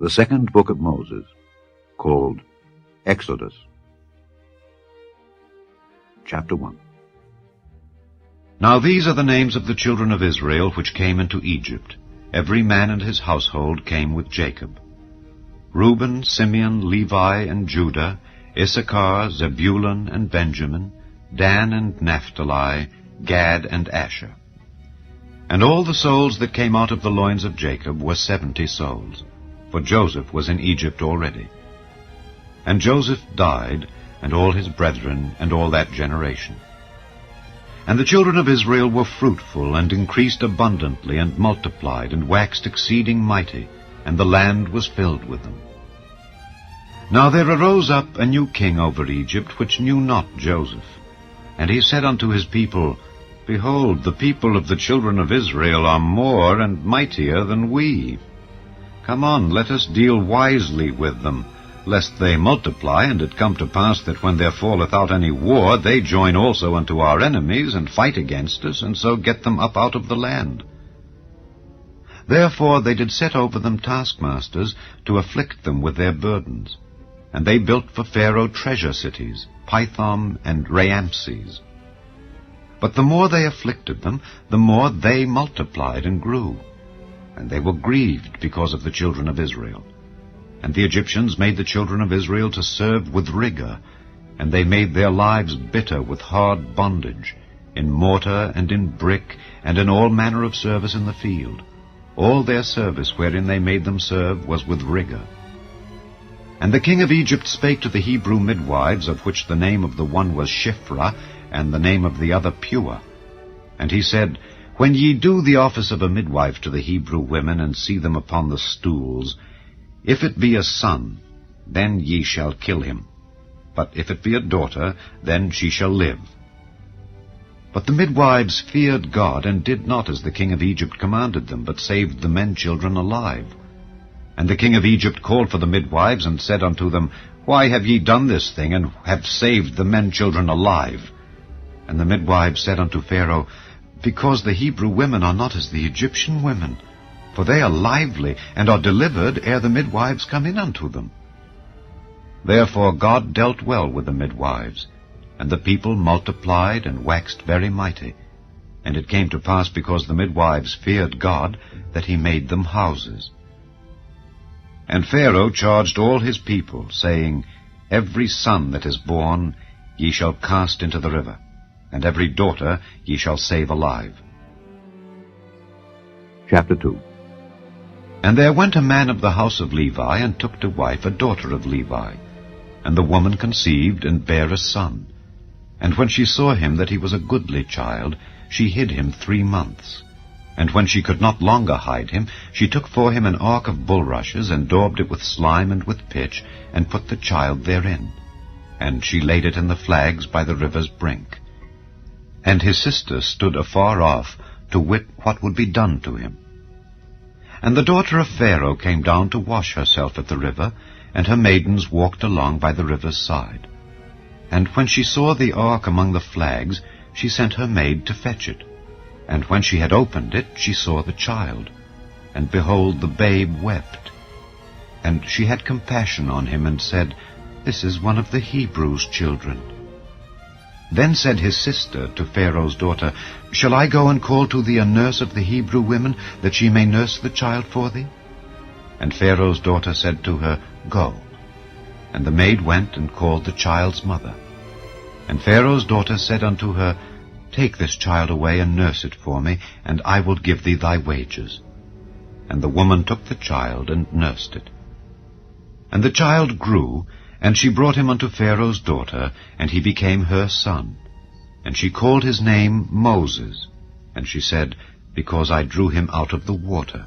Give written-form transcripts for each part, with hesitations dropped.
The second book of Moses, called Exodus. Chapter 1. Now these are the names of the children of Israel which came into Egypt. Every man and his household came with Jacob. Reuben, Simeon, Levi, and Judah, Issachar, Zebulun, and Benjamin, Dan and Naphtali, Gad and Asher. And all the souls that came out of the loins of Jacob were 70 souls, for Joseph was in Egypt already. And Joseph died, and all his brethren, and all that generation. And the children of Israel were fruitful, and increased abundantly, and multiplied, and waxed exceeding mighty, and the land was filled with them. Now there arose up a new king over Egypt, which knew not Joseph. And he said unto his people, Behold, the people of the children of Israel are more and mightier than we. Come on, let us deal wisely with them, lest they multiply, and it come to pass that when there falleth out any war, they join also unto our enemies, and fight against us, and so get them up out of the land. Therefore they did set over them taskmasters, to afflict them with their burdens. And they built for Pharaoh treasure cities, Pithom and Raamses. But the more they afflicted them, the more they multiplied and grew. And they were grieved because of the children of Israel. And the Egyptians made the children of Israel to serve with rigor, and they made their lives bitter with hard bondage, in mortar and in brick, and in all manner of service in the field. All their service wherein they made them serve was with rigor. And the king of Egypt spake to the Hebrew midwives, of which the name of the one was Shiphrah, and the name of the other Pua. And he said, When ye do the office of a midwife to the Hebrew women, and see them upon the stools, if it be a son, then ye shall kill him. But if it be a daughter, then she shall live. But the midwives feared God, and did not as the king of Egypt commanded them, but saved the men-children alive. And the king of Egypt called for the midwives, and said unto them, Why have ye done this thing, and have saved the men-children alive? And the midwives said unto Pharaoh, Because the Hebrew women are not as the Egyptian women, for they are lively, and are delivered ere the midwives come in unto them. Therefore God dealt well with the midwives, and the people multiplied and waxed very mighty. And it came to pass, because the midwives feared God, that he made them houses. And Pharaoh charged all his people, saying, Every son that is born ye shall cast into the river, and every daughter ye shall save alive. Chapter 2. And there went a man of the house of Levi, and took to wife a daughter of Levi. And the woman conceived, and bare a son. And when she saw him that he was a goodly child, she hid him 3 months. And when she could not longer hide him, she took for him an ark of bulrushes, and daubed it with slime and with pitch, and put the child therein. And she laid it in the flags by the river's brink. And his sister stood afar off, to wit what would be done to him. And the daughter of Pharaoh came down to wash herself at the river, and her maidens walked along by the river's side. And when she saw the ark among the flags, she sent her maid to fetch it. And when she had opened it, she saw the child. And behold, the babe wept. And she had compassion on him, and said, This is one of the Hebrews' children. Then said his sister to Pharaoh's daughter, Shall I go and call to thee a nurse of the Hebrew women, that she may nurse the child for thee? And Pharaoh's daughter said to her, Go. And the maid went and called the child's mother. And Pharaoh's daughter said unto her, Take this child away, and nurse it for me, and I will give thee thy wages. And the woman took the child, and nursed it. And the child grew, and she brought him unto Pharaoh's daughter, and he became her son. And she called his name Moses. And she said, Because I drew him out of the water.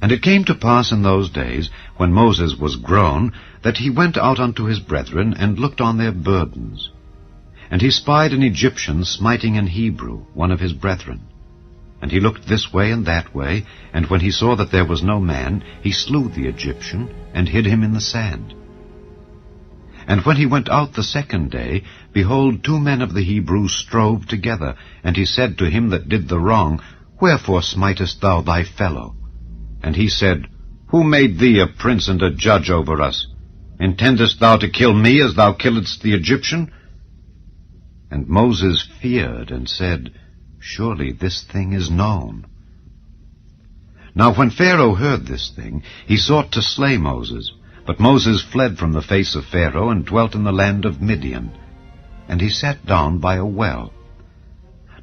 And it came to pass in those days, when Moses was grown, that he went out unto his brethren, and looked on their burdens. And he spied an Egyptian smiting an Hebrew, one of his brethren. And he looked this way and that way, and when he saw that there was no man, he slew the Egyptian, and hid him in the sand. And when he went out the second day, behold, 2 men of the Hebrews strove together. And he said to him that did the wrong, Wherefore smitest thou thy fellow? And he said, Who made thee a prince and a judge over us? Intendest thou to kill me as thou killedst the Egyptian? And Moses feared and said, Surely this thing is known. Now when Pharaoh heard this thing, he sought to slay Moses. But Moses fled from the face of Pharaoh and dwelt in the land of Midian. And he sat down by a well.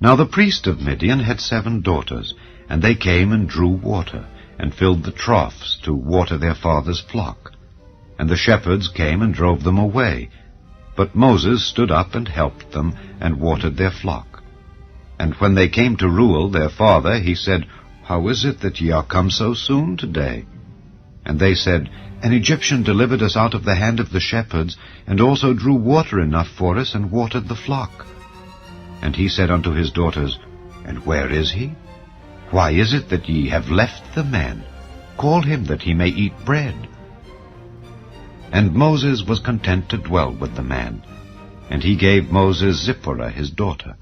Now the priest of Midian had 7 daughters, and they came and drew water, and filled the troughs to water their father's flock. And the shepherds came and drove them away. But Moses stood up and helped them, and watered their flock. And when they came to Reuel their father, he said, How is it that ye are come so soon today? And they said, An Egyptian delivered us out of the hand of the shepherds, and also drew water enough for us, and watered the flock. And he said unto his daughters, And where is he? Why is it that ye have left the man? Call him that he may eat bread. And Moses was content to dwell with the man. And he gave Moses Zipporah his daughter.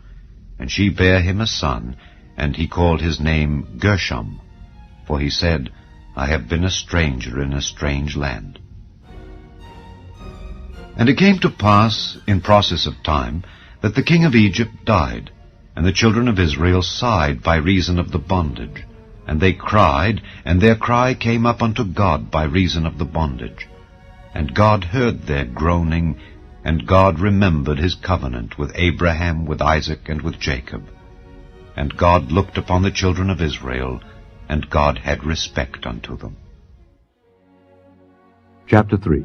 And she bare him a son, and he called his name Gershom. For he said, I have been a stranger in a strange land. And it came to pass, in process of time, that the king of Egypt died, and the children of Israel sighed by reason of the bondage. And they cried, and their cry came up unto God by reason of the bondage. And God heard their groaning, and God remembered his covenant with Abraham, with Isaac, and with Jacob. And God looked upon the children of Israel, and God had respect unto them. Chapter 3.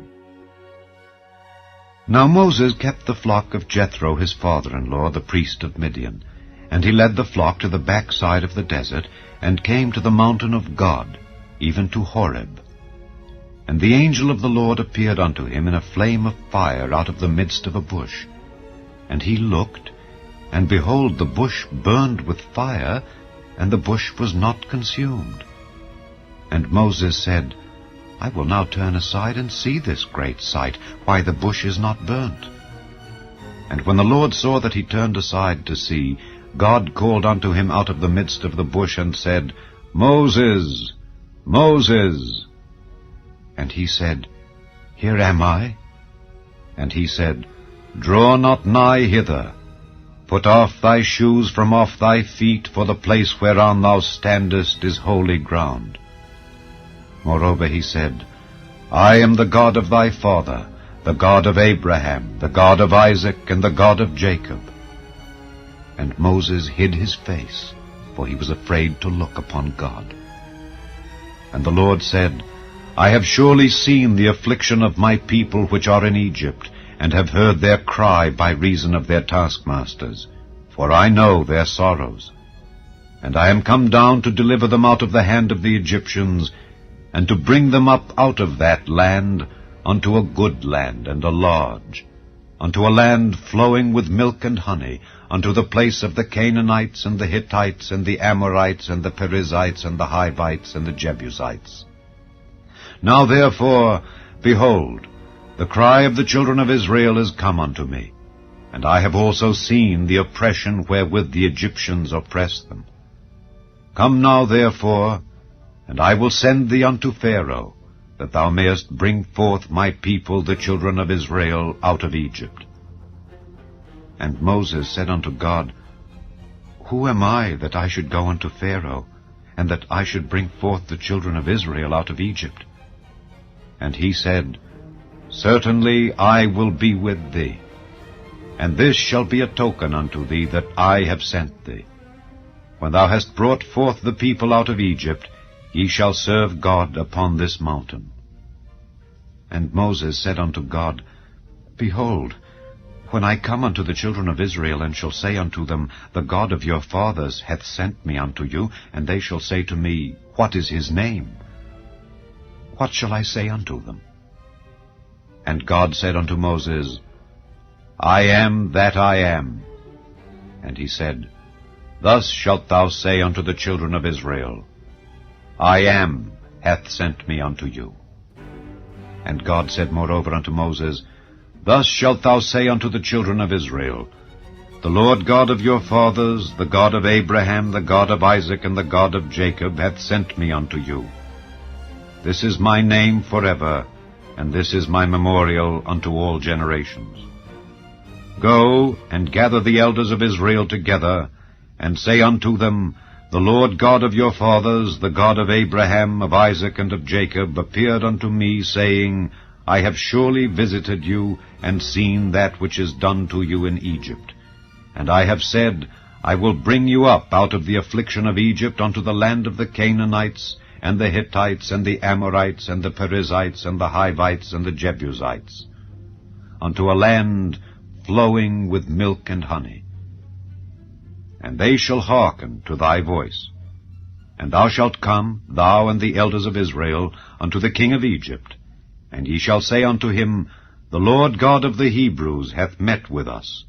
Now Moses kept the flock of Jethro his father-in-law, the priest of Midian. And he led the flock to the backside of the desert, and came to the mountain of God, even to Horeb. And the angel of the Lord appeared unto him in a flame of fire out of the midst of a bush. And he looked, and behold, the bush burned with fire, and the bush was not consumed. And Moses said, I will now turn aside and see this great sight, why the bush is not burnt. And when the Lord saw that he turned aside to see, God called unto him out of the midst of the bush, and said, Moses, Moses. And he said, Here am I. And he said, Draw not nigh hither. Put off thy shoes from off thy feet, for the place whereon thou standest is holy ground. Moreover he said, I am the God of thy father, the God of Abraham, the God of Isaac, and the God of Jacob. And Moses hid his face, for he was afraid to look upon God. And the Lord said, I have surely seen the affliction of my people which are in Egypt, and have heard their cry by reason of their taskmasters, for I know their sorrows. And I am come down to deliver them out of the hand of the Egyptians, and to bring them up out of that land unto a good land and a large, unto a land flowing with milk and honey, unto the place of the Canaanites and the Hittites and the Amorites and the Perizzites and the Hivites and the Jebusites. Now therefore, behold, the cry of the children of Israel is come unto me, and I have also seen the oppression wherewith the Egyptians oppress them. Come now therefore, and I will send thee unto Pharaoh, that thou mayest bring forth my people the children of Israel out of Egypt. And Moses said unto God, Who am I that I should go unto Pharaoh, and that I should bring forth the children of Israel out of Egypt? And he said, Certainly I will be with thee, and this shall be a token unto thee that I have sent thee. When thou hast brought forth the people out of Egypt, ye shall serve God upon this mountain. And Moses said unto God, Behold, when I come unto the children of Israel, and shall say unto them, The God of your fathers hath sent me unto you, and they shall say to me, What is his name? What shall I say unto them? And God said unto Moses, I am that I am. And he said, Thus shalt thou say unto the children of Israel, I am hath sent me unto you. And God said moreover unto Moses, Thus shalt thou say unto the children of Israel, The Lord God of your fathers, the God of Abraham, the God of Isaac, and the God of Jacob, hath sent me unto you. This is my name forever, and this is my memorial unto all generations. Go and gather the elders of Israel together, and say unto them, The Lord God of your fathers, the God of Abraham, of Isaac, and of Jacob, appeared unto me, saying, I have surely visited you, and seen that which is done to you in Egypt. And I have said, I will bring you up out of the affliction of Egypt unto the land of the Canaanites, and the Hittites, and the Amorites, and the Perizzites, and the Hivites, and the Jebusites, unto a land flowing with milk and honey. And they shall hearken to thy voice. And thou shalt come, thou and the elders of Israel, unto the king of Egypt, and ye shall say unto him, The Lord God of the Hebrews hath met with us.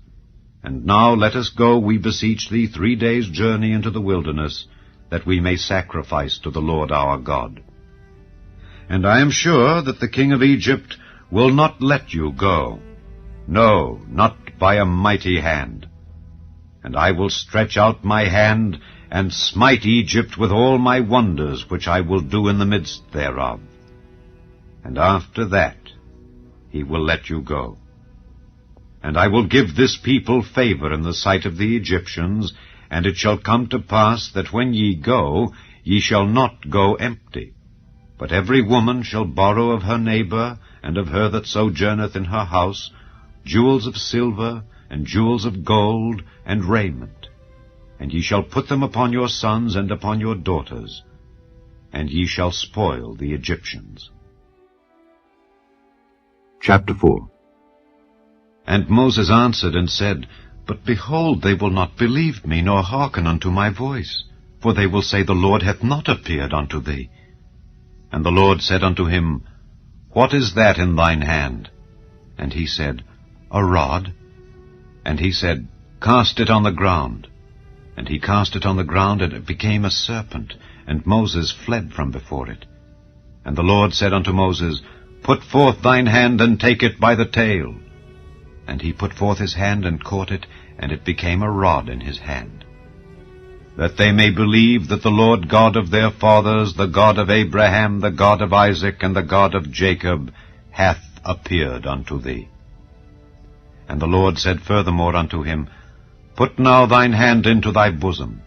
And now let us go, we beseech thee, 3 days' journey into the wilderness, that we may sacrifice to the Lord our God. And I am sure that the king of Egypt will not let you go, no, not by a mighty hand. And I will stretch out my hand, and smite Egypt with all my wonders, which I will do in the midst thereof. And after that he will let you go. And I will give this people favor in the sight of the Egyptians, and it shall come to pass that when ye go, ye shall not go empty. But every woman shall borrow of her neighbor, and of her that sojourneth in her house, jewels of silver, and jewels of gold, and raiment. And ye shall put them upon your sons and upon your daughters, and ye shall spoil the Egyptians. Chapter 4. And Moses answered and said, But behold, they will not believe me, nor hearken unto my voice. For they will say, The Lord hath not appeared unto thee. And the Lord said unto him, What is that in thine hand? And he said, A rod. And he said, Cast it on the ground. And he cast it on the ground, and it became a serpent, and Moses fled from before it. And the Lord said unto Moses, Put forth thine hand, and take it by the tail. And he put forth his hand, and caught it, and it became a rod in his hand. That they may believe that the Lord God of their fathers, the God of Abraham, the God of Isaac, and the God of Jacob, hath appeared unto thee. And the Lord said furthermore unto him, Put now thine hand into thy bosom.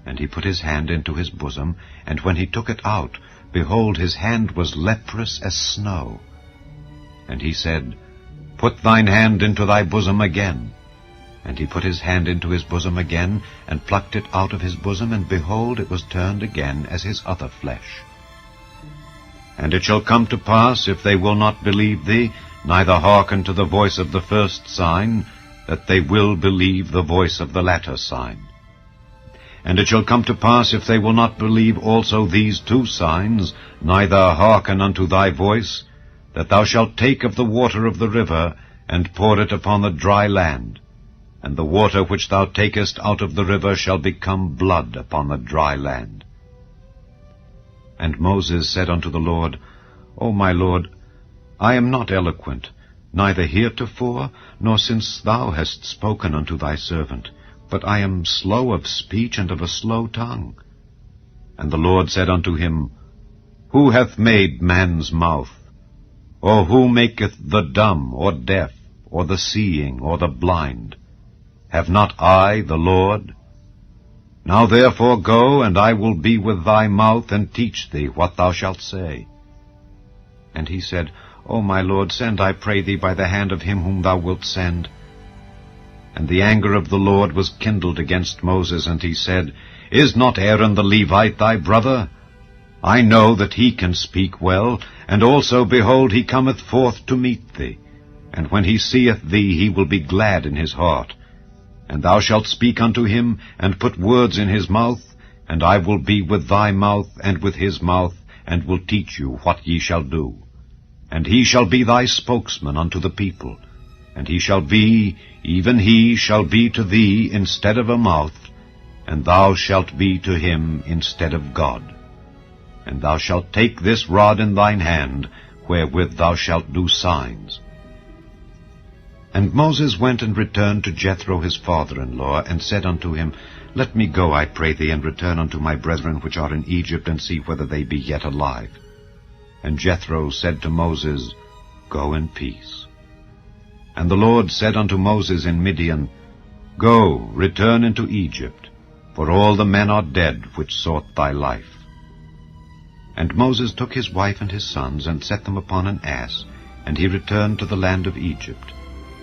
And he put his hand into his bosom, and when he took it out, behold, his hand was leprous as snow. And he said, Put thine hand into thy bosom again. And he put his hand into his bosom again, and plucked it out of his bosom, and behold, it was turned again as his other flesh. And it shall come to pass, if they will not believe thee, neither hearken to the voice of the first sign, that they will believe the voice of the latter sign. And it shall come to pass, if they will not believe also these 2 signs, neither hearken unto thy voice, that thou shalt take of the water of the river, and pour it upon the dry land. And the water which thou takest out of the river shall become blood upon the dry land. And Moses said unto the Lord, O my Lord, I am not eloquent, neither heretofore, nor since thou hast spoken unto thy servant, but I am slow of speech and of a slow tongue. And the Lord said unto him, Who hath made man's mouth? Or who maketh the dumb, or deaf, or the seeing, or the blind? Have not I the Lord? Now therefore go, and I will be with thy mouth, and teach thee what thou shalt say. And he said, O my Lord, send, I pray thee, by the hand of him whom thou wilt send. And the anger of the Lord was kindled against Moses, and he said, Is not Aaron the Levite thy brother? I know that he can speak well, and also, behold, he cometh forth to meet thee. And when he seeth thee, he will be glad in his heart. And thou shalt speak unto him, and put words in his mouth, and I will be with thy mouth, and with his mouth, and will teach you what ye shall do. And he shall be thy spokesman unto the people, and he shall be, even he shall be to thee instead of a mouth, and thou shalt be to him instead of God. And thou shalt take this rod in thine hand, wherewith thou shalt do signs. And Moses went and returned to Jethro his father-in-law, and said unto him, Let me go, I pray thee, and return unto my brethren which are in Egypt, and see whether they be yet alive. And Jethro said to Moses, Go in peace. And the Lord said unto Moses in Midian, Go, return into Egypt, for all the men are dead which sought thy life. And Moses took his wife and his sons, and set them upon an ass, and he returned to the land of Egypt.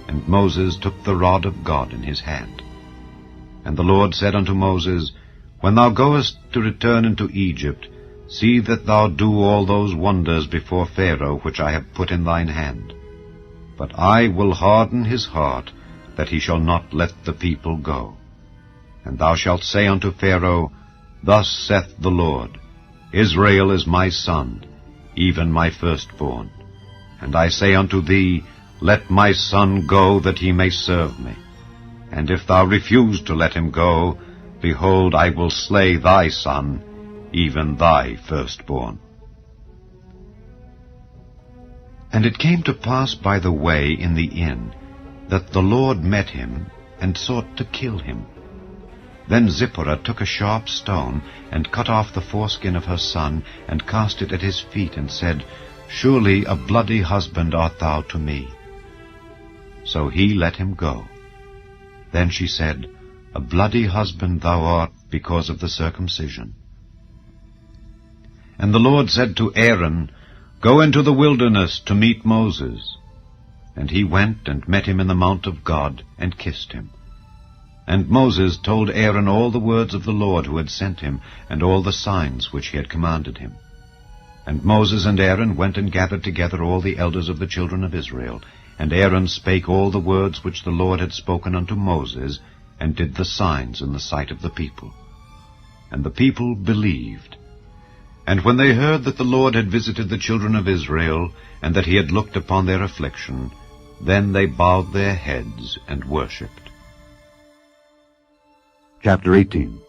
And Moses took the rod of God in his hand. And the Lord said unto Moses, When thou goest to return into Egypt, see that thou do all those wonders before Pharaoh which I have put in thine hand. But I will harden his heart, that he shall not let the people go. And thou shalt say unto Pharaoh, Thus saith the Lord, Israel is my son, even my firstborn. And I say unto thee, Let my son go, that he may serve me. And if thou refuse to let him go, behold, I will slay thy son, even thy firstborn. And it came to pass by the way in the inn, that the Lord met him, and sought to kill him. Then Zipporah took a sharp stone, and cut off the foreskin of her son, and cast it at his feet, and said, Surely a bloody husband art thou to me. So he let him go. Then she said, A bloody husband thou art because of the circumcision. And the Lord said to Aaron, Go into the wilderness to meet Moses. And he went and met him in the mount of God, and kissed him. And Moses told Aaron all the words of the Lord who had sent him, and all the signs which he had commanded him. And Moses and Aaron went and gathered together all the elders of the children of Israel. And Aaron spake all the words which the Lord had spoken unto Moses, and did the signs in the sight of the people. And the people believed. And when they heard that the Lord had visited the children of Israel, and that he had looked upon their affliction, then they bowed their heads and worshipped. Chapter 18.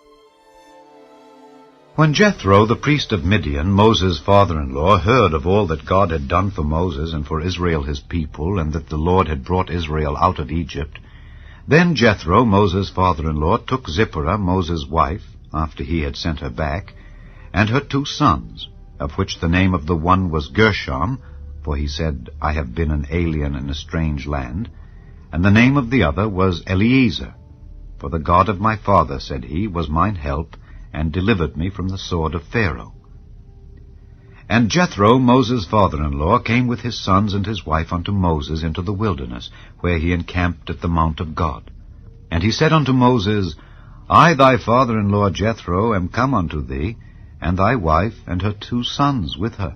When Jethro, the priest of Midian, Moses' father-in-law, heard of all that God had done for Moses and for Israel his people, and that the Lord had brought Israel out of Egypt, then Jethro, Moses' father-in-law, took Zipporah, Moses' wife, after he had sent her back, and her 2 sons, of which the name of the one was Gershom, for he said, I have been an alien in a strange land, and the name of the other was Eliezer. For the God of my father, said he, was mine help, and delivered me from the sword of Pharaoh. And Jethro, Moses' father-in-law, came with his sons and his wife unto Moses into the wilderness, where he encamped at the mount of God. And he said unto Moses, I, thy father-in-law Jethro, am come unto thee, and thy wife and her 2 sons with her.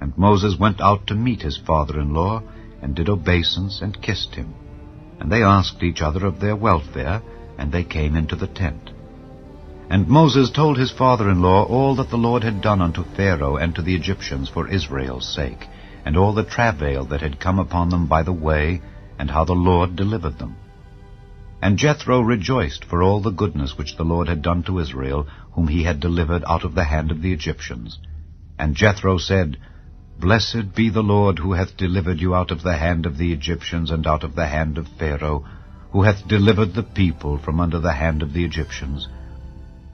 And Moses went out to meet his father-in-law, and did obeisance, and kissed him. And they asked each other of their welfare, and they came into the tent. And Moses told his father-in-law all that the Lord had done unto Pharaoh and to the Egyptians for Israel's sake, and all the travail that had come upon them by the way, and how the Lord delivered them. And Jethro rejoiced for all the goodness which the Lord had done to Israel, whom he had delivered out of the hand of the Egyptians. And Jethro said, Blessed be the Lord, who hath delivered you out of the hand of the Egyptians, and out of the hand of Pharaoh, who hath delivered the people from under the hand of the Egyptians.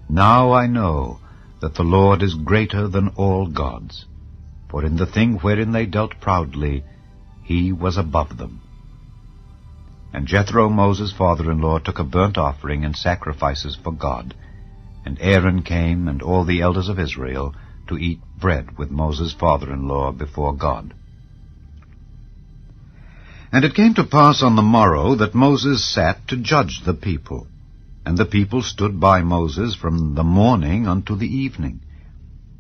Now I know that the Lord is greater than all gods, for in the thing wherein they dealt proudly, he was above them. And Jethro, Moses' father-in-law, took a burnt offering and sacrifices for God. And Aaron came, and all the elders of Israel, to eat bread with Moses' father-in-law before God. And it came to pass on the morrow that Moses sat to judge the people. And the people stood by Moses from the morning unto the evening.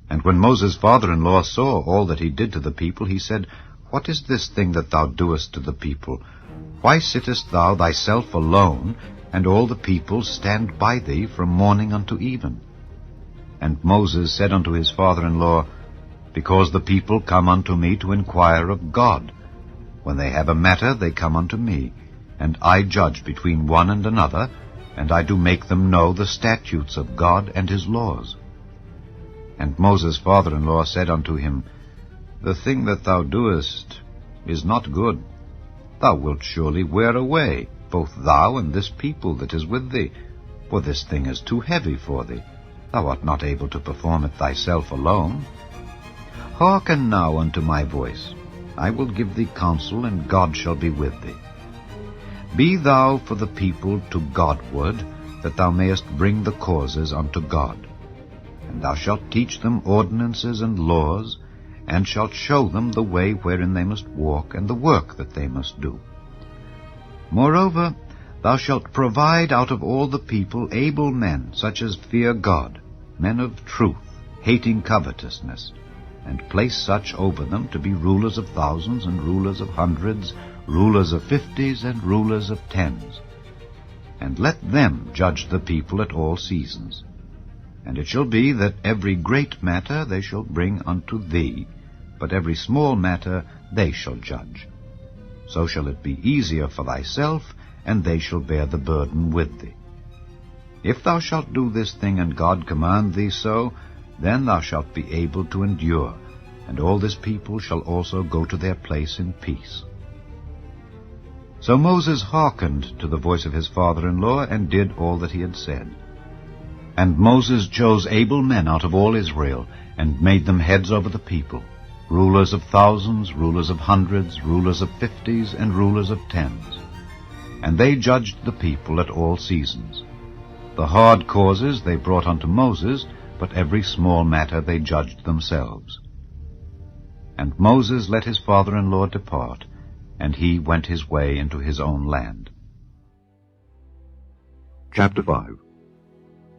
And when Moses' father-in-law saw all that he did to the people, he said, What is this thing that thou doest to the people? Why sittest thou thyself alone, and all the people stand by thee from morning unto even? And Moses said unto his father-in-law, Because the people come unto me to inquire of God. When they have a matter, they come unto me, and I judge between one and another, and I do make them know the statutes of God and his laws. And Moses' father-in-law said unto him, The thing that thou doest is not good. Thou wilt surely wear away, both thou and this people that is with thee, for this thing is too heavy for thee. Thou art not able to perform it thyself alone. Hearken now unto my voice. I will give thee counsel, and God shall be with thee. Be thou for the people to Godward, that thou mayest bring the causes unto God. And thou shalt teach them ordinances and laws, and shalt show them the way wherein they must walk, and the work that they must do. Moreover, thou shalt provide out of all the people able men, such as fear God, men of truth, hating covetousness, and place such over them to be rulers of thousands, and rulers of hundreds, rulers of 50s, and rulers of 10s. And let them judge the people at all seasons. And it shall be that every great matter they shall bring unto thee, but every small matter they shall judge. So shall it be easier for thyself, and they shall bear the burden with thee. If thou shalt do this thing, and God command thee so, then thou shalt be able to endure, and all this people shall also go to their place in peace. So Moses hearkened to the voice of his father-in-law, and did all that he had said. And Moses chose able men out of all Israel, and made them heads over the people, rulers of thousands, rulers of hundreds, rulers of 50s, and rulers of 10s. And they judged the people at all seasons. The hard causes they brought unto Moses, but every small matter they judged themselves. And Moses let his father-in-law depart, and he went his way into his own land. Chapter 5.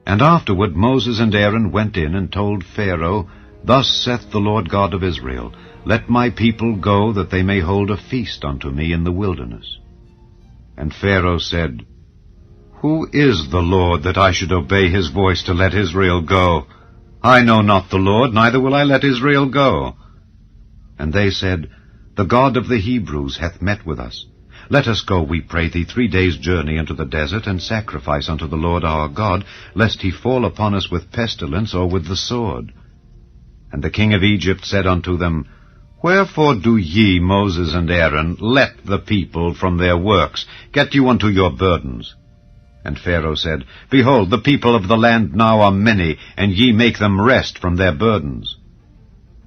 And afterward Moses and Aaron went in and told Pharaoh, Thus saith the Lord God of Israel, Let my people go, that they may hold a feast unto me in the wilderness. And Pharaoh said, Who is the Lord, that I should obey his voice to let Israel go? I know not the Lord, neither will I let Israel go. And they said, The God of the Hebrews hath met with us. Let us go, we pray thee, 3 days' journey into the desert, and sacrifice unto the Lord our God, lest he fall upon us with pestilence or with the sword. And the king of Egypt said unto them, Wherefore do ye, Moses and Aaron, let the people from their works? Get you unto your burdens. And Pharaoh said, Behold, the people of the land now are many, and ye make them rest from their burdens.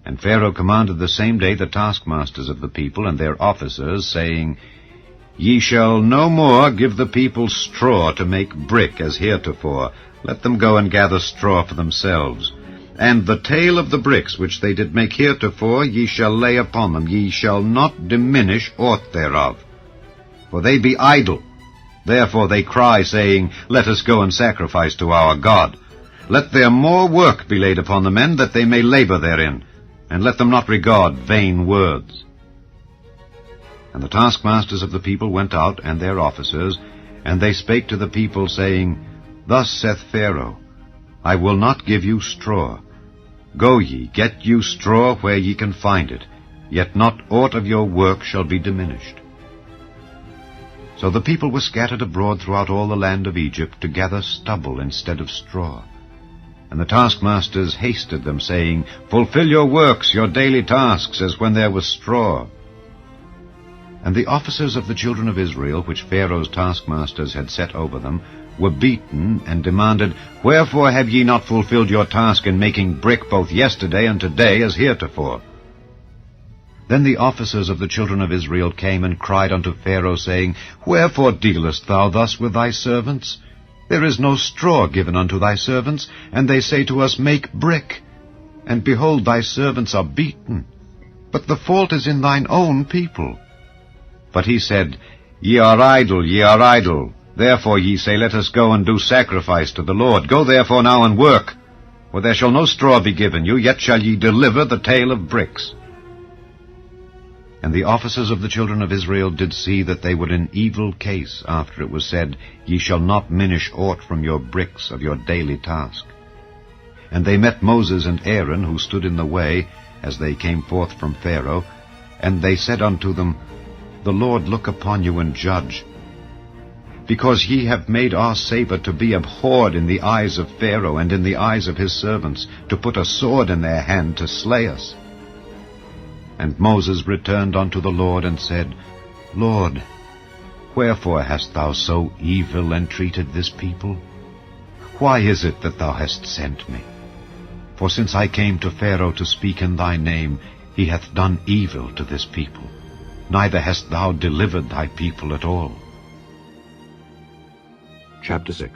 And Pharaoh commanded the same day the taskmasters of the people and their officers, saying, Ye shall no more give the people straw to make brick as heretofore. Let them go and gather straw for themselves. And the tale of the bricks which they did make heretofore ye shall lay upon them. Ye shall not diminish aught thereof. For they be idle. Therefore they cry, saying, Let us go and sacrifice to our God. Let their more work be laid upon the men, that they may labor therein, and let them not regard vain words. And the taskmasters of the people went out, and their officers, and they spake to the people, saying, Thus saith Pharaoh, I will not give you straw. Go ye, get you straw where ye can find it, yet not aught of your work shall be diminished. So the people were scattered abroad throughout all the land of Egypt, to gather stubble instead of straw. And the taskmasters hasted them, saying, Fulfill your works, your daily tasks, as when there was straw. And the officers of the children of Israel, which Pharaoh's taskmasters had set over them, were beaten, and demanded, Wherefore have ye not fulfilled your task in making brick both yesterday and today as heretofore? Then the officers of the children of Israel came and cried unto Pharaoh, saying, Wherefore dealest thou thus with thy servants? There is no straw given unto thy servants, and they say to us, Make brick. And behold, thy servants are beaten. But the fault is in thine own people. But he said, Ye are idle, ye are idle. Therefore ye say, Let us go and do sacrifice to the Lord. Go therefore now and work. For there shall no straw be given you, yet shall ye deliver the tale of bricks. And the officers of the children of Israel did see that they were in evil case, after it was said, Ye shall not minish aught from your bricks of your daily task. And they met Moses and Aaron, who stood in the way, as they came forth from Pharaoh, and they said unto them, The Lord look upon you and judge. Because ye have made our savor to be abhorred in the eyes of Pharaoh and in the eyes of his servants, to put a sword in their hand to slay us. And Moses returned unto the Lord and said, Lord, wherefore hast thou so evil entreated this people? Why is it that thou hast sent me? For since I came to Pharaoh to speak in thy name, he hath done evil to this people. Neither hast thou delivered thy people at all. Chapter 6.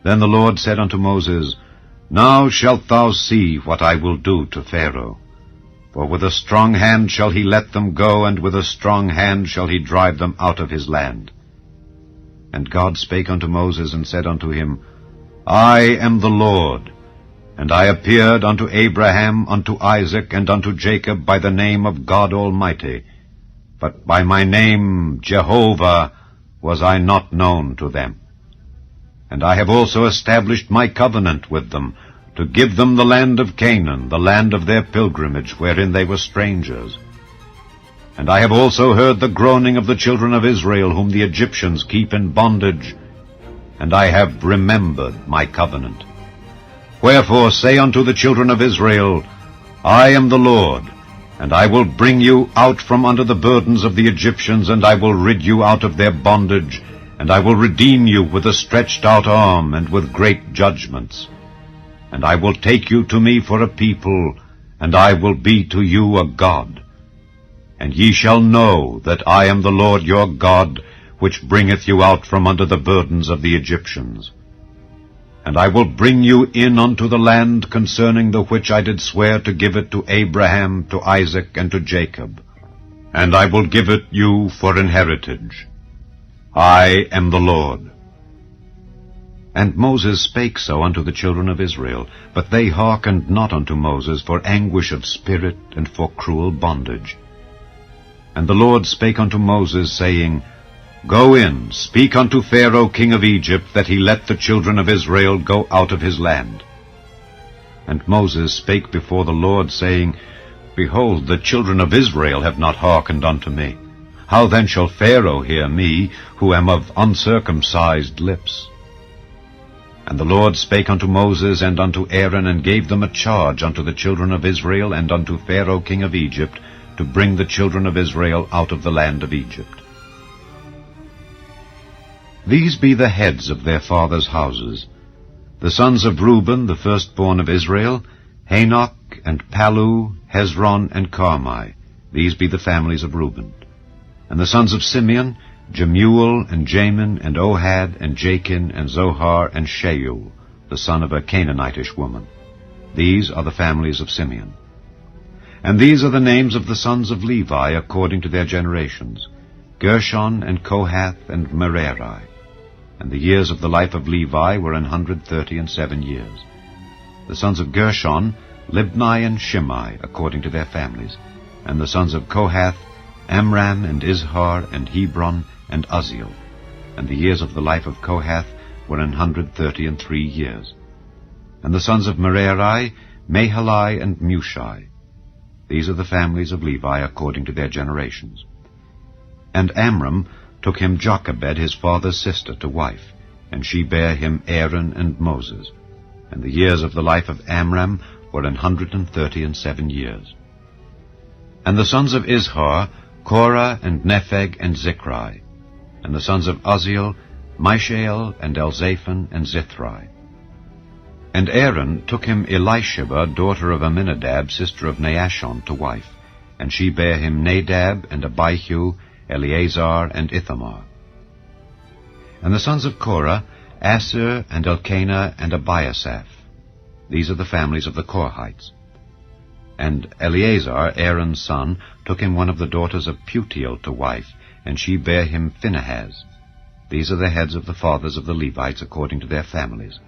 Then the Lord said unto Moses, Now shalt thou see what I will do to Pharaoh. For with a strong hand shall he let them go, and with a strong hand shall he drive them out of his land. And God spake unto Moses, and said unto him, I am the Lord, and I appeared unto Abraham, unto Isaac, and unto Jacob by the name of God Almighty, but by my name Jehovah was I not known to them. And I have also established my covenant with them, to give them the land of Canaan, the land of their pilgrimage, wherein they were strangers. And I have also heard the groaning of the children of Israel, whom the Egyptians keep in bondage, and I have remembered my covenant. Wherefore say unto the children of Israel, I am the Lord, and I will bring you out from under the burdens of the Egyptians, and I will rid you out of their bondage, and I will redeem you with a stretched out arm, and with great judgments. And I will take you to me for a people, and I will be to you a God. And ye shall know that I am the Lord your God, which bringeth you out from under the burdens of the Egyptians. And I will bring you in unto the land concerning the which I did swear to give it to Abraham, to Isaac, and to Jacob. And I will give it you for an heritage. I am the Lord. And Moses spake so unto the children of Israel, but they hearkened not unto Moses for anguish of spirit and for cruel bondage. And the Lord spake unto Moses, saying, Go in, speak unto Pharaoh king of Egypt, that he let the children of Israel go out of his land. And Moses spake before the Lord, saying, Behold, the children of Israel have not hearkened unto me. How then shall Pharaoh hear me, who am of uncircumcised lips? And the Lord spake unto Moses and unto Aaron, and gave them a charge unto the children of Israel and unto Pharaoh king of Egypt, to bring the children of Israel out of the land of Egypt. These be the heads of their fathers' houses. The sons of Reuben, the firstborn of Israel, Hanok, and Palu, Hezron, and Carmi. These be the families of Reuben. And the sons of Simeon, Jemuel, and Jamin, and Ohad, and Jachin, and Zohar, and Shaul, the son of a Canaanitish woman. These are the families of Simeon. And these are the names of the sons of Levi according to their generations, Gershon, and Kohath, and Merari. And the years of the life of Levi were 137 years. The sons of Gershon, Libni and Shimei, according to their families. And the sons of Kohath, Amram, and Izhar, and Hebron, and Uzziel. And the years of the life of Kohath were 133 years. And the sons of Merari, Mahali, and Mushi. These are the families of Levi according to their generations. And Amram took him Jochebed, his father's sister, to wife, and she bare him Aaron and Moses. And the years of the life of Amram were 137 years. And the sons of Izhar, Korah, and Nepheg, and Zichri. And the sons of Uzziel, Mishael, and Elzaphan, and Zithri. And Aaron took him Elisheba, daughter of Amminadab, sister of Naashon, to wife, and she bare him Nadab, and Abihu, Eleazar, and Ithamar. And the sons of Korah, Assir, and Elkanah, and Abiasaph. These are the families of the Korhites. And Eleazar, Aaron's son, took him one of the daughters of Putiel to wife, and she bare him Phinehas. These are the heads of the fathers of the Levites according to their families.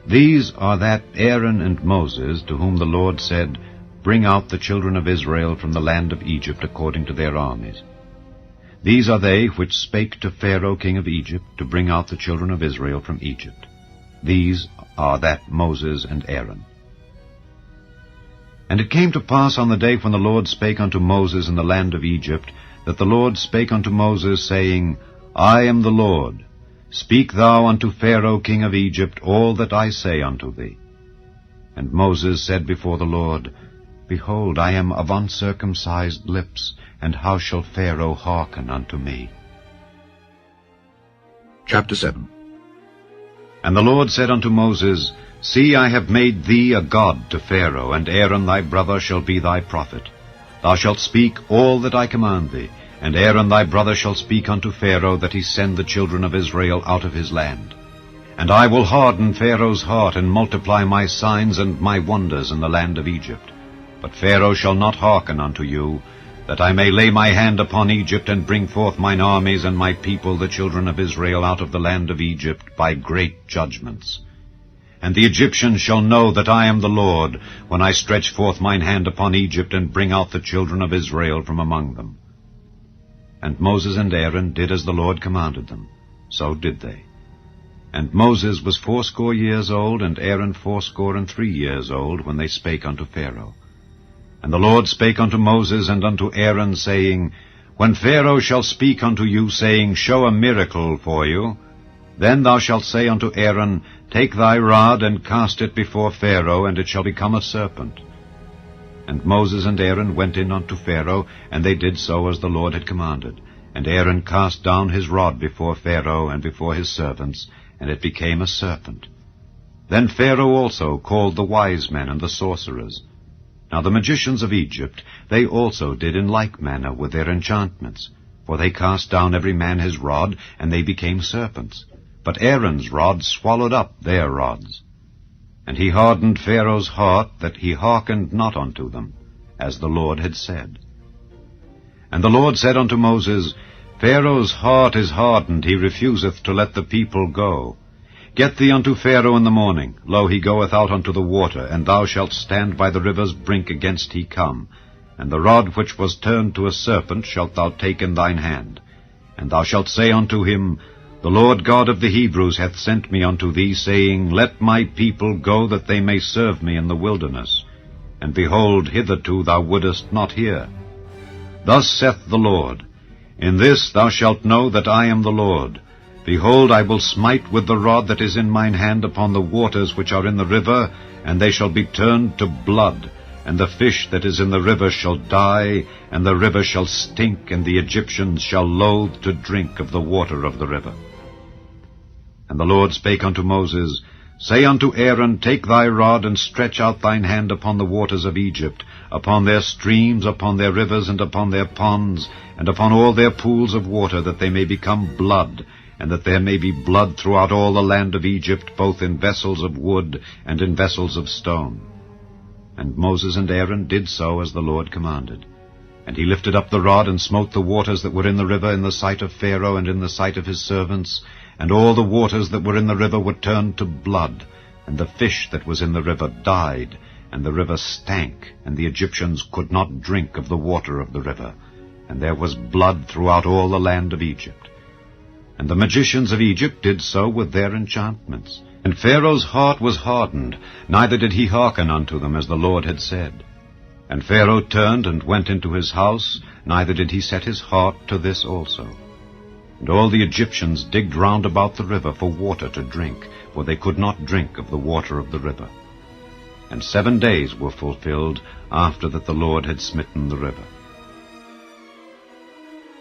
These are that Aaron and Moses, to whom the Lord said, Bring out the children of Israel from the land of Egypt according to their armies. These are they which spake to Pharaoh king of Egypt, to bring out the children of Israel from Egypt. These are that Moses and Aaron. And it came to pass on the day when the Lord spake unto Moses in the land of Egypt, that the Lord spake unto Moses, saying, I am the Lord. Speak thou unto Pharaoh king of Egypt all that I say unto thee. And Moses said before the Lord, Behold, I am of uncircumcised lips, and how shall Pharaoh hearken unto me? Chapter 7. And the Lord said unto Moses, See, I have made thee a god to Pharaoh, and Aaron thy brother shall be thy prophet. Thou shalt speak all that I command thee, and Aaron thy brother shall speak unto Pharaoh, that he send the children of Israel out of his land. And I will harden Pharaoh's heart, and multiply my signs and my wonders in the land of Egypt. But Pharaoh shall not hearken unto you, that I may lay my hand upon Egypt, and bring forth mine armies and my people, the children of Israel, out of the land of Egypt, by great judgments. And the Egyptians shall know that I am the Lord, when I stretch forth mine hand upon Egypt, and bring out the children of Israel from among them. And Moses and Aaron did as the Lord commanded them. So did they. And Moses was 80 years old, and Aaron 83 years old, when they spake unto Pharaoh. And the Lord spake unto Moses and unto Aaron, saying, When Pharaoh shall speak unto you, saying, Show a miracle for you, then thou shalt say unto Aaron, Take thy rod, and cast it before Pharaoh, and it shall become a serpent. And Moses and Aaron went in unto Pharaoh, and they did so as the Lord had commanded. And Aaron cast down his rod before Pharaoh and before his servants, and it became a serpent. Then Pharaoh also called the wise men and the sorcerers. Now the magicians of Egypt, they also did in like manner with their enchantments. For they cast down every man his rod, and they became serpents. But Aaron's rod swallowed up their rods. And he hardened Pharaoh's heart, that he hearkened not unto them, as the Lord had said. And the Lord said unto Moses, Pharaoh's heart is hardened, he refuseth to let the people go. Get thee unto Pharaoh in the morning. Lo, he goeth out unto the water, and thou shalt stand by the river's brink against he come. And the rod which was turned to a serpent shalt thou take in thine hand. And thou shalt say unto him, The Lord God of the Hebrews hath sent me unto thee, saying, Let my people go, that they may serve me in the wilderness. And behold, hitherto thou wouldest not hear. Thus saith the Lord, In this thou shalt know that I am the Lord. Behold, I will smite with the rod that is in mine hand upon the waters which are in the river, and they shall be turned to blood. And the fish that is in the river shall die, and the river shall stink, and the Egyptians shall loathe to drink of the water of the river. And the Lord spake unto Moses, Say unto Aaron, Take thy rod, and stretch out thine hand upon the waters of Egypt, upon their streams, upon their rivers, and upon their ponds, and upon all their pools of water, that they may become blood, and that there may be blood throughout all the land of Egypt, both in vessels of wood and in vessels of stone. And Moses and Aaron did so as the Lord commanded. And he lifted up the rod, and smote the waters that were in the river in the sight of Pharaoh and in the sight of his servants, and all the waters that were in the river were turned to blood, and the fish that was in the river died, and the river stank, and the Egyptians could not drink of the water of the river, and there was blood throughout all the land of Egypt. And the magicians of Egypt did so with their enchantments. And Pharaoh's heart was hardened, neither did he hearken unto them, as the Lord had said. And Pharaoh turned and went into his house, neither did he set his heart to this also. And all the Egyptians digged round about the river for water to drink, for they could not drink of the water of the river. And 7 days were fulfilled after that the Lord had smitten the river.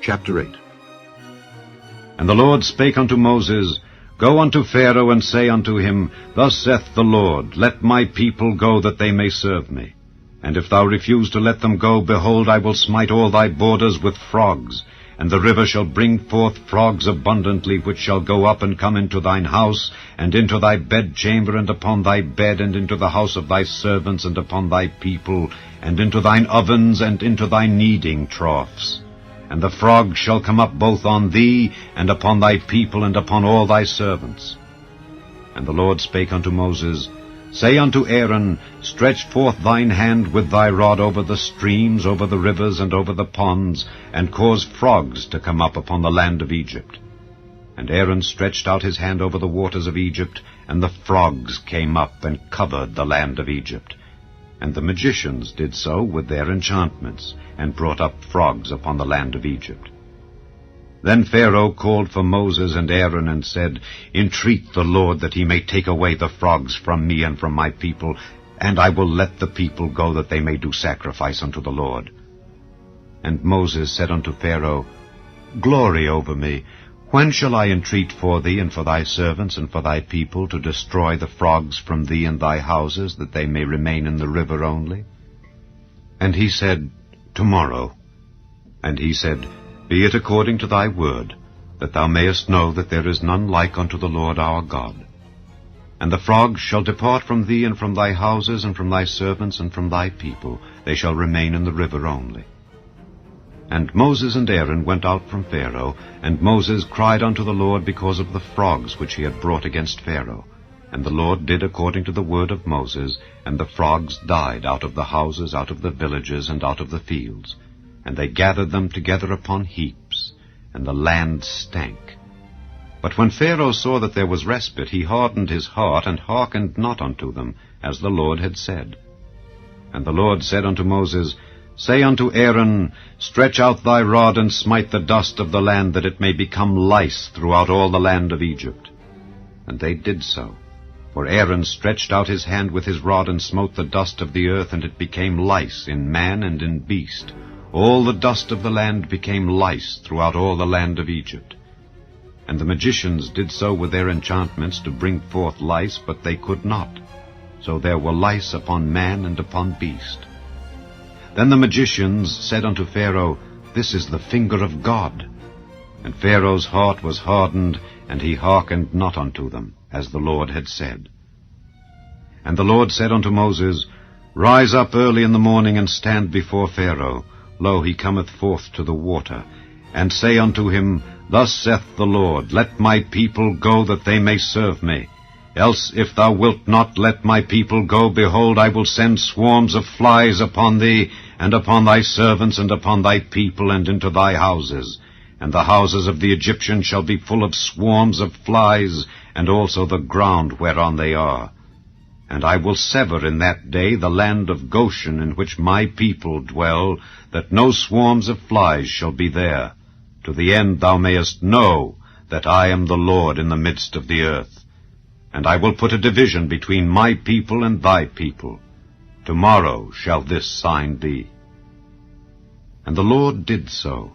Chapter 8. And the Lord spake unto Moses, Go unto Pharaoh, and say unto him, Thus saith the Lord, Let my people go, that they may serve me. And if thou refuse to let them go, behold, I will smite all thy borders with frogs, and the river shall bring forth frogs abundantly, which shall go up and come into thine house, and into thy bedchamber, and upon thy bed, and into the house of thy servants, and upon thy people, and into thine ovens, and into thy kneading troughs. And the frogs shall come up both on thee, and upon thy people, and upon all thy servants. And the Lord spake unto Moses, Say unto Aaron, Stretch forth thine hand with thy rod over the streams, over the rivers, and over the ponds, and cause frogs to come up upon the land of Egypt. And Aaron stretched out his hand over the waters of Egypt, and the frogs came up and covered the land of Egypt. And the magicians did so with their enchantments, and brought up frogs upon the land of Egypt. Then Pharaoh called for Moses and Aaron, and said, Entreat the Lord that he may take away the frogs from me and from my people, and I will let the people go, that they may do sacrifice unto the Lord. And Moses said unto Pharaoh, Glory over me, When shall I entreat for thee and for thy servants and for thy people to destroy the frogs from thee and thy houses, that they may remain in the river only? And he said, Tomorrow. And he said, Be it according to thy word, that thou mayest know that there is none like unto the Lord our God. And the frogs shall depart from thee and from thy houses and from thy servants and from thy people. They shall remain in the river only. And Moses and Aaron went out from Pharaoh, and Moses cried unto the Lord because of the frogs which he had brought against Pharaoh. And the Lord did according to the word of Moses, and the frogs died out of the houses, out of the villages, and out of the fields. And they gathered them together upon heaps, and the land stank. But when Pharaoh saw that there was respite, he hardened his heart, and hearkened not unto them, as the Lord had said. And the Lord said unto Moses, Say unto Aaron, Stretch out thy rod, and smite the dust of the land, that it may become lice throughout all the land of Egypt. And they did so. For Aaron stretched out his hand with his rod, and smote the dust of the earth, and it became lice in man and in beast. All the dust of the land became lice throughout all the land of Egypt. And the magicians did so with their enchantments to bring forth lice, but they could not. So there were lice upon man and upon beast. Then the magicians said unto Pharaoh, This is the finger of God. And Pharaoh's heart was hardened, and he hearkened not unto them, as the Lord had said. And the Lord said unto Moses, Rise up early in the morning, and stand before Pharaoh. Lo, he cometh forth to the water. And say unto him, Thus saith the Lord, Let my people go, that they may serve me. Else, if thou wilt not let my people go, behold, I will send swarms of flies upon thee, and upon thy servants, and upon thy people, and into thy houses. And the houses of the Egyptians shall be full of swarms of flies, and also the ground whereon they are. And I will sever in that day the land of Goshen, in which my people dwell, that no swarms of flies shall be there, to the end thou mayest know that I am the Lord in the midst of the earth. And I will put a division between my people and thy people. Tomorrow shall this sign be. And the Lord did so.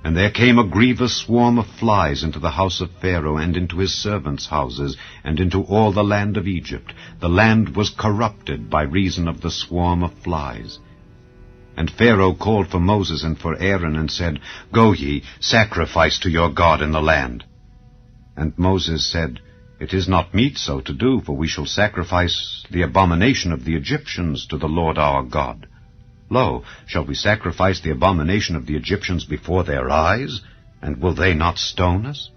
And there came a grievous swarm of flies into the house of Pharaoh, and into his servants' houses, and into all the land of Egypt. The land was corrupted by reason of the swarm of flies. And Pharaoh called for Moses and for Aaron, and said, Go ye, sacrifice to your God in the land. And Moses said, It is not meet so to do, for we shall sacrifice the abomination of the Egyptians to the Lord our God. Lo, shall we sacrifice the abomination of the Egyptians before their eyes? And will they not stone us?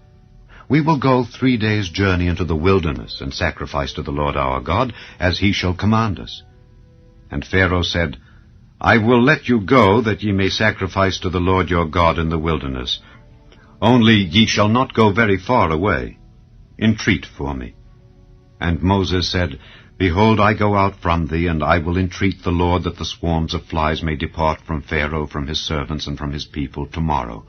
We will go 3 days' journey into the wilderness, and sacrifice to the Lord our God, as he shall command us. And Pharaoh said, I will let you go, that ye may sacrifice to the Lord your God in the wilderness. Only ye shall not go very far away. Entreat for me. And Moses said, Behold, I go out from thee, and I will entreat the Lord that the swarms of flies may depart from Pharaoh, from his servants, and from his people tomorrow.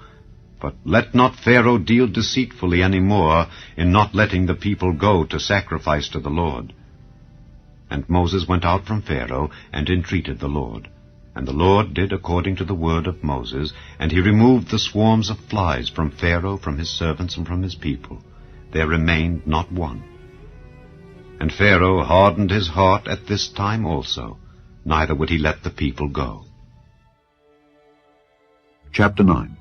But let not Pharaoh deal deceitfully any more in not letting the people go to sacrifice to the Lord. And Moses went out from Pharaoh, and entreated the Lord. And the Lord did according to the word of Moses, and he removed the swarms of flies from Pharaoh, from his servants, and from his people. There remained not one. And Pharaoh hardened his heart at this time also, neither would he let the people go. Chapter 9.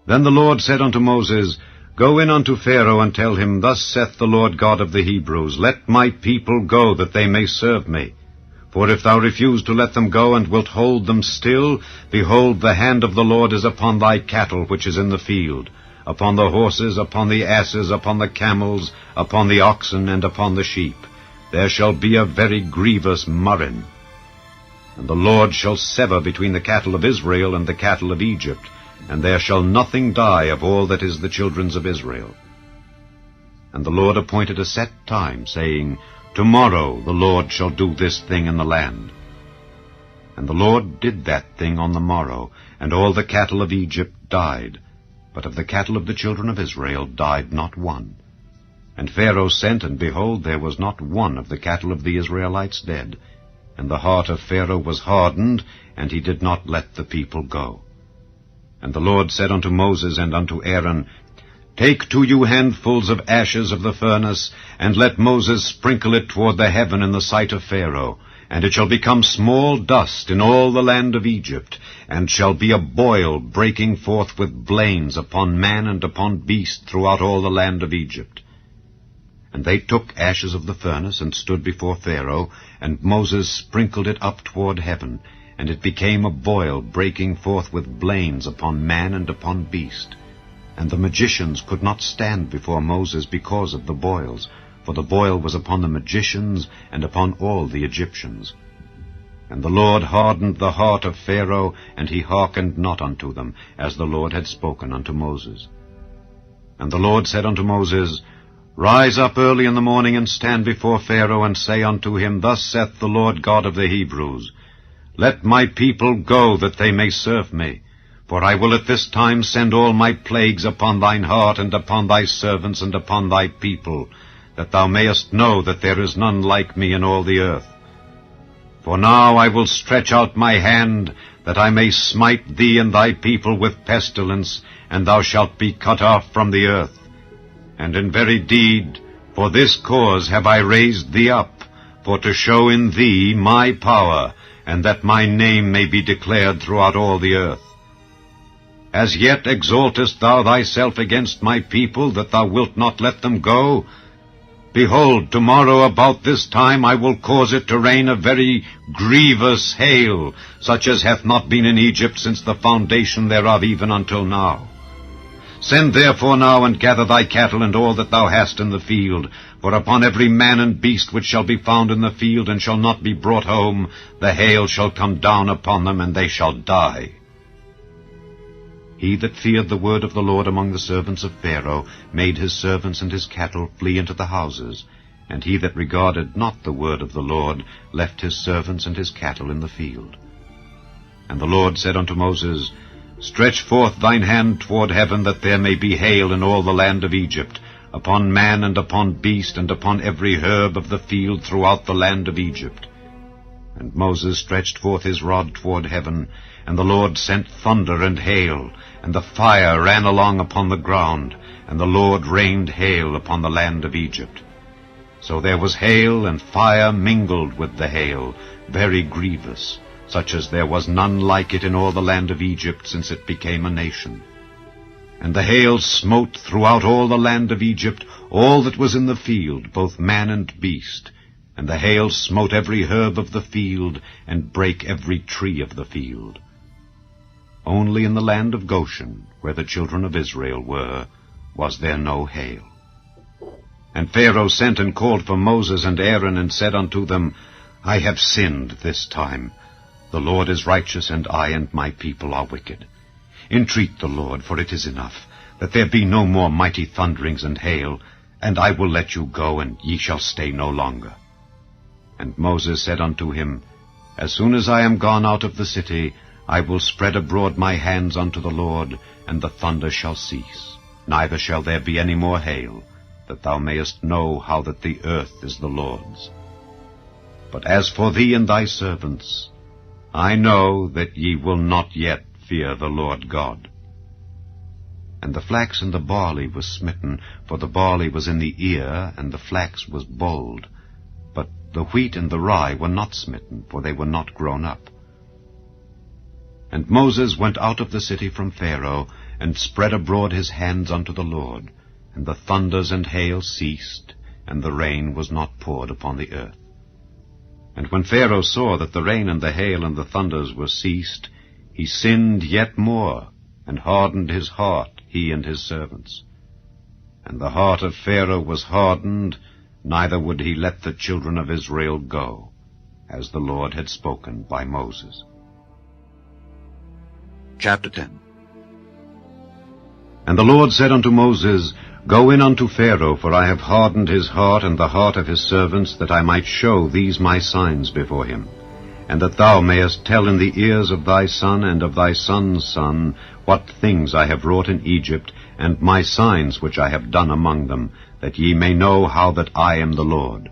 Then the Lord said unto Moses, Go in unto Pharaoh, and tell him, Thus saith the Lord God of the Hebrews, Let my people go, that they may serve me. For if thou refuse to let them go, and wilt hold them still, behold, the hand of the Lord is upon thy cattle which is in the field, upon the horses, upon the asses, upon the camels, upon the oxen, and upon the sheep. There shall be a very grievous murrain. And the Lord shall sever between the cattle of Israel and the cattle of Egypt, and there shall nothing die of all that is the children's of Israel. And the Lord appointed a set time, saying, Tomorrow the Lord shall do this thing in the land. And the Lord did that thing on the morrow, and all the cattle of Egypt died. But of the cattle of the children of Israel died not one. And Pharaoh sent, and behold, there was not one of the cattle of the Israelites dead. And the heart of Pharaoh was hardened, and he did not let the people go. And the Lord said unto Moses and unto Aaron, Take to you handfuls of ashes of the furnace, and let Moses sprinkle it toward the heaven in the sight of Pharaoh, and it shall become small dust in all the land of Egypt, and shall be a boil breaking forth with blains upon man and upon beast throughout all the land of Egypt. And they took ashes of the furnace, and stood before Pharaoh, and Moses sprinkled it up toward heaven, and it became a boil breaking forth with blains upon man and upon beast. And the magicians could not stand before Moses because of the boils, for the boil was upon the magicians and upon all the Egyptians. And the Lord hardened the heart of Pharaoh, and he hearkened not unto them, as the Lord had spoken unto Moses. And the Lord said unto Moses, Rise up early in the morning, and stand before Pharaoh, and say unto him, Thus saith the Lord God of the Hebrews, Let my people go, that they may serve me. For I will at this time send all my plagues upon thine heart, and upon thy servants, and upon thy people, that thou mayest know that there is none like me in all the earth. For now I will stretch out my hand, that I may smite thee and thy people with pestilence, and thou shalt be cut off from the earth. And in very deed, for this cause have I raised thee up, for to show in thee my power, and that my name may be declared throughout all the earth. As yet exaltest thou thyself against my people, that thou wilt not let them go? Behold, tomorrow about this time I will cause it to rain a very grievous hail, such as hath not been in Egypt since the foundation thereof even until now. Send therefore now, and gather thy cattle and all that thou hast in the field, for upon every man and beast which shall be found in the field and shall not be brought home, the hail shall come down upon them, and they shall die. He that feared the word of the Lord among the servants of Pharaoh made his servants and his cattle flee into the houses, and he that regarded not the word of the Lord left his servants and his cattle in the field. And the Lord said unto Moses, Stretch forth thine hand toward heaven, that there may be hail in all the land of Egypt, upon man and upon beast, and upon every herb of the field throughout the land of Egypt. And Moses stretched forth his rod toward heaven, and the Lord sent thunder and hail, and the fire ran along upon the ground, and the Lord rained hail upon the land of Egypt. So there was hail and fire mingled with the hail, very grievous, such as there was none like it in all the land of Egypt since it became a nation. And the hail smote throughout all the land of Egypt all that was in the field, both man and beast. And the hail smote every herb of the field, and brake every tree of the field. Only in the land of Goshen, where the children of Israel were, was there no hail. And Pharaoh sent and called for Moses and Aaron, and said unto them, I have sinned this time. The Lord is righteous, and I and my people are wicked. Entreat the Lord, for it is enough, that there be no more mighty thunderings and hail, and I will let you go, and ye shall stay no longer. And Moses said unto him, As soon as I am gone out of the city, I will spread abroad my hands unto the Lord, and the thunder shall cease, neither shall there be any more hail, that thou mayest know how that the earth is the Lord's. But as for thee and thy servants, I know that ye will not yet fear the Lord God. And the flax and the barley was smitten, for the barley was in the ear, and the flax was bold. But the wheat and the rye were not smitten, for they were not grown up. And Moses went out of the city from Pharaoh, and spread abroad his hands unto the Lord, and the thunders and hail ceased, and the rain was not poured upon the earth. And when Pharaoh saw that the rain and the hail and the thunders were ceased, he sinned yet more, and hardened his heart, he and his servants. And the heart of Pharaoh was hardened, neither would he let the children of Israel go, as the Lord had spoken by Moses. Chapter 10. And the Lord said unto Moses, Go in unto Pharaoh, for I have hardened his heart and the heart of his servants, that I might show these my signs before him, and that thou mayest tell in the ears of thy son and of thy son's son what things I have wrought in Egypt, and my signs which I have done among them, that ye may know how that I am the Lord.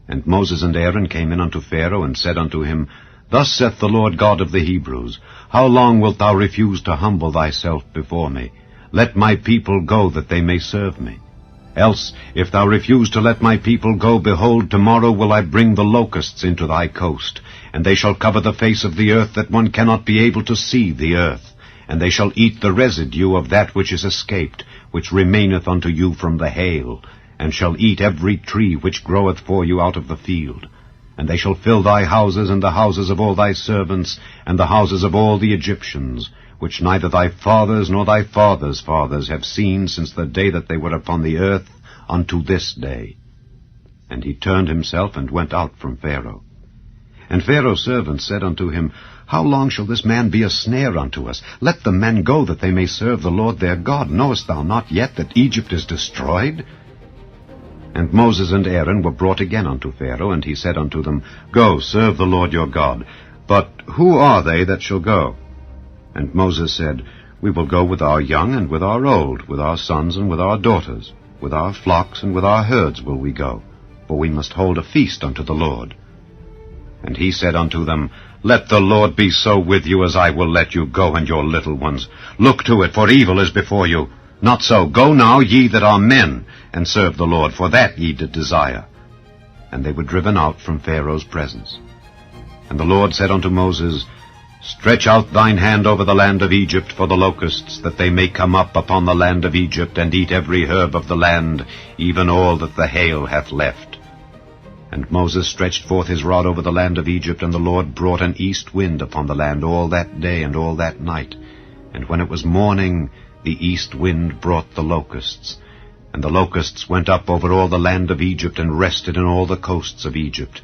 And Moses and Aaron came in unto Pharaoh, and said unto him, Thus saith the Lord God of the Hebrews, How long wilt thou refuse to humble thyself before me? Let my people go, that they may serve me. Else, if thou refuse to let my people go, behold, tomorrow will I bring the locusts into thy coast, and they shall cover the face of the earth, that one cannot be able to see the earth. And they shall eat the residue of that which is escaped, which remaineth unto you from the hail, and shall eat every tree which groweth for you out of the field. And they shall fill thy houses, and the houses of all thy servants, and the houses of all the Egyptians, which neither thy fathers nor thy fathers' fathers have seen since the day that they were upon the earth unto this day. And he turned himself and went out from Pharaoh. And Pharaoh's servants said unto him, How long shall this man be a snare unto us? Let the men go, that they may serve the Lord their God. Knowest thou not yet that Egypt is destroyed? And Moses and Aaron were brought again unto Pharaoh, and he said unto them, Go, serve the Lord your God. But who are they that shall go? And Moses said, We will go with our young and with our old, with our sons and with our daughters, with our flocks and with our herds will we go, for we must hold a feast unto the Lord. And he said unto them, Let the Lord be so with you as I will let you go and your little ones. Look to it, for evil is before you. Not so. Go now, ye that are men, and serve the Lord, for that ye did desire. And they were driven out from Pharaoh's presence. And the Lord said unto Moses, Stretch out thine hand over the land of Egypt for the locusts, that they may come up upon the land of Egypt, and eat every herb of the land, even all that the hail hath left. And Moses stretched forth his rod over the land of Egypt, and the Lord brought an east wind upon the land all that day and all that night. And when it was morning, the east wind brought the locusts. And the locusts went up over all the land of Egypt, and rested in all the coasts of Egypt.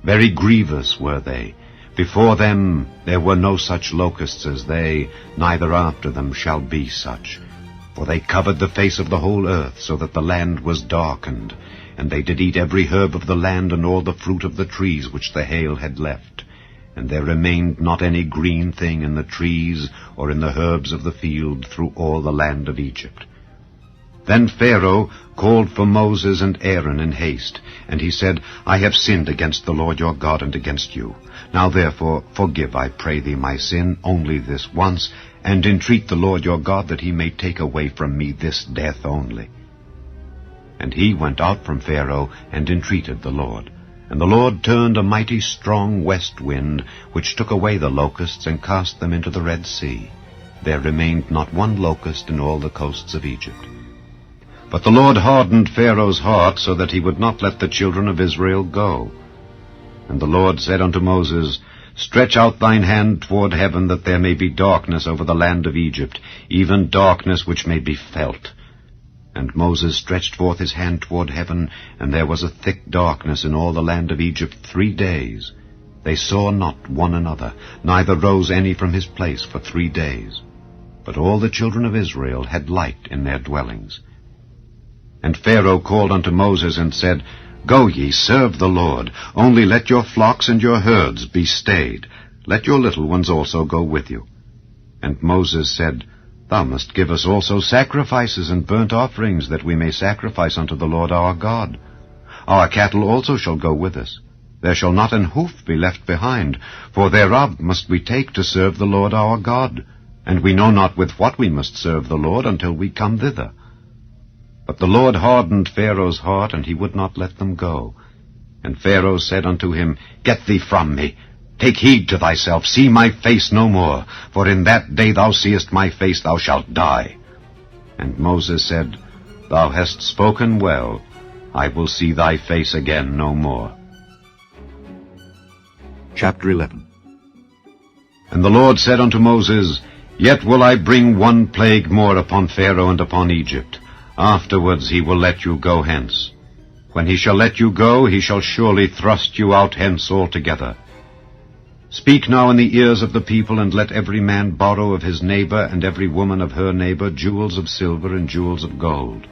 Very grievous were they. Before them there were no such locusts as they, neither after them shall be such. For they covered the face of the whole earth, so that the land was darkened. And they did eat every herb of the land, and all the fruit of the trees which the hail had left. And there remained not any green thing in the trees, or in the herbs of the field, through all the land of Egypt. Then Pharaoh called for Moses and Aaron in haste, and he said, I have sinned against the Lord your God and against you. Now therefore forgive, I pray thee, my sin only this once, and entreat the Lord your God that he may take away from me this death only. And he went out from Pharaoh and entreated the Lord. And the Lord turned a mighty strong west wind, which took away the locusts and cast them into the Red Sea. There remained not one locust in all the coasts of Egypt. But the Lord hardened Pharaoh's heart, so that he would not let the children of Israel go. And the Lord said unto Moses, Stretch out thine hand toward heaven, that there may be darkness over the land of Egypt, even darkness which may be felt. And Moses stretched forth his hand toward heaven, and there was a thick darkness in all the land of Egypt 3 days. They saw not one another, neither rose any from his place for 3 days. But all the children of Israel had light in their dwellings. And Pharaoh called unto Moses and said, Go ye, serve the Lord. Only let your flocks and your herds be stayed. Let your little ones also go with you. And Moses said, Thou must give us also sacrifices and burnt offerings, that we may sacrifice unto the Lord our God. Our cattle also shall go with us. There shall not an hoof be left behind, for thereof must we take to serve the Lord our God. And we know not with what we must serve the Lord until we come thither. But the Lord hardened Pharaoh's heart, and he would not let them go. And Pharaoh said unto him, Get thee from me. Take heed to thyself, see my face no more, for in that day thou seest my face thou shalt die. And Moses said, Thou hast spoken well. I will see thy face again no more. Chapter 11. And the Lord said unto Moses, Yet will I bring one plague more upon Pharaoh and upon Egypt. Afterwards he will let you go hence. When he shall let you go, he shall surely thrust you out hence altogether. Speak now in the ears of the people, and let every man borrow of his neighbor, and every woman of her neighbor, jewels of silver and jewels of gold.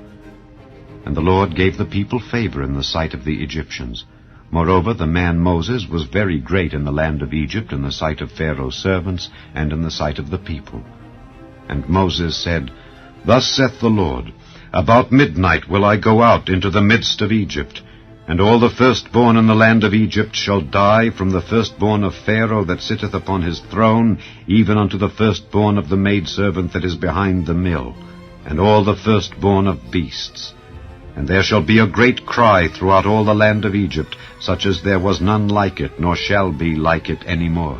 And the Lord gave the people favor in the sight of the Egyptians. Moreover, the man Moses was very great in the land of Egypt, in the sight of Pharaoh's servants, and in the sight of the people. And Moses said, Thus saith the Lord, About midnight will I go out into the midst of Egypt, and all the firstborn in the land of Egypt shall die, from the firstborn of Pharaoh that sitteth upon his throne, even unto the firstborn of the maidservant that is behind the mill. and all the firstborn of beasts. And there shall be a great cry throughout all the land of Egypt, such as there was none like it, nor shall be like it any more.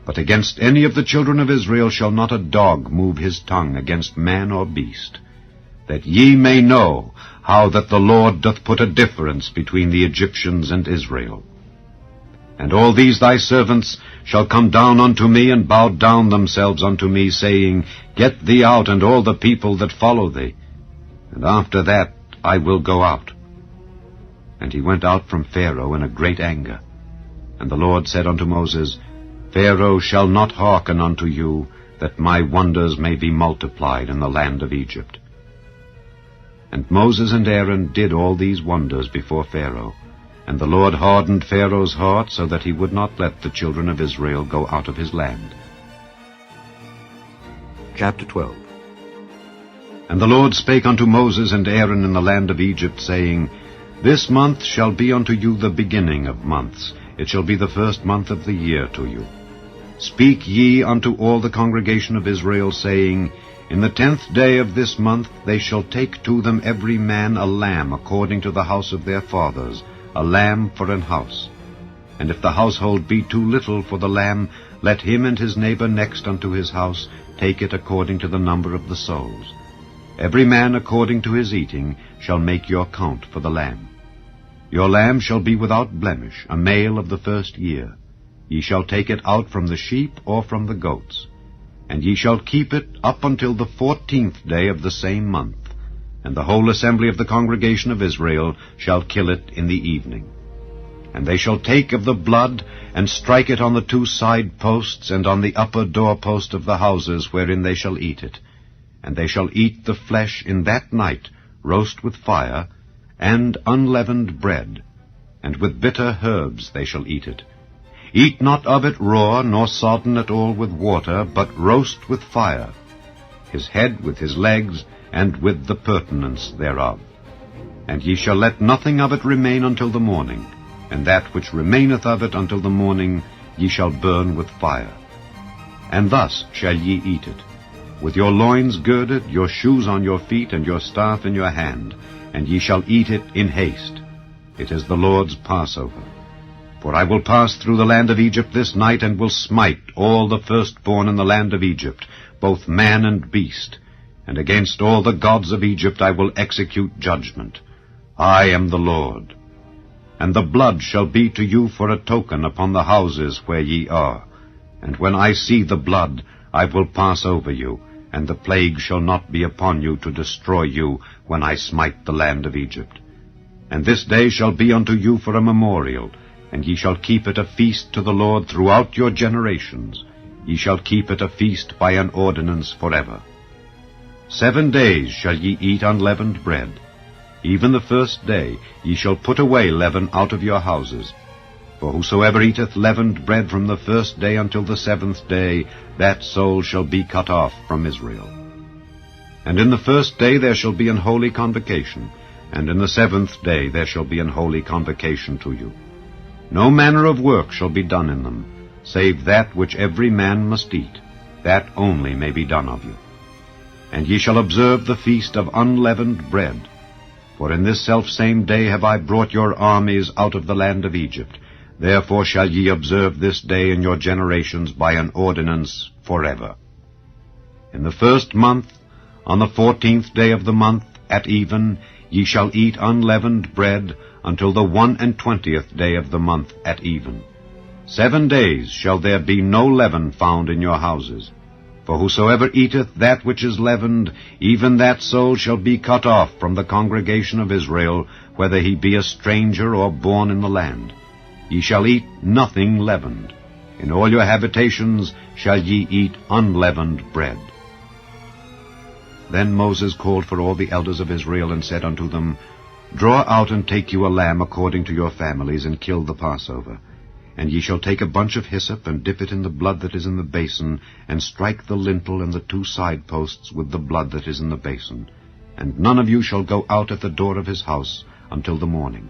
But against any of the children of Israel shall not a dog move his tongue against man or beast, that ye may know how that the Lord doth put a difference between the Egyptians and Israel. And all these thy servants shall come down unto me, and bow down themselves unto me, saying, Get thee out, and all the people that follow thee. And after that I will go out. And he went out from Pharaoh in a great anger. And the Lord said unto Moses, Pharaoh shall not hearken unto you, that my wonders may be multiplied in the land of Egypt. And Moses and Aaron did all these wonders before Pharaoh. And the Lord hardened Pharaoh's heart, so that he would not let the children of Israel go out of his land. Chapter 12. And the Lord spake unto Moses and Aaron in the land of Egypt, saying, This month shall be unto you the beginning of months. It shall be the first month of the year to you. Speak ye unto all the congregation of Israel, saying, In the 10th day of this month they shall take to them every man a lamb according to the house of their fathers, a lamb for an house. And if the household be too little for the lamb, let him and his neighbor next unto his house take it according to the number of the souls. Every man according to his eating shall make your count for the lamb. Your lamb shall be without blemish, a male of the first year. Ye shall take it out from the sheep or from the goats. And ye shall keep it up until the 14th day of the same month. And the whole assembly of the congregation of Israel shall kill it in the evening. And they shall take of the blood, and strike it on the 2 side posts, and on the upper doorpost of the houses wherein they shall eat it. And they shall eat the flesh in that night, roast with fire, and unleavened bread, and with bitter herbs they shall eat it. Eat not of it raw, nor sodden at all with water, but roast with fire, his head with his legs, and with the purtenance thereof. And ye shall let nothing of it remain until the morning, and that which remaineth of it until the morning ye shall burn with fire. And thus shall ye eat it, with your loins girded, your shoes on your feet, and your staff in your hand, and ye shall eat it in haste. It is the Lord's Passover. For I will pass through the land of Egypt this night, and will smite all the firstborn in the land of Egypt, both man and beast. And against all the gods of Egypt I will execute judgment. I am the Lord. And the blood shall be to you for a token upon the houses where ye are. And when I see the blood, I will pass over you, and the plague shall not be upon you to destroy you when I smite the land of Egypt. And this day shall be unto you for a memorial, and ye shall keep it a feast to the Lord throughout your generations. Ye shall keep it a feast by an ordinance forever. 7 days shall ye eat unleavened bread. Even the first day ye shall put away leaven out of your houses. For whosoever eateth leavened bread from the first day until the 7th day, that soul shall be cut off from Israel. And in the first day there shall be an holy convocation, and in the 7th day there shall be an holy convocation to you. No manner of work shall be done in them, save that which every man must eat, that only may be done of you. And ye shall observe the feast of unleavened bread. For in this selfsame day have I brought your armies out of the land of Egypt. Therefore shall ye observe this day in your generations by an ordinance forever. In the 1st month, on the 14th day of the month, at even, ye shall eat unleavened bread until the 21st day of the month at even. 7 days shall there be no leaven found in your houses. For whosoever eateth that which is leavened, even that soul shall be cut off from the congregation of Israel, whether he be a stranger or born in the land. Ye shall eat nothing leavened. In all your habitations shall ye eat unleavened bread. Then Moses called for all the elders of Israel, and said unto them, Draw out and take you a lamb according to your families, and kill the Passover. And ye shall take a bunch of hyssop, and dip it in the blood that is in the basin, and strike the lintel and the 2 side posts with the blood that is in the basin. And none of you shall go out at the door of his house until the morning.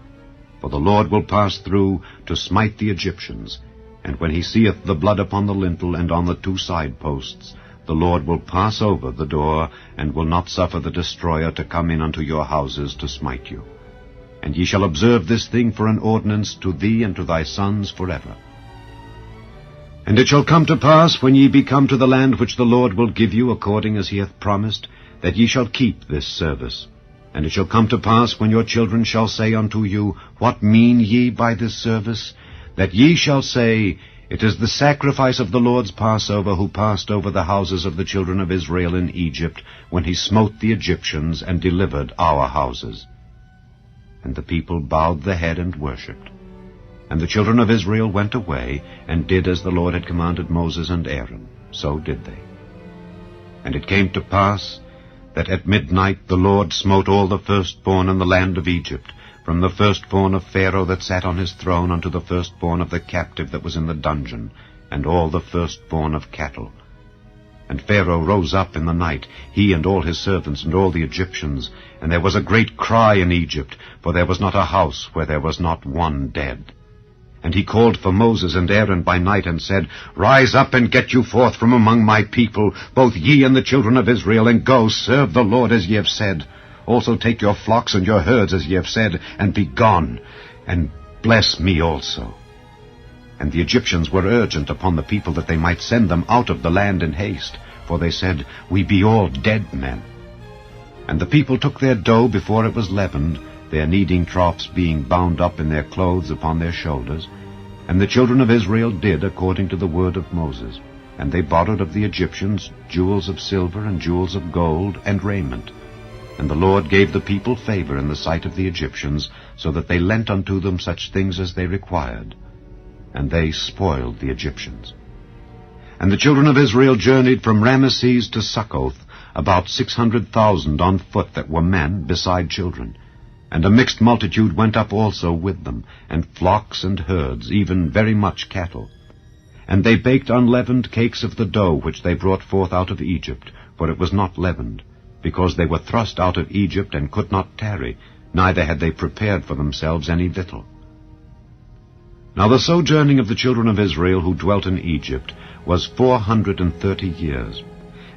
For the Lord will pass through to smite the Egyptians. And when he seeth the blood upon the lintel and on the 2 side posts, the Lord will pass over the door, and will not suffer the destroyer to come in unto your houses to smite you. And ye shall observe this thing for an ordinance to thee and to thy sons forever. And it shall come to pass, when ye be come to the land which the Lord will give you, according as he hath promised, that ye shall keep this service. And it shall come to pass, when your children shall say unto you, What mean ye by this service? That ye shall say, It is the sacrifice of the Lord's Passover, who passed over the houses of the children of Israel in Egypt, when he smote the Egyptians, and delivered our houses. And the people bowed the head and worshipped. And the children of Israel went away, and did as the Lord had commanded Moses and Aaron. So did they. And it came to pass, that at midnight the Lord smote all the firstborn in the land of Egypt, from the firstborn of Pharaoh that sat on his throne unto the firstborn of the captive that was in the dungeon, and all the firstborn of cattle. And Pharaoh rose up in the night, he and all his servants and all the Egyptians, and there was a great cry in Egypt, for there was not a house where there was not one dead. And he called for Moses and Aaron by night, and said, Rise up and get you forth from among my people, both ye and the children of Israel, and go, serve the Lord as ye have said. Also take your flocks and your herds as ye have said, and be gone, and bless me also. And the Egyptians were urgent upon the people that they might send them out of the land in haste, for they said, We be all dead men. And the people took their dough before it was leavened, their kneading troughs being bound up in their clothes upon their shoulders. And the children of Israel did according to the word of Moses. And they borrowed of the Egyptians jewels of silver and jewels of gold and raiment. And the Lord gave the people favor in the sight of the Egyptians, so that they lent unto them such things as they required. And they spoiled the Egyptians. And the children of Israel journeyed from Ramesses to Succoth, about 600,000 on foot that were men, beside children. And a mixed multitude went up also with them, and flocks and herds, even very much cattle. And they baked unleavened cakes of the dough which they brought forth out of Egypt, for it was not leavened, because they were thrust out of Egypt, and could not tarry, neither had they prepared for themselves any victual. Now the sojourning of the children of Israel who dwelt in Egypt was 430 years.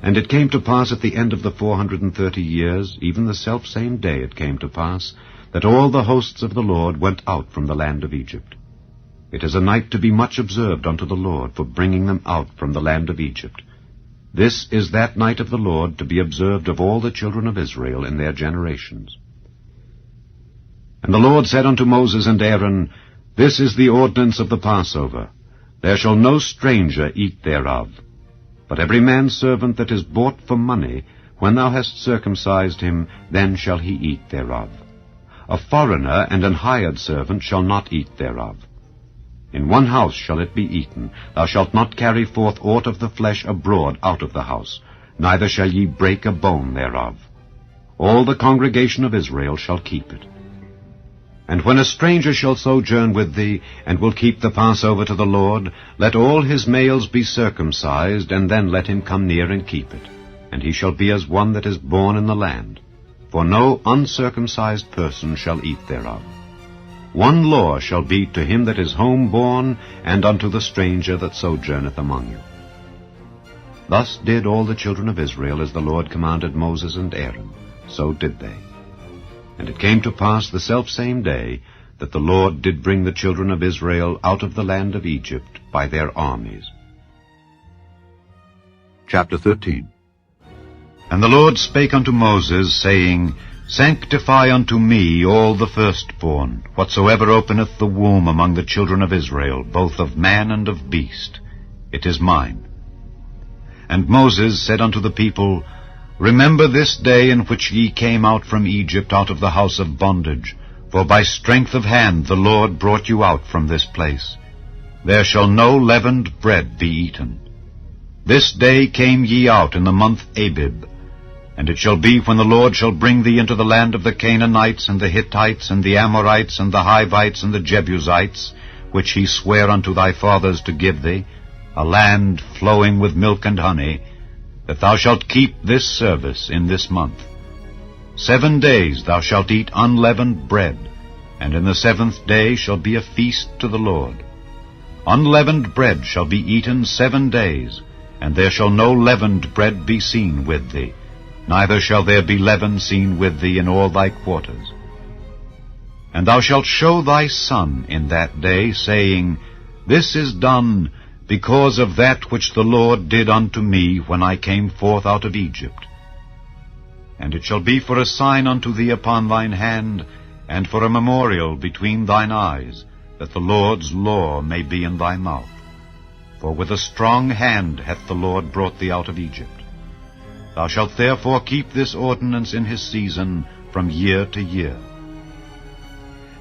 And it came to pass at the end of the 430 years, even the selfsame day it came to pass, that all the hosts of the Lord went out from the land of Egypt. It is a night to be much observed unto the Lord, for bringing them out from the land of Egypt. This is that night of the Lord to be observed of all the children of Israel in their generations. And the Lord said unto Moses and Aaron, This is the ordinance of the Passover. There shall no stranger eat thereof. But every man's servant that is bought for money, when thou hast circumcised him, then shall he eat thereof. A foreigner and an hired servant shall not eat thereof. In one house shall it be eaten. Thou shalt not carry forth aught of the flesh abroad out of the house, neither shall ye break a bone thereof. All the congregation of Israel shall keep it. And when a stranger shall sojourn with thee, and will keep the Passover to the Lord, let all his males be circumcised, and then let him come near and keep it. And he shall be as one that is born in the land. For no uncircumcised person shall eat thereof. One law shall be to him that is home-born, and unto the stranger that sojourneth among you. Thus did all the children of Israel as the Lord commanded Moses and Aaron. So did they. And it came to pass the selfsame day that the Lord did bring the children of Israel out of the land of Egypt by their armies. Chapter 13. And the Lord spake unto Moses, saying, Sanctify unto me all the firstborn, whatsoever openeth the womb among the children of Israel, both of man and of beast. It is mine. And Moses said unto the people, Remember this day in which ye came out from Egypt out of the house of bondage, for by strength of hand the Lord brought you out from this place. There shall no leavened bread be eaten. This day came ye out in the month Abib. And it shall be, when the Lord shall bring thee into the land of the Canaanites, and the Hittites, and the Amorites, and the Hivites, and the Jebusites, which he sware unto thy fathers to give thee, a land flowing with milk and honey, that thou shalt keep this service in this month. 7 days thou shalt eat unleavened bread, and in the 7th day shall be a feast to the Lord. Unleavened bread shall be eaten 7 days, and there shall no leavened bread be seen with thee, neither shall there be leaven seen with thee in all thy quarters. And thou shalt show thy son in that day, saying, This is done because of that which the Lord did unto me when I came forth out of Egypt. And it shall be for a sign unto thee upon thine hand, and for a memorial between thine eyes, that the Lord's law may be in thy mouth. For with a strong hand hath the Lord brought thee out of Egypt. Thou shalt therefore keep this ordinance in his season from year to year.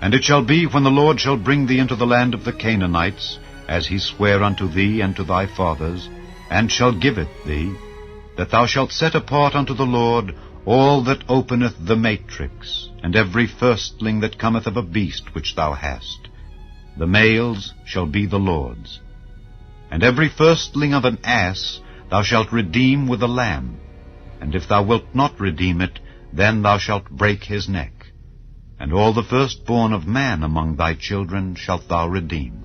And it shall be, when the Lord shall bring thee into the land of the Canaanites, as he sware unto thee and to thy fathers, and shall give it thee, that thou shalt set apart unto the Lord all that openeth the matrix, and every firstling that cometh of a beast which thou hast. The males shall be the Lord's. And every firstling of an ass thou shalt redeem with a lamb, and if thou wilt not redeem it, then thou shalt break his neck. And all the firstborn of man among thy children shalt thou redeem.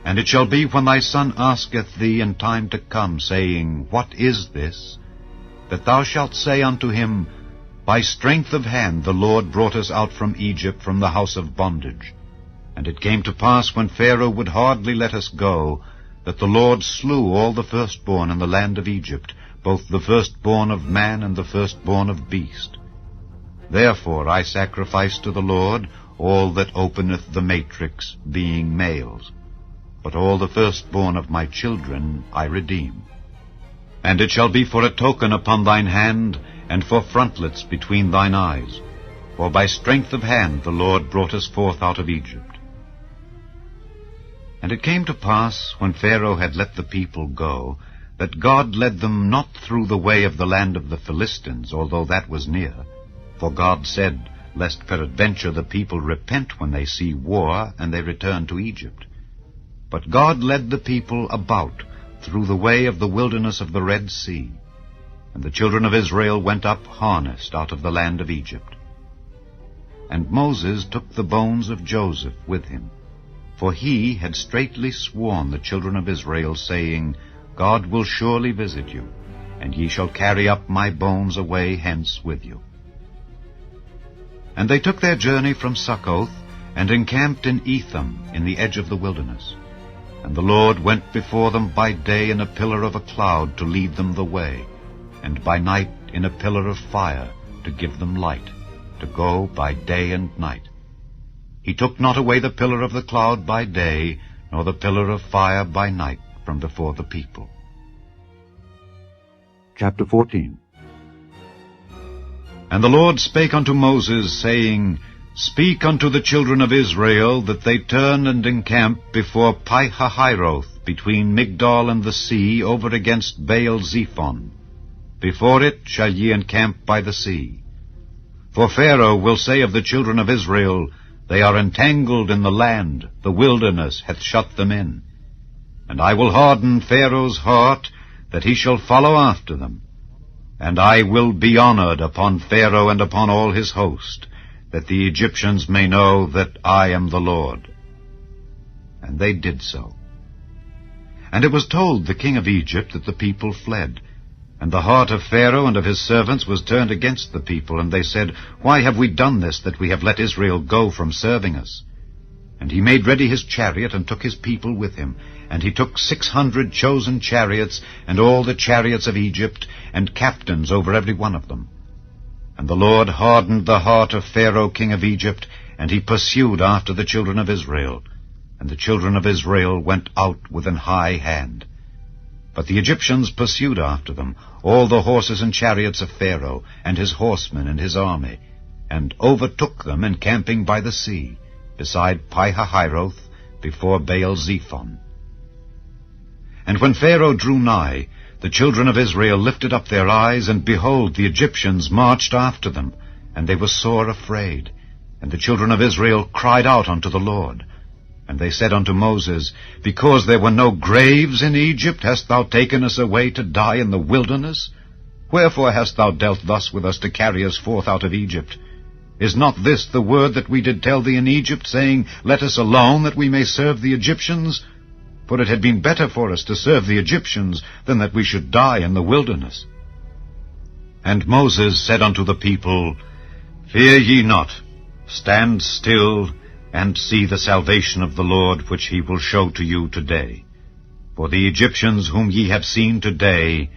And it shall be, when thy son asketh thee in time to come, saying, What is this? That thou shalt say unto him, By strength of hand the Lord brought us out from Egypt, from the house of bondage. And it came to pass, when Pharaoh would hardly let us go, that the Lord slew all the firstborn in the land of Egypt, both the firstborn of man and the firstborn of beast. Therefore I sacrifice to the Lord all that openeth the matrix, being males. But all the firstborn of my children I redeem. And it shall be for a token upon thine hand, and for frontlets between thine eyes. For by strength of hand the Lord brought us forth out of Egypt. And it came to pass, when Pharaoh had let the people go, that God led them not through the way of the land of the Philistines, although that was near. For God said, Lest peradventure the people repent when they see war, and they return to Egypt. But God led the people about through the way of the wilderness of the Red Sea. And the children of Israel went up harnessed out of the land of Egypt. And Moses took the bones of Joseph with him, for he had straitly sworn the children of Israel, saying, God will surely visit you, and ye shall carry up my bones away hence with you. And they took their journey from Succoth, and encamped in Etham, in the edge of the wilderness. And the Lord went before them by day in a pillar of a cloud to lead them the way, and by night in a pillar of fire to give them light, to go by day and night. He took not away the pillar of the cloud by day, nor the pillar of fire by night from before the people. Chapter 14. And the Lord spake unto Moses, saying, Speak unto the children of Israel, that they turn and encamp before Pi-hahiroth, between Migdol and the sea, over against Baal-zephon. Before it shall ye encamp by the sea. For Pharaoh will say of the children of Israel, They are entangled in the land, the wilderness hath shut them in. And I will harden Pharaoh's heart, that he shall follow after them. And I will be honored upon Pharaoh and upon all his host, that the Egyptians may know that I am the Lord. And they did so. And it was told the king of Egypt that the people fled. And the heart of Pharaoh and of his servants was turned against the people, and they said, Why have we done this, that we have let Israel go from serving us? And he made ready his chariot, and took his people with him. And he took 600 chosen chariots, and all the chariots of Egypt, and captains over every one of them. And the Lord hardened the heart of Pharaoh king of Egypt, and he pursued after the children of Israel. And the children of Israel went out with an high hand. But the Egyptians pursued after them, all the horses and chariots of Pharaoh, and his horsemen and his army, and overtook them encamping by the sea, beside Pi-hahiroth, before Baal-zephon. And when Pharaoh drew nigh, the children of Israel lifted up their eyes, and behold, the Egyptians marched after them, and they were sore afraid. And the children of Israel cried out unto the Lord. And they said unto Moses, Because there were no graves in Egypt, hast thou taken us away to die in the wilderness? Wherefore hast thou dealt thus with us to carry us forth out of Egypt? Is not this the word that we did tell thee in Egypt, saying, Let us alone, that we may serve the Egyptians? for it had been better for us to serve the Egyptians than that we should die in the wilderness. And Moses said unto the people, Fear ye not, stand still, and see the salvation of the Lord, which he will show to you today. For the Egyptians whom ye have seen today,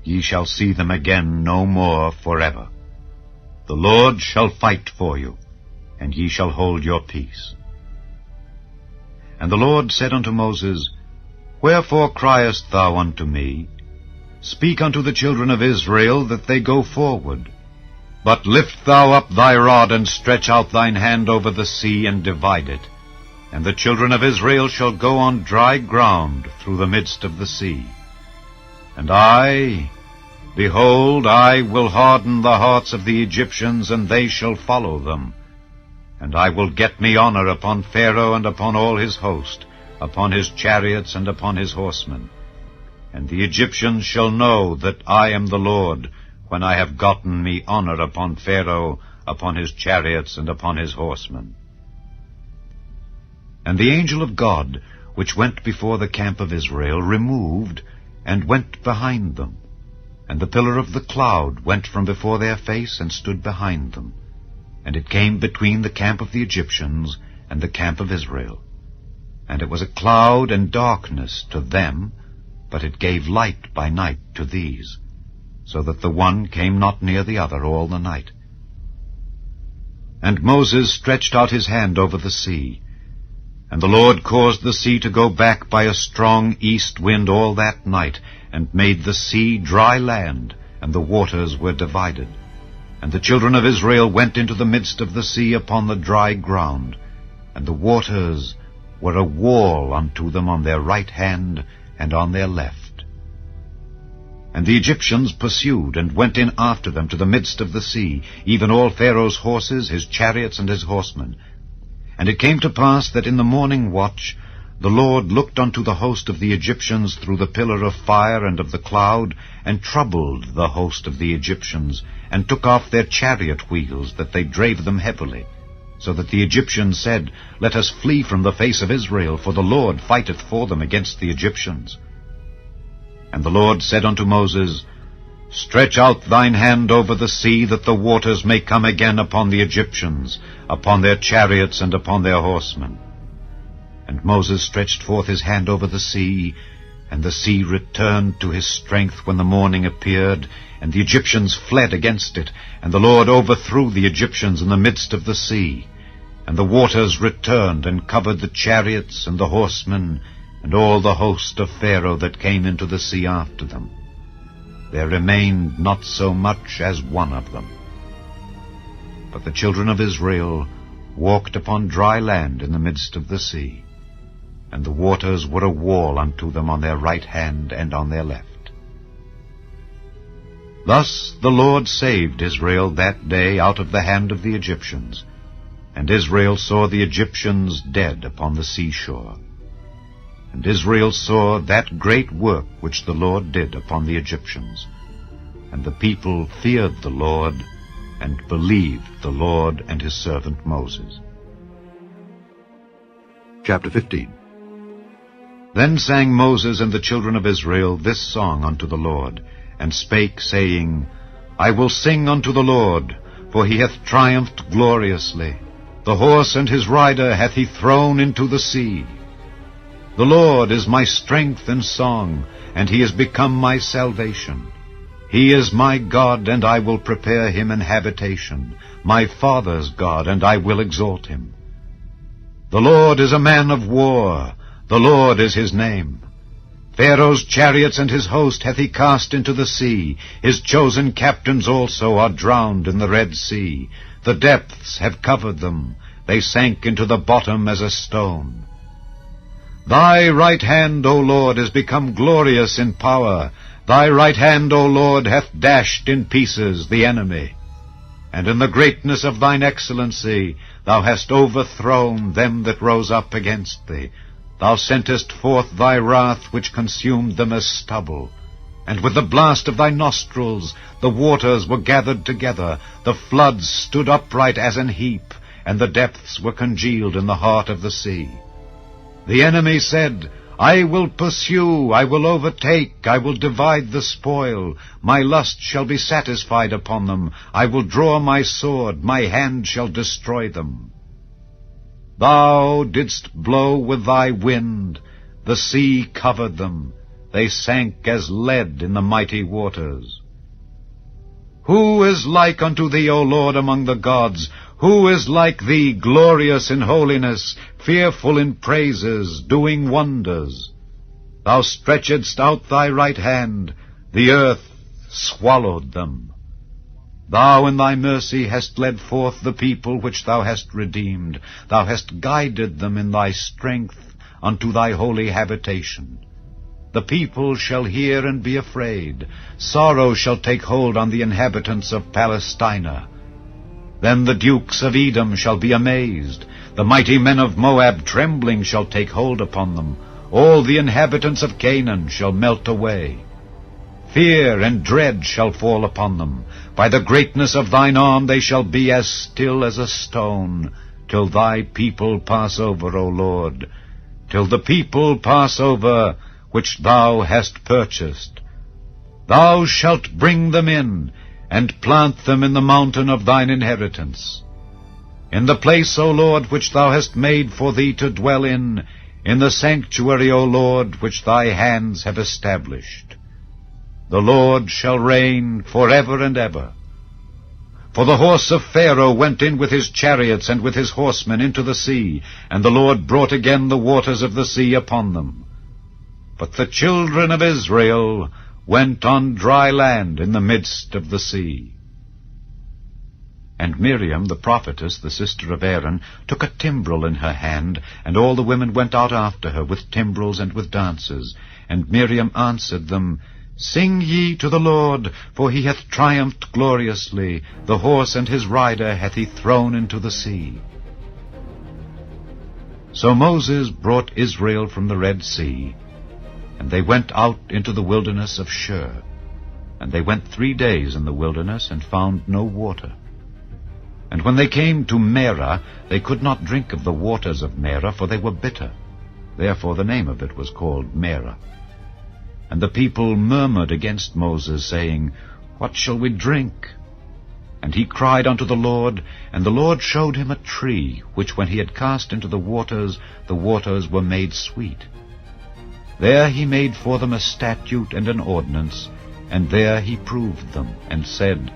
ye shall see them again no more forever. The Lord shall fight for you, and ye shall hold your peace. And the Lord said unto Moses, Wherefore criest thou unto me? Speak unto the children of Israel that they go forward. But lift thou up thy rod, and stretch out thine hand over the sea, and divide it. And the children of Israel shall go on dry ground through the midst of the sea. And I, behold, I will harden the hearts of the Egyptians, and they shall follow them. And I will get me honor upon Pharaoh and upon all his host, upon his chariots and upon his horsemen. And the Egyptians shall know that I am the Lord, when I have gotten me honor upon Pharaoh, upon his chariots, and upon his horsemen. And the angel of God, which went before the camp of Israel, removed, and went behind them. And the pillar of the cloud went from before their face, and stood behind them. And it came between the camp of the Egyptians and the camp of Israel. And it was a cloud and darkness to them, but it gave light by night to these, so that the one came not near the other all the night. And Moses stretched out his hand over the sea, and the Lord caused the sea to go back by a strong east wind all that night, and made the sea dry land, and the waters were divided. And the children of Israel went into the midst of the sea upon the dry ground, and the waters were a wall unto them on their right hand and on their left. And the Egyptians pursued, and went in after them to the midst of the sea, even all Pharaoh's horses, his chariots, and his horsemen. And it came to pass that in the morning watch the Lord looked unto the host of the Egyptians through the pillar of fire and of the cloud, and troubled the host of the Egyptians, and took off their chariot wheels, that they drave them heavily. So that the Egyptians said, Let us flee from the face of Israel, for the Lord fighteth for them against the Egyptians. And the Lord said unto Moses, Stretch out thine hand over the sea, that the waters may come again upon the Egyptians, upon their chariots and upon their horsemen. And Moses stretched forth his hand over the sea, and the sea returned to his strength when the morning appeared, and the Egyptians fled against it, and the Lord overthrew the Egyptians in the midst of the sea. And the waters returned and covered the chariots and the horsemen, and all the host of Pharaoh that came into the sea after them. There remained not so much as one of them. But the children of Israel walked upon dry land in the midst of the sea, and the waters were a wall unto them on their right hand and on their left. Thus the Lord saved Israel that day out of the hand of the Egyptians, and Israel saw the Egyptians dead upon the seashore. And Israel saw that great work which the Lord did upon the Egyptians. And the people feared the Lord, and believed the Lord and his servant Moses. Chapter 15. Then sang Moses and the children of Israel this song unto the Lord, and spake, saying, I will sing unto the Lord, for he hath triumphed gloriously. The horse and his rider hath he thrown into the sea. The Lord is my strength and song, and he is become my salvation. He is my God, and I will prepare him an habitation, my father's God, and I will exalt him. The Lord is a man of war, the Lord is his name. Pharaoh's chariots and his host hath he cast into the sea. His chosen captains also are drowned in the Red Sea. The depths have covered them. They sank into the bottom as a stone. Thy right hand, O Lord, is become glorious in power. Thy right hand, O Lord, hath dashed in pieces the enemy. And in the greatness of thine excellency thou hast overthrown them that rose up against thee. Thou sentest forth thy wrath, which consumed them as stubble. And with the blast of thy nostrils the waters were gathered together, the floods stood upright as an heap, and the depths were congealed in the heart of the sea. The enemy said, I will pursue, I will overtake, I will divide the spoil. My lust shall be satisfied upon them. I will draw my sword, my hand shall destroy them. Thou didst blow with thy wind, the sea covered them. They sank as lead in the mighty waters. Who is like unto thee, O Lord, among the gods? Who is like thee, glorious in holiness, fearful in praises, doing wonders? Thou stretchedst out thy right hand, the earth swallowed them. Thou in thy mercy hast led forth the people which thou hast redeemed. Thou hast guided them in thy strength unto thy holy habitation. The people shall hear and be afraid. Sorrow shall take hold on the inhabitants of Palestina. Then the dukes of Edom shall be amazed. The mighty men of Moab trembling shall take hold upon them. All the inhabitants of Canaan shall melt away. Fear and dread shall fall upon them. By the greatness of thine arm they shall be as still as a stone, till thy people pass over, O Lord, till the people pass over which thou hast purchased. Thou shalt bring them in, and plant them in the mountain of thine inheritance. In the place, O Lord, which thou hast made for thee to dwell in the sanctuary, O Lord, which thy hands have established. The Lord shall reign forever and ever. For the horse of Pharaoh went in with his chariots and with his horsemen into the sea, and the Lord brought again the waters of the sea upon them. But the children of Israel went on dry land in the midst of the sea. And Miriam, the prophetess, the sister of Aaron, took a timbrel in her hand, and all the women went out after her with timbrels and with dances. And Miriam answered them, Sing ye to the Lord, for he hath triumphed gloriously. The horse and his rider hath he thrown into the sea. So Moses brought Israel from the Red Sea, and they went out into the wilderness of Shur. And they went 3 days in the wilderness, and found no water. And when they came to Marah, they could not drink of the waters of Marah, for they were bitter. Therefore the name of it was called Marah. And the people murmured against Moses, saying, What shall we drink? And he cried unto the Lord, and the Lord showed him a tree, which when he had cast into the waters were made sweet. There he made for them a statute and an ordinance, and there he proved them, and said,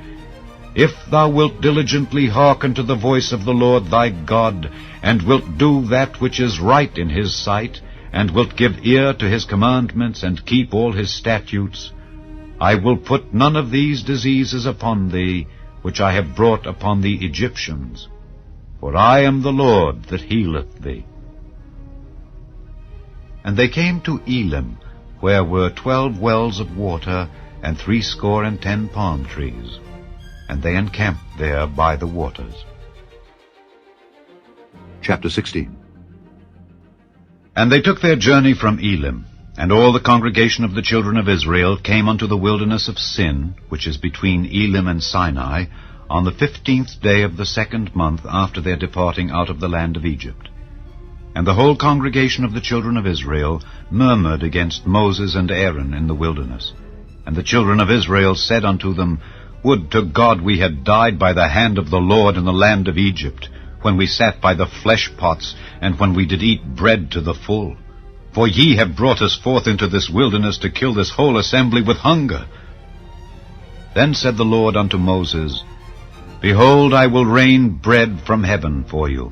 If thou wilt diligently hearken to the voice of the Lord thy God, and wilt do that which is right in his sight, and wilt give ear to his commandments, and keep all his statutes, I will put none of these diseases upon thee, which I have brought upon the Egyptians. For I am the Lord that healeth thee. And they came to Elim, where were 12 wells of water, and 70 palm trees. And they encamped there by the waters. Chapter 16. And they took their journey from Elim, and all the congregation of the children of Israel came unto the wilderness of Sin, which is between Elim and Sinai, on the 15th day of the 2nd month after their departing out of the land of Egypt. And the whole congregation of the children of Israel murmured against Moses and Aaron in the wilderness. And the children of Israel said unto them, Would to God we had died by the hand of the Lord in the land of Egypt, when we sat by the flesh pots, and when we did eat bread to the full. For ye have brought us forth into this wilderness to kill this whole assembly with hunger. Then said the Lord unto Moses, Behold, I will rain bread from heaven for you,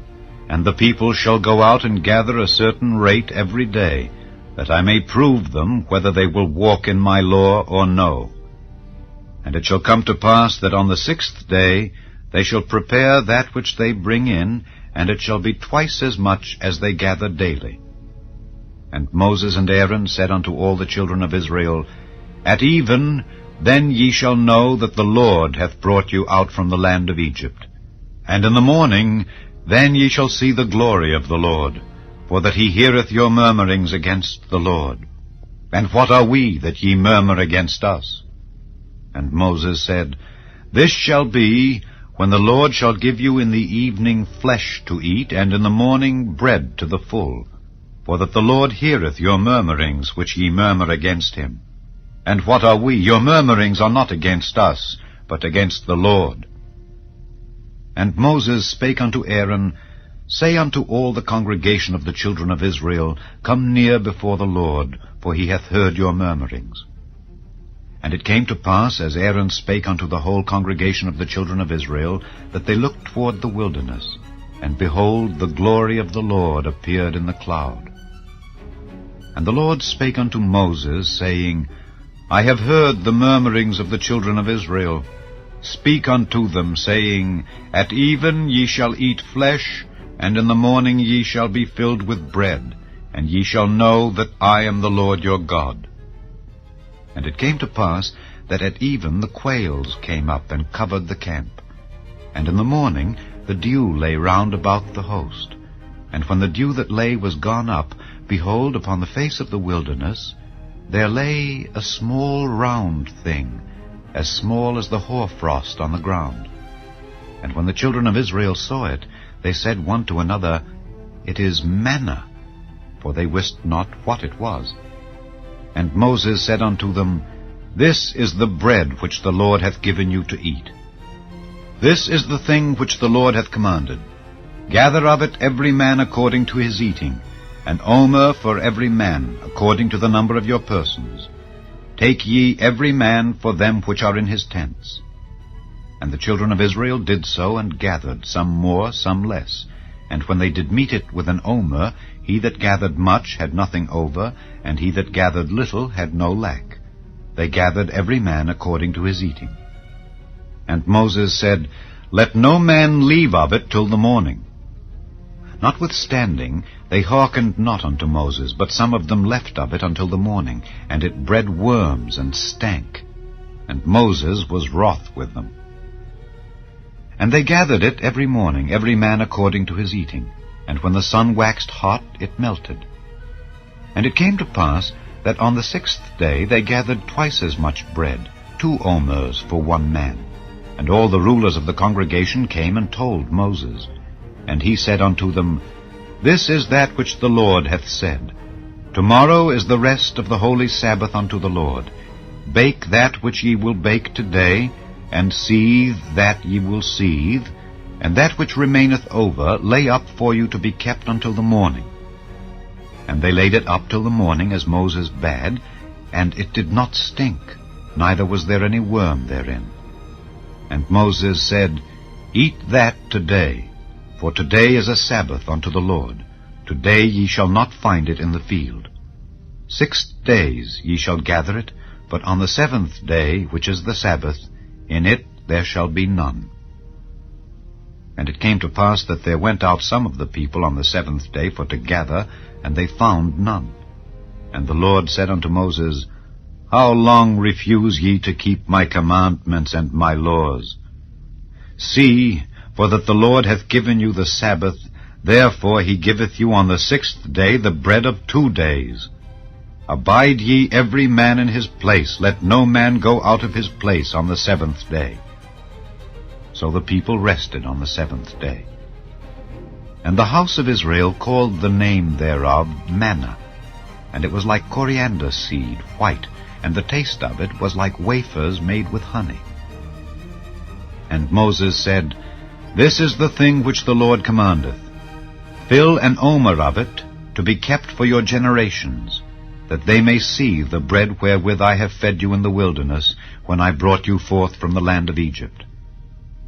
and the people shall go out and gather a certain rate every day, that I may prove them whether they will walk in my law or no. And it shall come to pass that on the 6th day they shall prepare that which they bring in, and it shall be twice as much as they gather daily. And Moses and Aaron said unto all the children of Israel, At even then ye shall know that the Lord hath brought you out from the land of Egypt. And in the morning then ye shall see the glory of the Lord, for that he heareth your murmurings against the Lord. And what are we that ye murmur against us? And Moses said, This shall be, when the Lord shall give you in the evening flesh to eat, and in the morning bread to the full. for that the Lord heareth your murmurings which ye murmur against him. And what are we? Your murmurings are not against us, but against the Lord. And Moses spake unto Aaron, Say unto all the congregation of the children of Israel, Come near before the Lord, for he hath heard your murmurings. And it came to pass, as Aaron spake unto the whole congregation of the children of Israel, that they looked toward the wilderness, and behold, the glory of the Lord appeared in the cloud. And the Lord spake unto Moses, saying, I have heard the murmurings of the children of Israel. Speak unto them, saying, At even ye shall eat flesh, and in the morning ye shall be filled with bread, and ye shall know that I am the Lord your God. And it came to pass that at even the quails came up and covered the camp. And in the morning the dew lay round about the host. And when the dew that lay was gone up, behold, upon the face of the wilderness there lay a small round thing, as small as the hoarfrost on the ground. And when the children of Israel saw it, they said one to another, It is manna, for they wist not what it was. And Moses said unto them, This is the bread which the Lord hath given you to eat. This is the thing which the Lord hath commanded. Gather of it every man according to his eating, an omer for every man, according to the number of your persons. Take ye every man for them which are in his tents. And the children of Israel did so, and gathered, some more, some less. And when they did meet it with an omer, he that gathered much had nothing over, and he that gathered little had no lack. They gathered every man according to his eating. And Moses said, Let no man leave of it till the morning. Notwithstanding, they hearkened not unto Moses, but some of them left of it until the morning, and it bred worms and stank. And Moses was wroth with them. And they gathered it every morning, every man according to his eating. And when the sun waxed hot, it melted. And it came to pass that on the 6th day they gathered twice as much bread, 2 omers for one man. And all the rulers of the congregation came and told Moses. And he said unto them, This is that which the Lord hath said. Tomorrow is the rest of the holy Sabbath unto the Lord. Bake that which ye will bake today, and seethe that ye will seethe, and that which remaineth over lay up for you to be kept until the morning. And they laid it up till the morning, as Moses bade, and it did not stink, neither was there any worm therein. And Moses said, Eat that today, for today is a Sabbath unto the Lord. Today ye shall not find it in the field. 6 days ye shall gather it, but on the 7th day, which is the Sabbath, in it there shall be none. And it came to pass that there went out some of the people on the 7th day for to gather, and they found none. And the Lord said unto Moses, How long refuse ye to keep my commandments and my laws? See, for that the Lord hath given you the Sabbath, therefore he giveth you on the 6th day the bread of 2 days. Abide ye every man in his place, let no man go out of his place on the 7th day. So the people rested on the 7th day. And the house of Israel called the name thereof manna, and it was like coriander seed, white, and the taste of it was like wafers made with honey. And Moses said, This is the thing which the Lord commandeth. Fill an omer of it, to be kept for your generations, that they may see the bread wherewith I have fed you in the wilderness, when I brought you forth from the land of Egypt.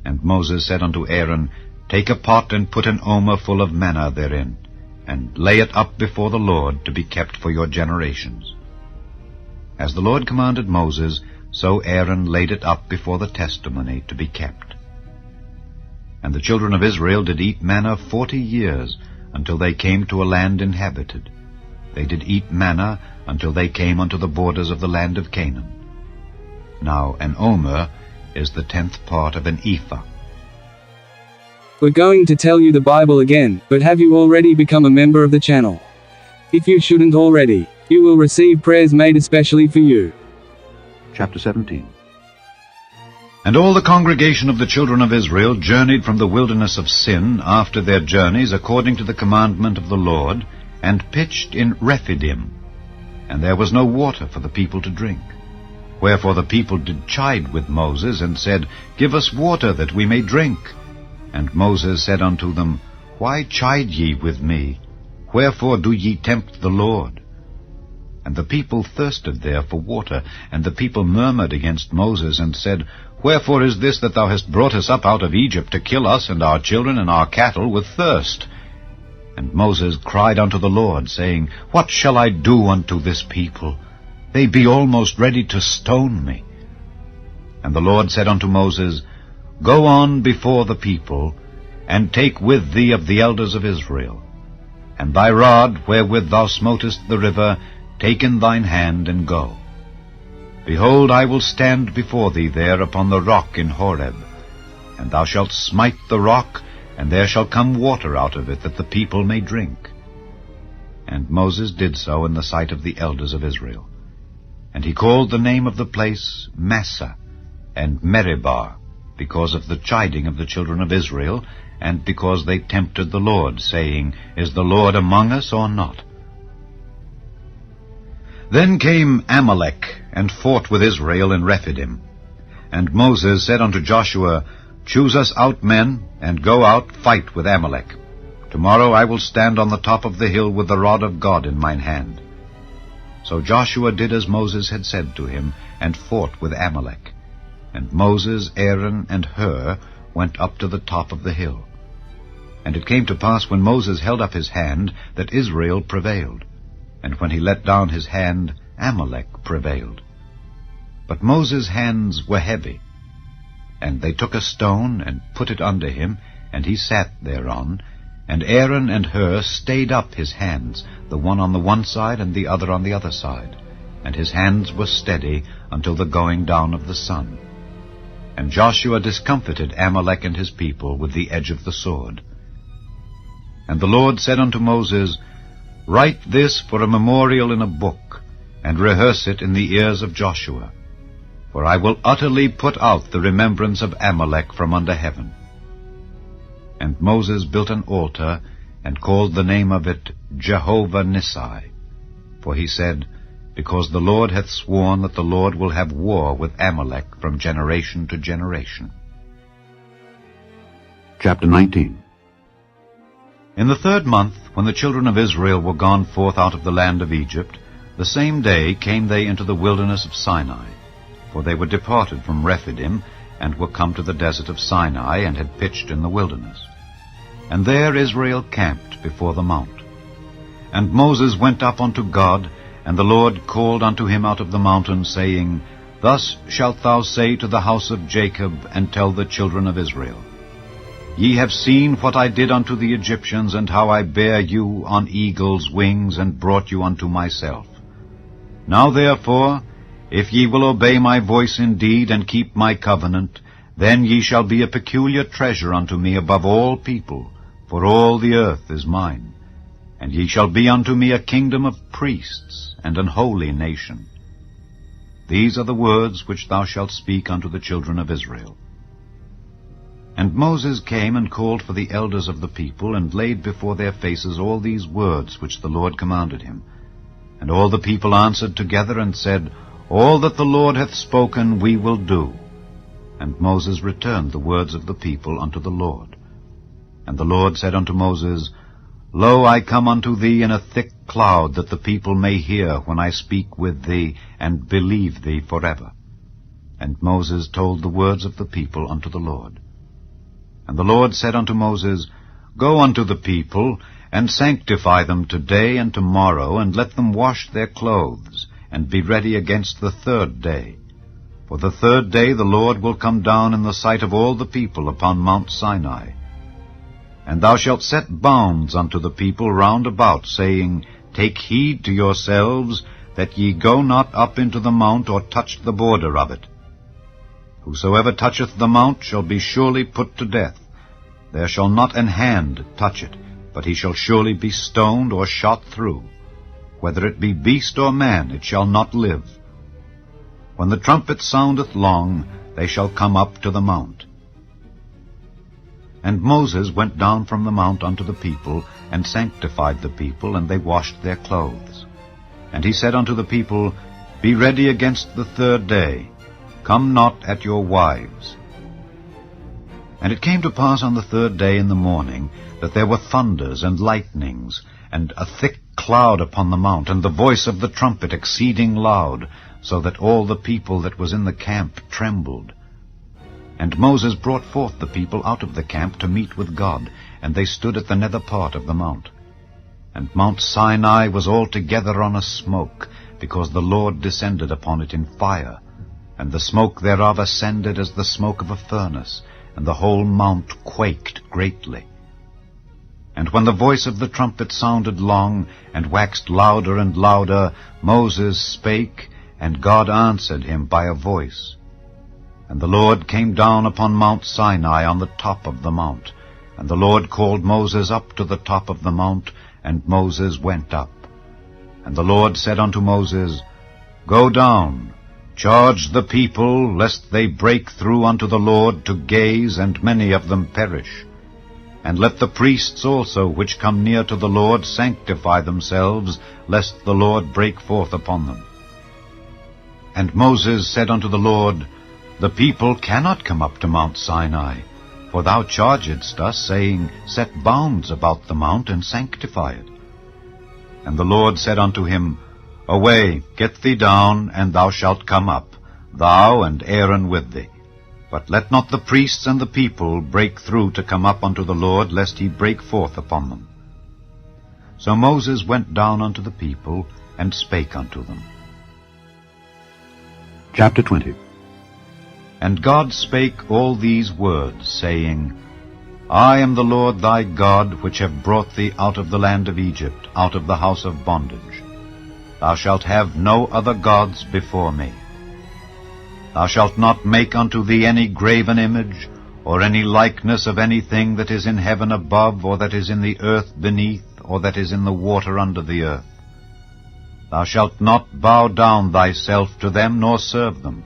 And Moses said unto Aaron, Take a pot, and put an omer full of manna therein, and lay it up before the Lord, to be kept for your generations. As the Lord commanded Moses, so Aaron laid it up before the testimony, to be kept. And the children of Israel did eat manna 40 years, until they came to a land inhabited. They did eat manna until they came unto the borders of the land of Canaan. Now an omer is the 10th part of an ephah. We're going to tell you the Bible again, but have you already become a member of the channel? If you shouldn't already, you will receive prayers made especially for you. Chapter 17. And all the congregation of the children of Israel journeyed from the wilderness of Sin after their journeys according to the commandment of the Lord, and pitched in Rephidim, and there was no water for the people to drink. Wherefore the people did chide with Moses, and said, Give us water, that we may drink. And Moses said unto them, Why chide ye with me? Wherefore do ye tempt the Lord? And the people thirsted there for water, and the people murmured against Moses, and said, Wherefore is this that thou hast brought us up out of Egypt, to kill us and our children and our cattle with thirst? And Moses cried unto the Lord, saying, What shall I do unto this people? They be almost ready to stone me. And the Lord said unto Moses, Go on before the people, and take with thee of the elders of Israel. And thy rod, wherewith thou smotest the river, take in thine hand, and go. Behold, I will stand before thee there upon the rock in Horeb. And thou shalt smite the rock, and there shall come water out of it, that the people may drink. And Moses did so in the sight of the elders of Israel. And he called the name of the place Massah and Meribah, because of the chiding of the children of Israel, and because they tempted the Lord, saying, Is the Lord among us or not? Then came Amalek, and fought with Israel in Rephidim. And Moses said unto Joshua, Choose us out men, and go out, fight with Amalek. Tomorrow I will stand on the top of the hill with the rod of God in mine hand. So Joshua did as Moses had said to him, and fought with Amalek. And Moses, Aaron, and Hur went up to the top of the hill. And it came to pass, when Moses held up his hand, that Israel prevailed. And when he let down his hand, Amalek prevailed. But Moses' hands were heavy. And they took a stone, and put it under him, and he sat thereon. And Aaron and Hur stayed up his hands, the one on the one side, and the other on the other side. And his hands were steady until the going down of the sun. And Joshua discomfited Amalek and his people with the edge of the sword. And the Lord said unto Moses, Write this for a memorial in a book, and rehearse it in the ears of Joshua. For I will utterly put out the remembrance of Amalek from under heaven. And Moses built an altar, and called the name of it Jehovah Nissi. For he said, Because the Lord hath sworn that the Lord will have war with Amalek from generation to generation. Chapter 19. In the 3rd month, when the children of Israel were gone forth out of the land of Egypt, the same day came they into the wilderness of Sinai. For they were departed from Rephidim, and were come to the desert of Sinai, and had pitched in the wilderness. And there Israel camped before the mount. And Moses went up unto God, and the Lord called unto him out of the mountain, saying, Thus shalt thou say to the house of Jacob, and tell the children of Israel, Ye have seen what I did unto the Egyptians, and how I bare you on eagle's wings, and brought you unto myself. Now therefore, if ye will obey my voice indeed, and keep my covenant, then ye shall be a peculiar treasure unto me above all people, for all the earth is mine. And ye shall be unto me a kingdom of priests, and an holy nation. These are the words which thou shalt speak unto the children of Israel. And Moses came and called for the elders of the people, and laid before their faces all these words which the Lord commanded him. And all the people answered together, and said, All that the Lord hath spoken we will do. And Moses returned the words of the people unto the Lord. And the Lord said unto Moses, Lo, I come unto thee in a thick cloud, that the people may hear when I speak with thee, and believe thee forever. And Moses told the words of the people unto the Lord. And the Lord said unto Moses, Go unto the people, and sanctify them today and tomorrow, and let them wash their clothes, and be ready against the 3rd day. For the 3rd day the Lord will come down in the sight of all the people upon Mount Sinai. And thou shalt set bounds unto the people round about, saying, Take heed to yourselves, that ye go not up into the mount, or touch the border of it. Whosoever toucheth the mount shall be surely put to death. There shall not an hand touch it, but he shall surely be stoned or shot through. Whether it be beast or man, it shall not live. When the trumpet soundeth long, they shall come up to the mount. And Moses went down from the mount unto the people, and sanctified the people, and they washed their clothes. And he said unto the people, Be ready against the 3rd day, come not at your wives. And it came to pass on the 3rd day in the morning, that there were thunders and lightnings, and a thick cloud upon the mount, and the voice of the trumpet exceeding loud, so that all the people that was in the camp trembled. And Moses brought forth the people out of the camp to meet with God, and they stood at the nether part of the mount. And Mount Sinai was altogether on a smoke, because the Lord descended upon it in fire, and the smoke thereof ascended as the smoke of a furnace, and the whole mount quaked greatly. And when the voice of the trumpet sounded long, and waxed louder and louder, Moses spake, and God answered him by a voice. And the Lord came down upon Mount Sinai on the top of the mount. And the Lord called Moses up to the top of the mount, and Moses went up. And the Lord said unto Moses, Go down, charge the people, lest they break through unto the Lord to gaze, and many of them perish. And let the priests also which come near to the Lord sanctify themselves, lest the Lord break forth upon them. And Moses said unto the Lord, The people cannot come up to Mount Sinai, for thou chargedst us, saying, Set bounds about the mount, and sanctify it. And the Lord said unto him, Away, get thee down, and thou shalt come up, thou and Aaron with thee. But let not the priests and the people break through to come up unto the Lord, lest he break forth upon them. So Moses went down unto the people, and spake unto them. Chapter 20. And God spake all these words, saying, I am the Lord thy God, which have brought thee out of the land of Egypt, out of the house of bondage. Thou shalt have no other gods before me. Thou shalt not make unto thee any graven image, or any likeness of anything that is in heaven above, or that is in the earth beneath, or that is in the water under the earth. Thou shalt not bow down thyself to them, nor serve them.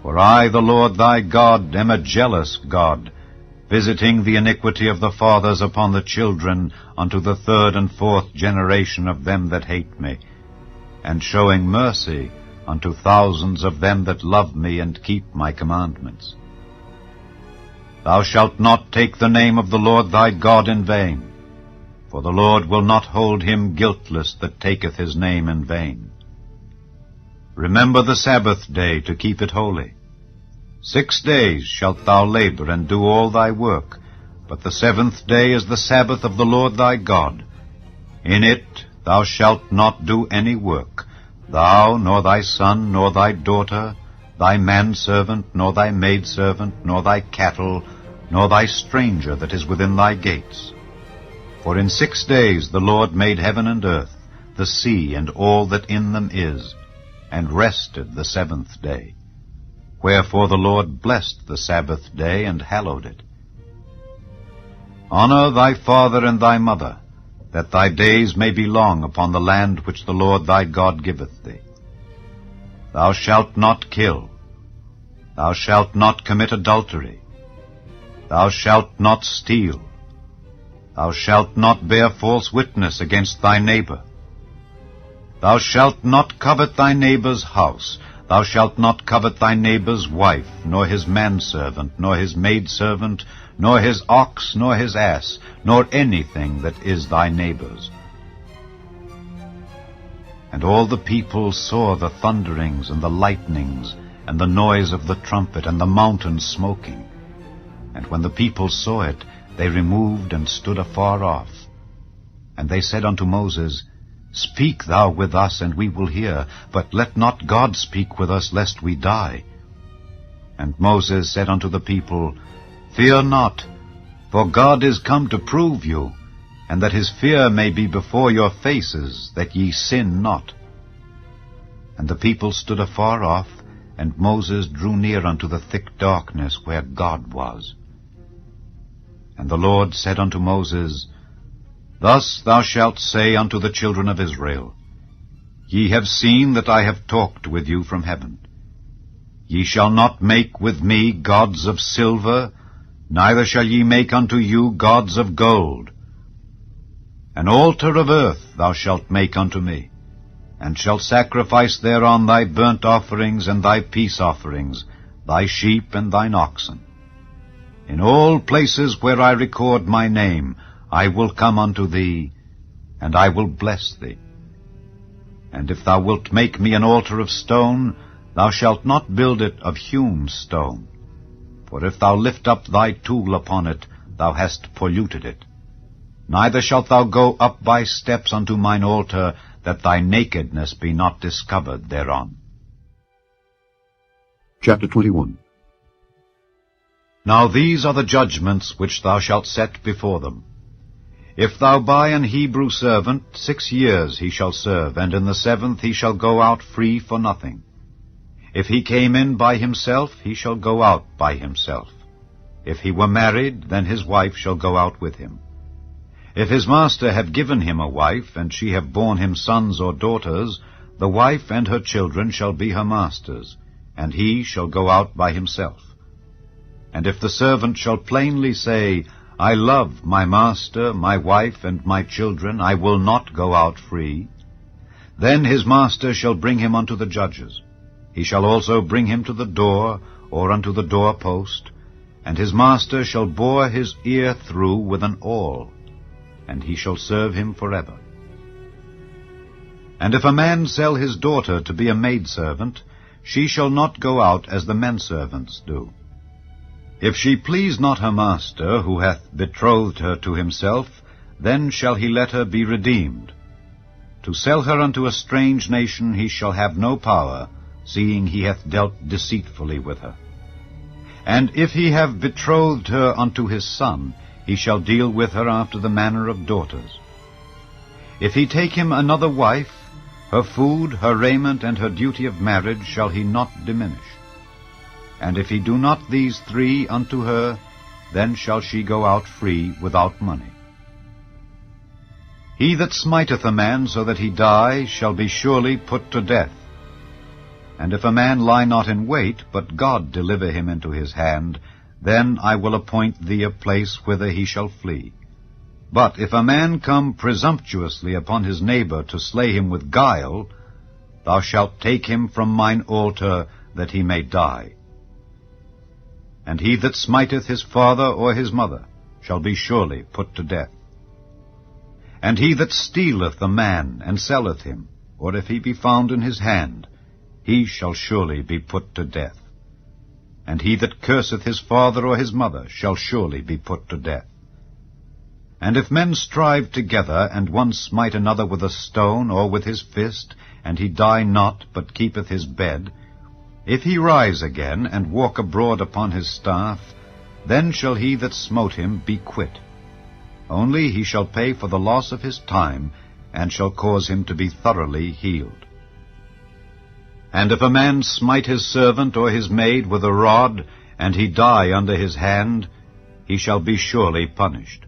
For I, the Lord thy God, am a jealous God, visiting the iniquity of the fathers upon the children, unto the 3rd and 4th generation of them that hate me, and showing mercy unto thousands of them that love me and keep my commandments. Thou shalt not take the name of the Lord thy God in vain, for the Lord will not hold him guiltless that taketh his name in vain. Remember the Sabbath day to keep it holy. 6 days shalt thou labor and do all thy work, but the 7th day is the Sabbath of the Lord thy God. In it thou shalt not do any work, thou, nor thy son, nor thy daughter, thy manservant, nor thy maidservant, nor thy cattle, nor thy stranger that is within thy gates. For in 6 days the Lord made heaven and earth, the sea, and all that in them is, and rested the 7th day. Wherefore the Lord blessed the Sabbath day, and hallowed it. Honor thy father and thy mother, that thy days may be long upon the land which the Lord thy God giveth thee. Thou shalt not kill. Thou shalt not commit adultery. Thou shalt not steal. Thou shalt not bear false witness against thy neighbor. Thou shalt not covet thy neighbor's house. Thou shalt not covet thy neighbor's wife, nor his manservant, nor his maidservant, nor his ox, nor his ass, nor anything that is thy neighbor's. And all the people saw the thunderings and the lightnings, and the noise of the trumpet, and the mountain smoking. And when the people saw it, they removed and stood afar off. And they said unto Moses, Speak thou with us, and we will hear, but let not God speak with us, lest we die. And Moses said unto the people, Fear not, for God is come to prove you, and that his fear may be before your faces, that ye sin not. And the people stood afar off, and Moses drew near unto the thick darkness where God was. And the Lord said unto Moses, Thus thou shalt say unto the children of Israel, Ye have seen that I have talked with you from heaven. Ye shall not make with me gods of silver, neither shall ye make unto you gods of gold. An altar of earth thou shalt make unto me, and shalt sacrifice thereon thy burnt offerings and thy peace offerings, thy sheep and thine oxen. In all places where I record my name, I will come unto thee, and I will bless thee. And if thou wilt make me an altar of stone, thou shalt not build it of hewn stone. For if thou lift up thy tool upon it, thou hast polluted it. Neither shalt thou go up by steps unto mine altar, that thy nakedness be not discovered thereon. Chapter 21. Now these are the judgments which thou shalt set before them. If thou buy an Hebrew servant, 6 years he shall serve, and in the 7th he shall go out free for nothing. If he came in by himself, he shall go out by himself. If he were married, then his wife shall go out with him. If his master have given him a wife, and she have borne him sons or daughters, the wife and her children shall be her master's, and he shall go out by himself. And if the servant shall plainly say, I love my master, my wife, and my children, I will not go out free, then his master shall bring him unto the judges. He shall also bring him to the door, or unto the doorpost, and his master shall bore his ear through with an awl, and he shall serve him forever. And if a man sell his daughter to be a maidservant, she shall not go out as the menservants do. If she please not her master, who hath betrothed her to himself, then shall he let her be redeemed. To sell her unto a strange nation he shall have no power, seeing he hath dealt deceitfully with her. And if he have betrothed her unto his son, he shall deal with her after the manner of daughters. If he take him another wife, her food, her raiment, and her duty of marriage shall he not diminish. And if he do not these 3 unto her, then shall she go out free without money. He that smiteth a man so that he die shall be surely put to death. And if a man lie not in wait, but God deliver him into his hand, then I will appoint thee a place whither he shall flee. But if a man come presumptuously upon his neighbor to slay him with guile, thou shalt take him from mine altar, that he may die. And he that smiteth his father or his mother shall be surely put to death. And he that stealeth a man and selleth him, or if he be found in his hand, he shall surely be put to death. And he that curseth his father or his mother shall surely be put to death. And if men strive together, and one smite another with a stone or with his fist, and he die not, but keepeth his bed, if he rise again, and walk abroad upon his staff, then shall he that smote him be quit. Only he shall pay for the loss of his time, and shall cause him to be thoroughly healed. And if a man smite his servant or his maid with a rod, and he die under his hand, he shall be surely punished.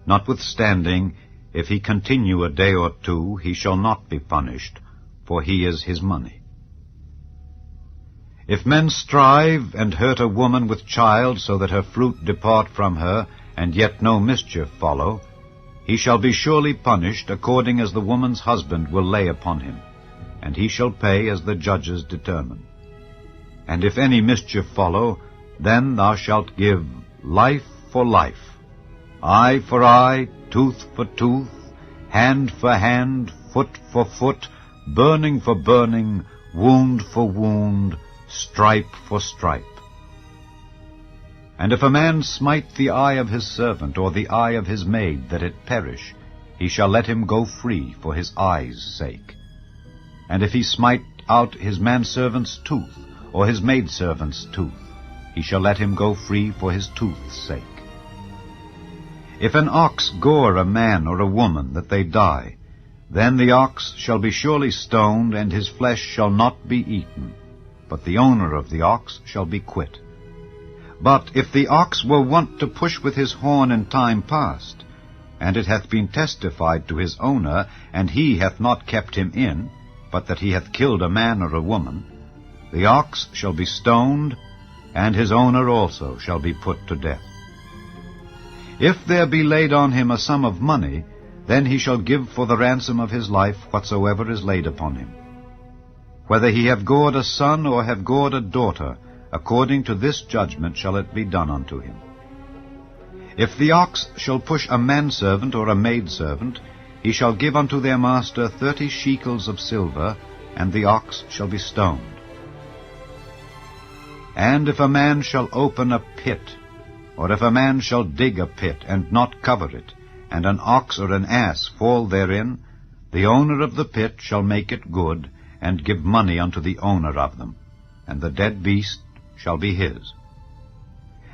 Notwithstanding, if he continue a day or 2, he shall not be punished, for he is his money. If men strive and hurt a woman with child, so that her fruit depart from her, and yet no mischief follow, he shall be surely punished according as the woman's husband will lay upon him, and he shall pay as the judges determine. And if any mischief follow, then thou shalt give life for life, eye for eye, tooth for tooth, hand for hand, foot for foot, burning for burning, wound for wound, stripe for stripe. And if a man smite the eye of his servant, or the eye of his maid, that it perish, he shall let him go free for his eye's sake. And if he smite out his manservant's tooth, or his maidservant's tooth, he shall let him go free for his tooth's sake. If an ox gore a man or a woman, that they die, then the ox shall be surely stoned, and his flesh shall not be eaten, but the owner of the ox shall be quit. But if the ox were wont to push with his horn in time past, and it hath been testified to his owner, and he hath not kept him in, but that he hath killed a man or a woman, the ox shall be stoned, and his owner also shall be put to death. If there be laid on him a sum of money, then he shall give for the ransom of his life whatsoever is laid upon him. Whether he have gored a son or have gored a daughter, according to this judgment shall it be done unto him. If the ox shall push a manservant or a maidservant, he shall give unto their master 30 shekels of silver, and the ox shall be stoned. And if a man shall open a pit, or if a man shall dig a pit, and not cover it, and an ox or an ass fall therein, the owner of the pit shall make it good, and give money unto the owner of them, and the dead beast shall be his.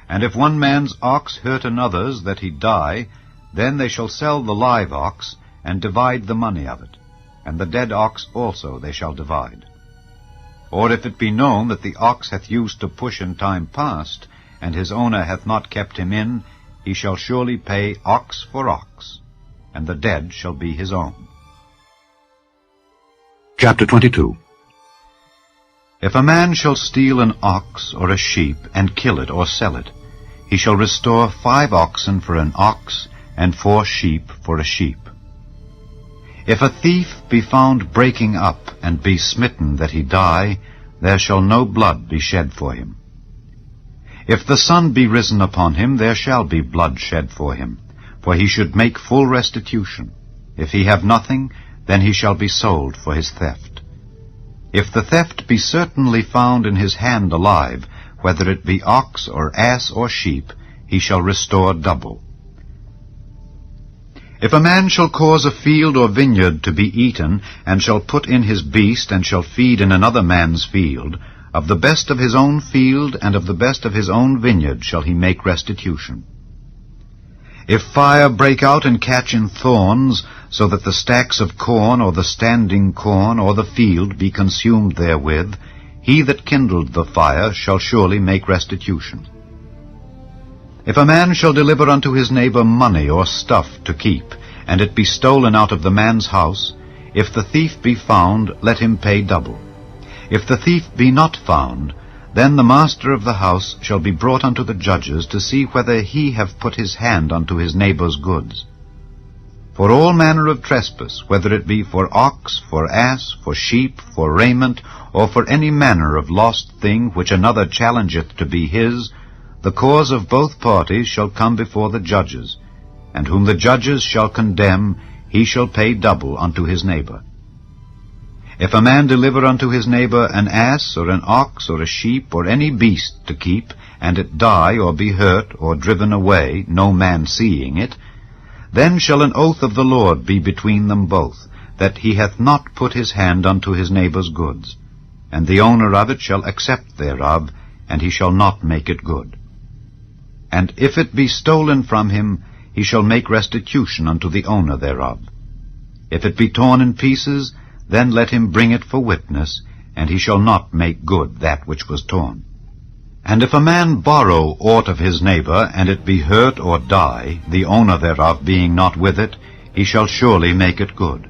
And if one man's ox hurt another's that he die, then they shall sell the live ox, and divide the money of it, and the dead ox also they shall divide. Or if it be known that the ox hath used to push in time past, and his owner hath not kept him in, he shall surely pay ox for ox, and the dead shall be his own. Chapter 22. If a man shall steal an ox or a sheep, and kill it or sell it, he shall restore 5 oxen for an ox, and 4 sheep for a sheep. If a thief be found breaking up, and be smitten that he die, there shall no blood be shed for him. If the sun be risen upon him, there shall be blood shed for him, for he should make full restitution. If he have nothing, then he shall be sold for his theft. If the theft be certainly found in his hand alive, whether it be ox or ass or sheep, he shall restore double. If a man shall cause a field or vineyard to be eaten, and shall put in his beast, and shall feed in another man's field, of the best of his own field and of the best of his own vineyard shall he make restitution. If fire break out and catch in thorns, so that the stacks of corn or the standing corn or the field be consumed therewith, he that kindled the fire shall surely make restitution. If a man shall deliver unto his neighbor money or stuff to keep, and it be stolen out of the man's house, if the thief be found, let him pay double. If the thief be not found, then the master of the house shall be brought unto the judges to see whether he have put his hand unto his neighbor's goods. For all manner of trespass, whether it be for ox, for ass, for sheep, for raiment, or for any manner of lost thing which another challengeth to be his, the cause of both parties shall come before the judges, and whom the judges shall condemn, he shall pay double unto his neighbor. If a man deliver unto his neighbor an ass, or an ox, or a sheep, or any beast to keep, and it die, or be hurt, or driven away, no man seeing it, then shall an oath of the Lord be between them both, that he hath not put his hand unto his neighbor's goods, and the owner of it shall accept thereof, and he shall not make it good. And if it be stolen from him, he shall make restitution unto the owner thereof. If it be torn in pieces, then let him bring it for witness, and he shall not make good that which was torn. And if a man borrow aught of his neighbor, and it be hurt or die, the owner thereof being not with it, he shall surely make it good.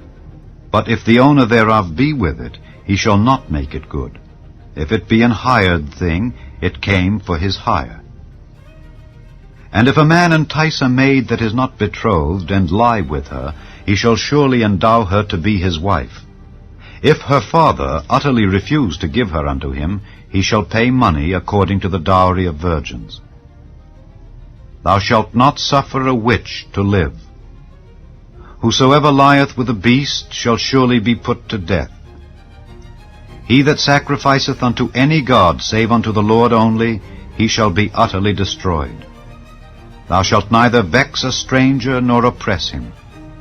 But if the owner thereof be with it, he shall not make it good. If it be an hired thing, it came for his hire. And if a man entice a maid that is not betrothed, and lie with her, he shall surely endow her to be his wife. If her father utterly refuse to give her unto him, he shall pay money according to the dowry of virgins. Thou shalt not suffer a witch to live. Whosoever lieth with a beast shall surely be put to death. He that sacrificeth unto any god save unto the Lord only, he shall be utterly destroyed. Thou shalt neither vex a stranger nor oppress him,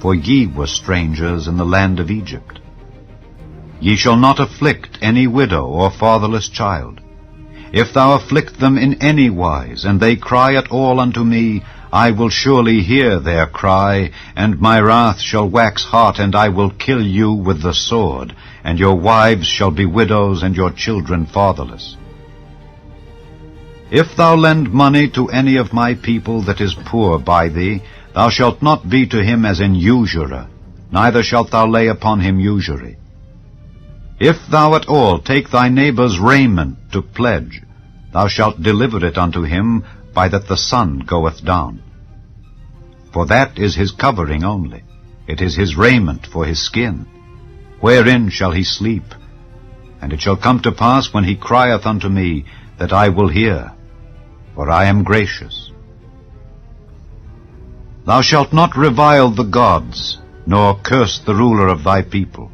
for ye were strangers in the land of Egypt. Ye shall not afflict any widow or fatherless child. If thou afflict them in any wise, and they cry at all unto me, I will surely hear their cry, and my wrath shall wax hot, and I will kill you with the sword, and your wives shall be widows, and your children fatherless. If thou lend money to any of my people that is poor by thee, thou shalt not be to him as an usurer, neither shalt thou lay upon him usury. If thou at all take thy neighbor's raiment to pledge, thou shalt deliver it unto him by that the sun goeth down. For that is his covering only. It is his raiment for his skin. Wherein shall he sleep? And it shall come to pass, when he crieth unto me, that I will hear, for I am gracious. Thou shalt not revile the gods, nor curse the ruler of thy people.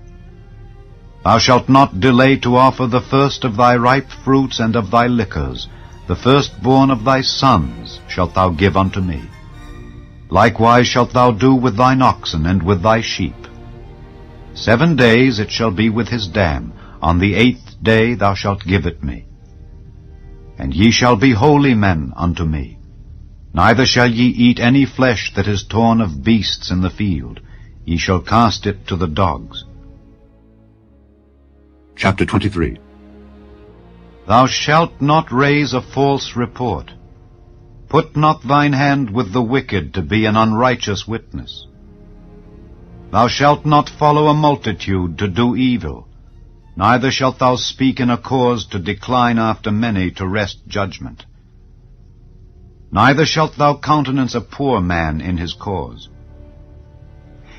Thou shalt not delay to offer the first of thy ripe fruits and of thy liquors. The firstborn of thy sons shalt thou give unto me. Likewise shalt thou do with thine oxen and with thy sheep. 7 days it shall be with his dam. On the 8th day thou shalt give it me. And ye shall be holy men unto me. Neither shall ye eat any flesh that is torn of beasts in the field. Ye shall cast it to the dogs. Chapter 23. Thou shalt not raise a false report. Put not thine hand with the wicked to be an unrighteous witness. Thou shalt not follow a multitude to do evil, neither shalt thou speak in a cause to decline after many to wrest judgment. Neither shalt thou countenance a poor man in his cause.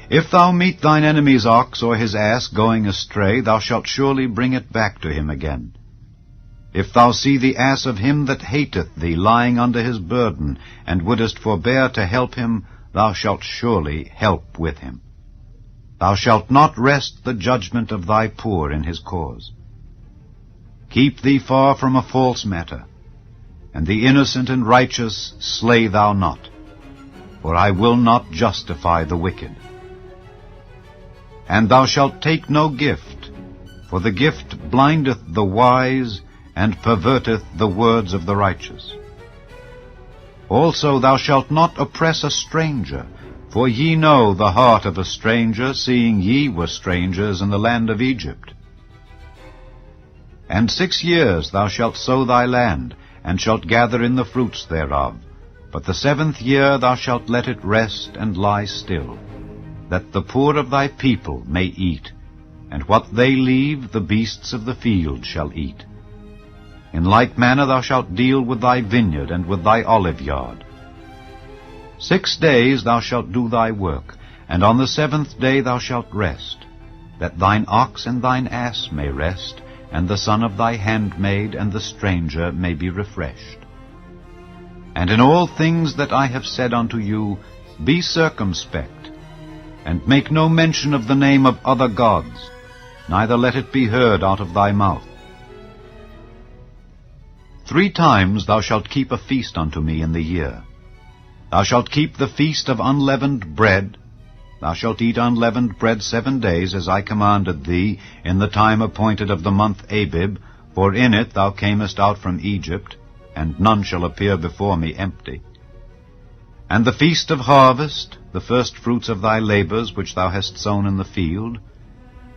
If thou meet thine enemy's ox or his ass going astray, thou shalt surely bring it back to him again. If thou see the ass of him that hateth thee lying under his burden, and wouldest forbear to help him, thou shalt surely help with him. Thou shalt not wrest the judgment of thy poor in his cause. Keep thee far from a false matter, and the innocent and righteous slay thou not, for I will not justify the wicked. And thou shalt take no gift, for the gift blindeth the wise, and perverteth the words of the righteous. Also thou shalt not oppress a stranger, for ye know the heart of a stranger, seeing ye were strangers in the land of Egypt. And 6 years thou shalt sow thy land, and shalt gather in the fruits thereof. But the 7th year thou shalt let it rest and lie still, that the poor of thy people may eat, and what they leave the beasts of the field shall eat. In like manner thou shalt deal with thy vineyard and with thy olive yard. 6 days thou shalt do thy work, and on the 7th day thou shalt rest, that thine ox and thine ass may rest, and the son of thy handmaid and the stranger may be refreshed. And in all things that I have said unto you, be circumspect, and make no mention of the name of other gods, neither let it be heard out of thy mouth. 3 times thou shalt keep a feast unto me in the year. Thou shalt keep the feast of unleavened bread. Thou shalt eat unleavened bread 7 days, as I commanded thee, in the time appointed of the month Abib, for in it thou camest out from Egypt, and none shall appear before me empty. And the feast of harvest, the first fruits of thy labors which thou hast sown in the field,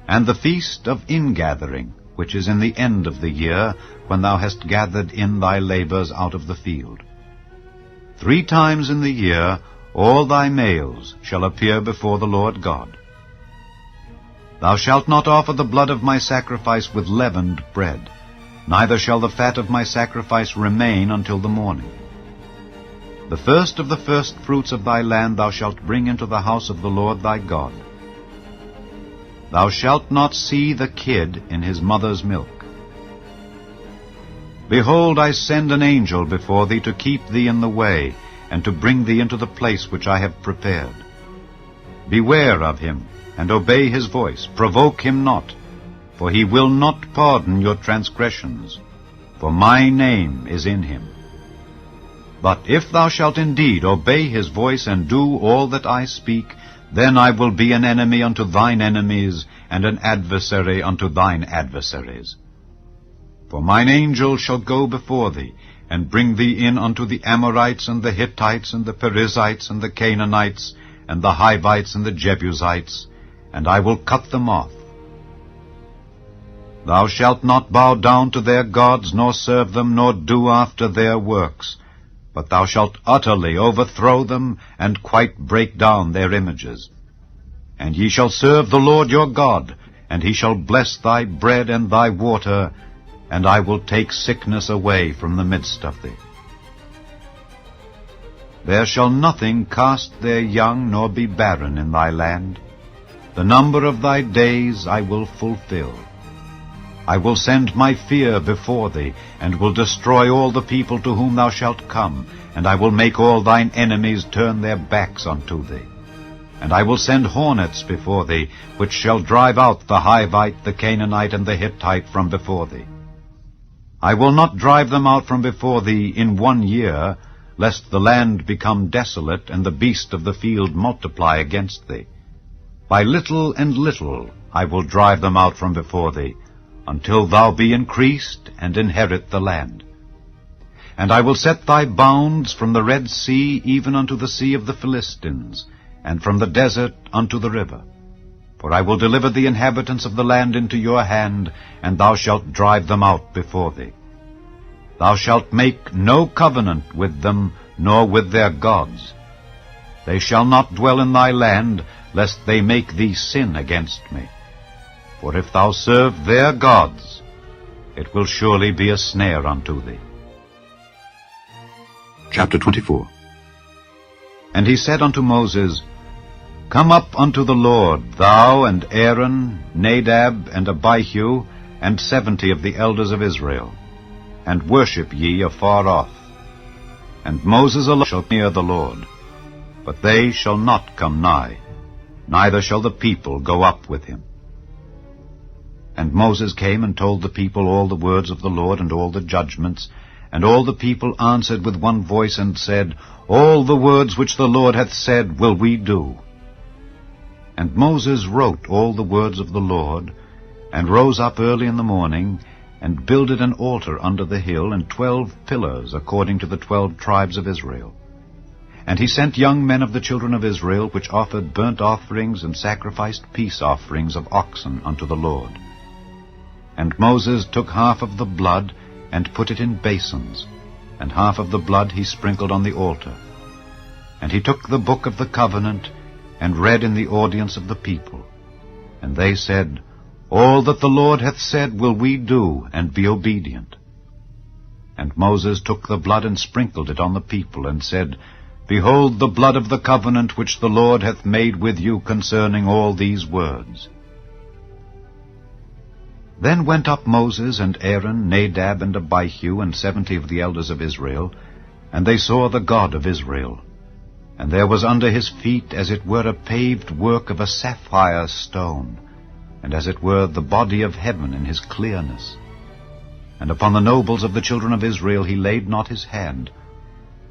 and the feast of ingathering, which is in the end of the year, when thou hast gathered in thy labors out of the field. 3 times in the year all thy males shall appear before the Lord God. Thou shalt not offer the blood of my sacrifice with leavened bread, neither shall the fat of my sacrifice remain until the morning. The first of the first fruits of thy land thou shalt bring into the house of the Lord thy God. Thou shalt not see the kid in his mother's milk. Behold, I send an angel before thee to keep thee in the way, and to bring thee into the place which I have prepared. Beware of him, and obey his voice. Provoke him not, for he will not pardon your transgressions, for my name is in him. But if thou shalt indeed obey his voice, and do all that I speak, then I will be an enemy unto thine enemies, and an adversary unto thine adversaries. For mine angel shall go before thee, and bring thee in unto the Amorites, and the Hittites, and the Perizzites, and the Canaanites, and the Hivites, and the Jebusites, and I will cut them off. Thou shalt not bow down to their gods, nor serve them, nor do after their works, but thou shalt utterly overthrow them, and quite break down their images. And ye shall serve the Lord your God, and he shall bless thy bread and thy water, and I will take sickness away from the midst of thee. There shall nothing cast their young, nor be barren in thy land. The number of thy days I will fulfill. I will send my fear before thee, and will destroy all the people to whom thou shalt come, and I will make all thine enemies turn their backs unto thee. And I will send hornets before thee, which shall drive out the Hivite, the Canaanite, and the Hittite from before thee. I will not drive them out from before thee in 1 year, lest the land become desolate, and the beast of the field multiply against thee. By little and little I will drive them out from before thee, until thou be increased, and inherit the land. And I will set thy bounds from the Red Sea even unto the sea of the Philistines, and from the desert unto the river. For I will deliver the inhabitants of the land into your hand, and thou shalt drive them out before thee. Thou shalt make no covenant with them, nor with their gods. They shall not dwell in thy land, lest they make thee sin against me. For if thou serve their gods, it will surely be a snare unto thee. Chapter 24. And he said unto Moses, Come up unto the Lord, thou and Aaron, Nadab and Abihu, and 70 of the elders of Israel, and worship ye afar off. And Moses alone shall near the Lord, but they shall not come nigh, neither shall the people go up with him. And Moses came and told the people all the words of the Lord and all the judgments, and all the people answered with one voice and said, All the words which the Lord hath said will we do. And Moses wrote all the words of the Lord, and rose up early in the morning, and builded an altar under the hill, and 12 pillars according to the 12 tribes of Israel. And he sent young men of the children of Israel, which offered burnt offerings and sacrificed peace offerings of oxen unto the Lord. And Moses took half of the blood, and put it in basins, and half of the blood he sprinkled on the altar. And he took the book of the covenant, and read in the audience of the people. And they said, All that the Lord hath said will we do, and be obedient. And Moses took the blood and sprinkled it on the people, and said, Behold the blood of the covenant which the Lord hath made with you concerning all these words. Then went up Moses and Aaron, Nadab and Abihu, and 70 of the elders of Israel, and they saw the God of Israel. And there was under his feet as it were a paved work of a sapphire stone, and as it were the body of heaven in his clearness. And upon the nobles of the children of Israel he laid not his hand.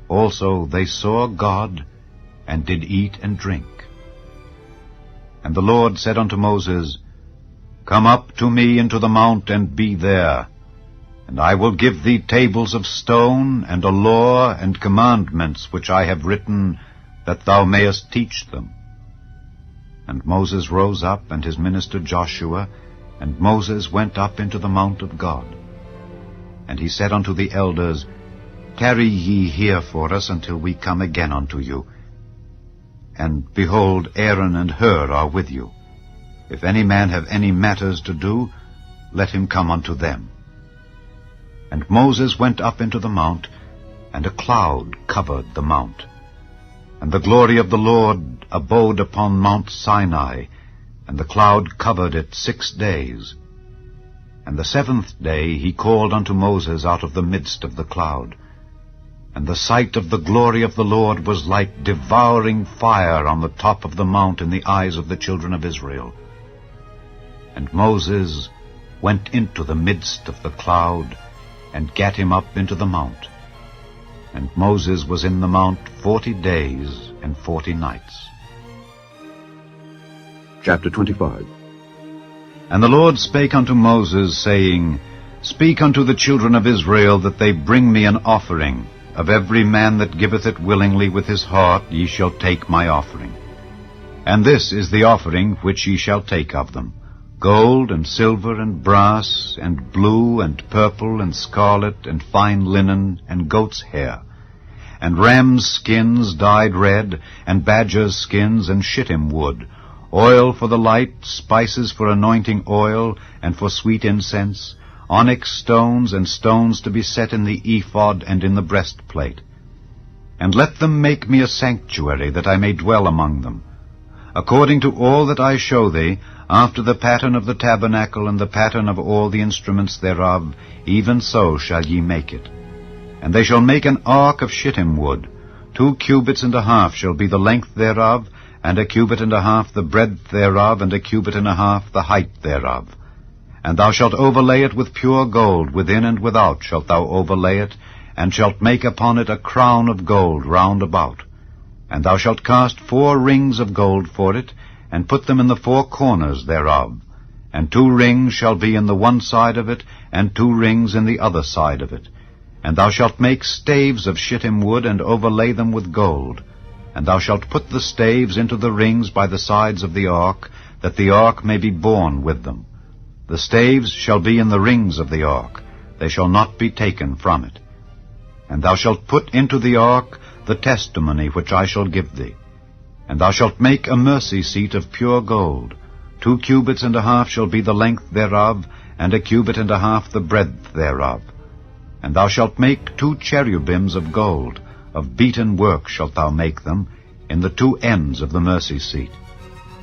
Also they saw God, and did eat and drink. And the Lord said unto Moses, Come up to me into the mount, and be there. And I will give thee tables of stone, and a law and commandments which I have written, that thou mayest teach them. And Moses rose up, and his minister Joshua, and Moses went up into the mount of God. And he said unto the elders, Tarry ye here for us until we come again unto you. And behold, Aaron and Hur are with you. If any man have any matters to do, let him come unto them. And Moses went up into the mount, and a cloud covered the mount. And the glory of the Lord abode upon Mount Sinai, and the cloud covered it 6 days. And the 7th day he called unto Moses out of the midst of the cloud. And the sight of the glory of the Lord was like devouring fire on the top of the mount in the eyes of the children of Israel. And Moses went into the midst of the cloud, and gat him up into the mount. And Moses was in the mount 40 days and 40 nights. Chapter 25. And the Lord spake unto Moses, saying, Speak unto the children of Israel, that they bring me an offering. Of every man that giveth it willingly with his heart ye shall take my offering. And this is the offering which ye shall take of them: gold and silver and brass and blue and purple and scarlet and fine linen and goat's hair, and rams' skins dyed red, and badgers' skins and shittim wood, oil for the light, spices for anointing oil, and for sweet incense, onyx stones, and stones to be set in the ephod and in the breastplate. And let them make me a sanctuary, that I may dwell among them. according to all that I show thee, after the pattern of the tabernacle and the pattern of all the instruments thereof, even so shall ye make it. And they shall make an ark of shittim wood. 2 cubits and a half shall be the length thereof, and 1 cubit and a half the breadth thereof, and 1 cubit and a half the height thereof. And thou shalt overlay it with pure gold, within and without shalt thou overlay it, and shalt make upon it a crown of gold round about. And thou shalt cast 4 rings of gold for it, and put them in the 4 corners thereof. And 2 rings shall be in the one side of it, and 2 rings in the other side of it. And thou shalt make staves of shittim wood, and overlay them with gold. And thou shalt put the staves into the rings by the sides of the ark, that the ark may be borne with them. The staves shall be in the rings of the ark, they shall not be taken from it. And thou shalt put into the ark the testimony which I shall give thee. And thou shalt make a mercy seat of pure gold. 2 cubits and a half shall be the length thereof, and 1 cubit and a half the breadth thereof. And thou shalt make 2 cherubims of gold, of beaten work shalt thou make them, in the 2 ends of the mercy seat.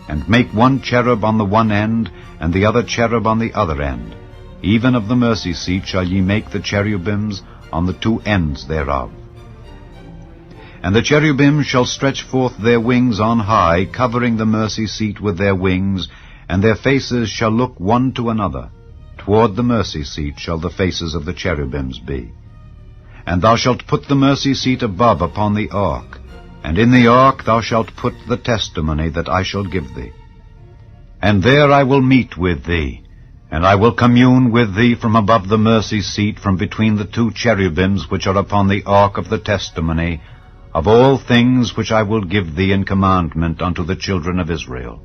And make 1 cherub on the one end, and the other cherub on the other end. Even of the mercy seat shall ye make the cherubims on the 2 ends thereof. And the cherubims shall stretch forth their wings on high, covering the mercy seat with their wings, and their faces shall look one to another. Toward the mercy seat shall the faces of the cherubims be. And thou shalt put the mercy seat above upon the ark, and in the ark thou shalt put the testimony that I shall give thee. And there I will meet with thee, and I will commune with thee from above the mercy seat, from between the 2 cherubims which are upon the ark of the testimony, of all things which I will give thee in commandment unto the children of Israel.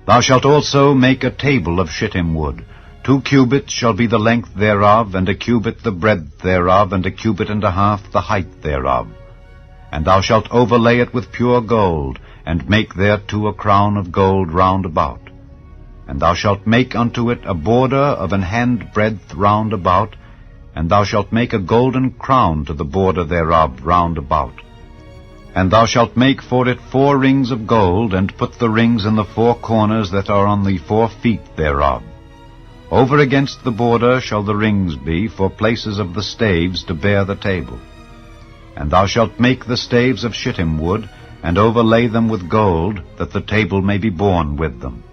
Thou shalt also make a table of shittim wood. 2 cubits shall be the length thereof, and 1 cubit the breadth thereof, and 1 cubit and a half the height thereof. And thou shalt overlay it with pure gold, and make thereto a crown of gold round about. And thou shalt make unto it a border of an hand breadth round about, and thou shalt make a golden crown to the border thereof round about. And thou shalt make for it 4 rings of gold, and put the rings in the 4 corners that are on the 4 feet thereof. Over against the border shall the rings be for places of the staves to bear the table. And thou shalt make the staves of shittim wood, and overlay them with gold, that the table may be borne with them.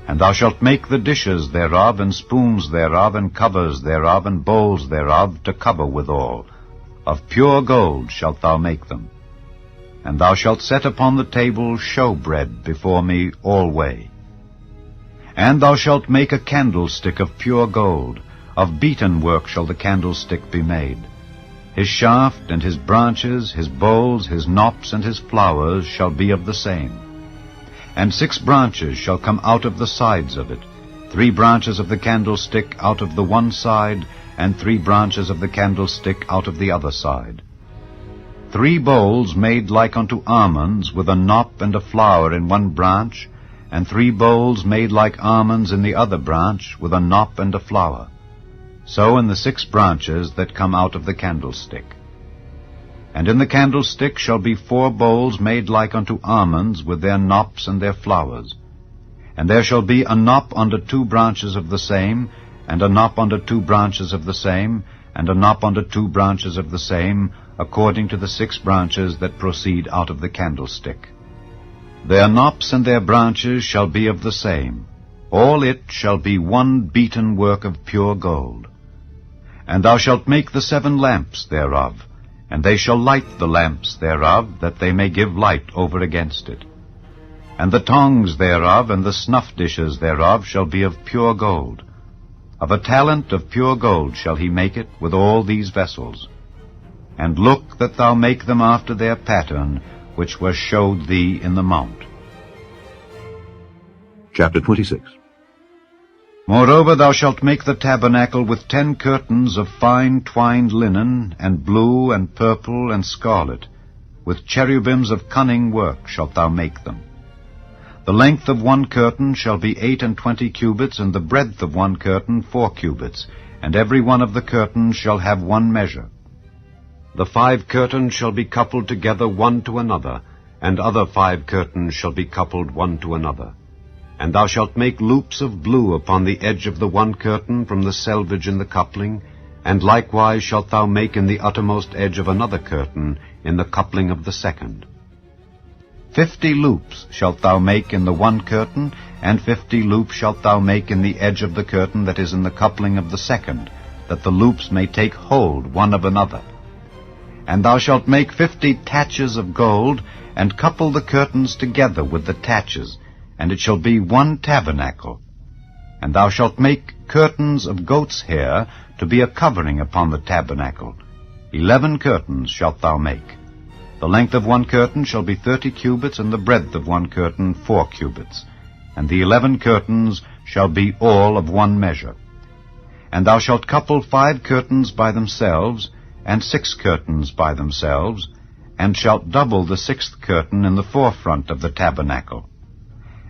And thou shalt make the dishes thereof, and spoons thereof, and covers thereof, and bowls thereof, to cover withal. Of pure gold shalt thou make them. And thou shalt set upon the table showbread before me alway. And thou shalt make a candlestick of pure gold. Of beaten work shall the candlestick be made. His shaft and his branches, his bowls, his knops, and his flowers shall be of the same. And 6 branches shall come out of the sides of it, 3 branches of the candlestick out of the one side, and 3 branches of the candlestick out of the other side. 3 bowls made like unto almonds, with a knop and a flower in one branch, and 3 bowls made like almonds in the other branch, with a knop and a flower. So in the 6 branches that come out of the candlestick. And in the candlestick shall be 4 bowls made like unto almonds, with their knops and their flowers. And there shall be a knop under 2 branches of the same, and a knop under 2 branches of the same, and a knop under 2 branches of the same, according to the 6 branches that proceed out of the candlestick. Their knops and their branches shall be of the same. All it shall be one beaten work of pure gold. And thou shalt make the 7 lamps thereof, and they shall light the lamps thereof, that they may give light over against it. And the tongs thereof and the snuff dishes thereof shall be of pure gold. Of a talent of pure gold shall he make it with all these vessels. And look that thou make them after their pattern, which was showed thee in the mount. Chapter 26. Moreover, thou shalt make the tabernacle with 10 curtains of fine twined linen, and blue, and purple, and scarlet. With cherubims of cunning work shalt thou make them. The length of 1 curtain shall be 28 cubits, and the breadth of 1 curtain 4 cubits, and every one of the curtains shall have 1 measure. The 5 curtains shall be coupled together one to another, and other 5 curtains shall be coupled one to another. And thou shalt make loops of blue upon the edge of the one curtain from the selvage in the coupling, and likewise shalt thou make in the uttermost edge of another curtain in the coupling of the second. 50 loops shalt thou make in the one curtain, and 50 loops shalt thou make in the edge of the curtain that is in the coupling of the second, that the loops may take hold one of another. And thou shalt make 50 taches of gold, and couple the curtains together with the taches, and it shall be one tabernacle. And thou shalt make curtains of goat's hair to be a covering upon the tabernacle. 11 curtains shalt thou make. The length of one curtain shall be 30 cubits, and the breadth of one curtain 4 cubits. And the 11 curtains shall be all of one measure. And thou shalt couple 5 curtains by themselves, and 6 curtains by themselves, and shalt double the 6th curtain in the forefront of the tabernacle.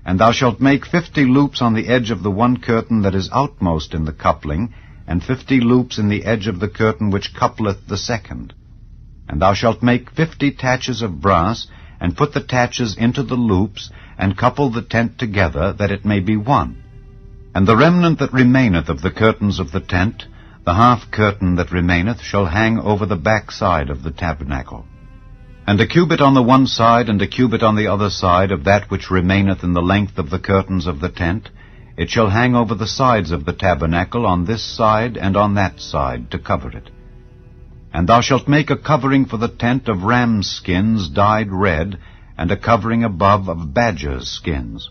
And thou shalt make 50 loops on the edge of the one curtain that is outmost in the coupling, and 50 loops in the edge of the curtain which coupleth the second. And thou shalt make 50 taches of brass, and put the taches into the loops, and couple the tent together, that it may be one. And the remnant that remaineth of the curtains of the tent, the half curtain that remaineth, shall hang over the back side of the tabernacle. And a cubit on the one side, and a cubit on the other side of that which remaineth in the length of the curtains of the tent, it shall hang over the sides of the tabernacle on this side and on that side, to cover it. And thou shalt make a covering for the tent of rams' skins dyed red, and a covering above of badgers' skins.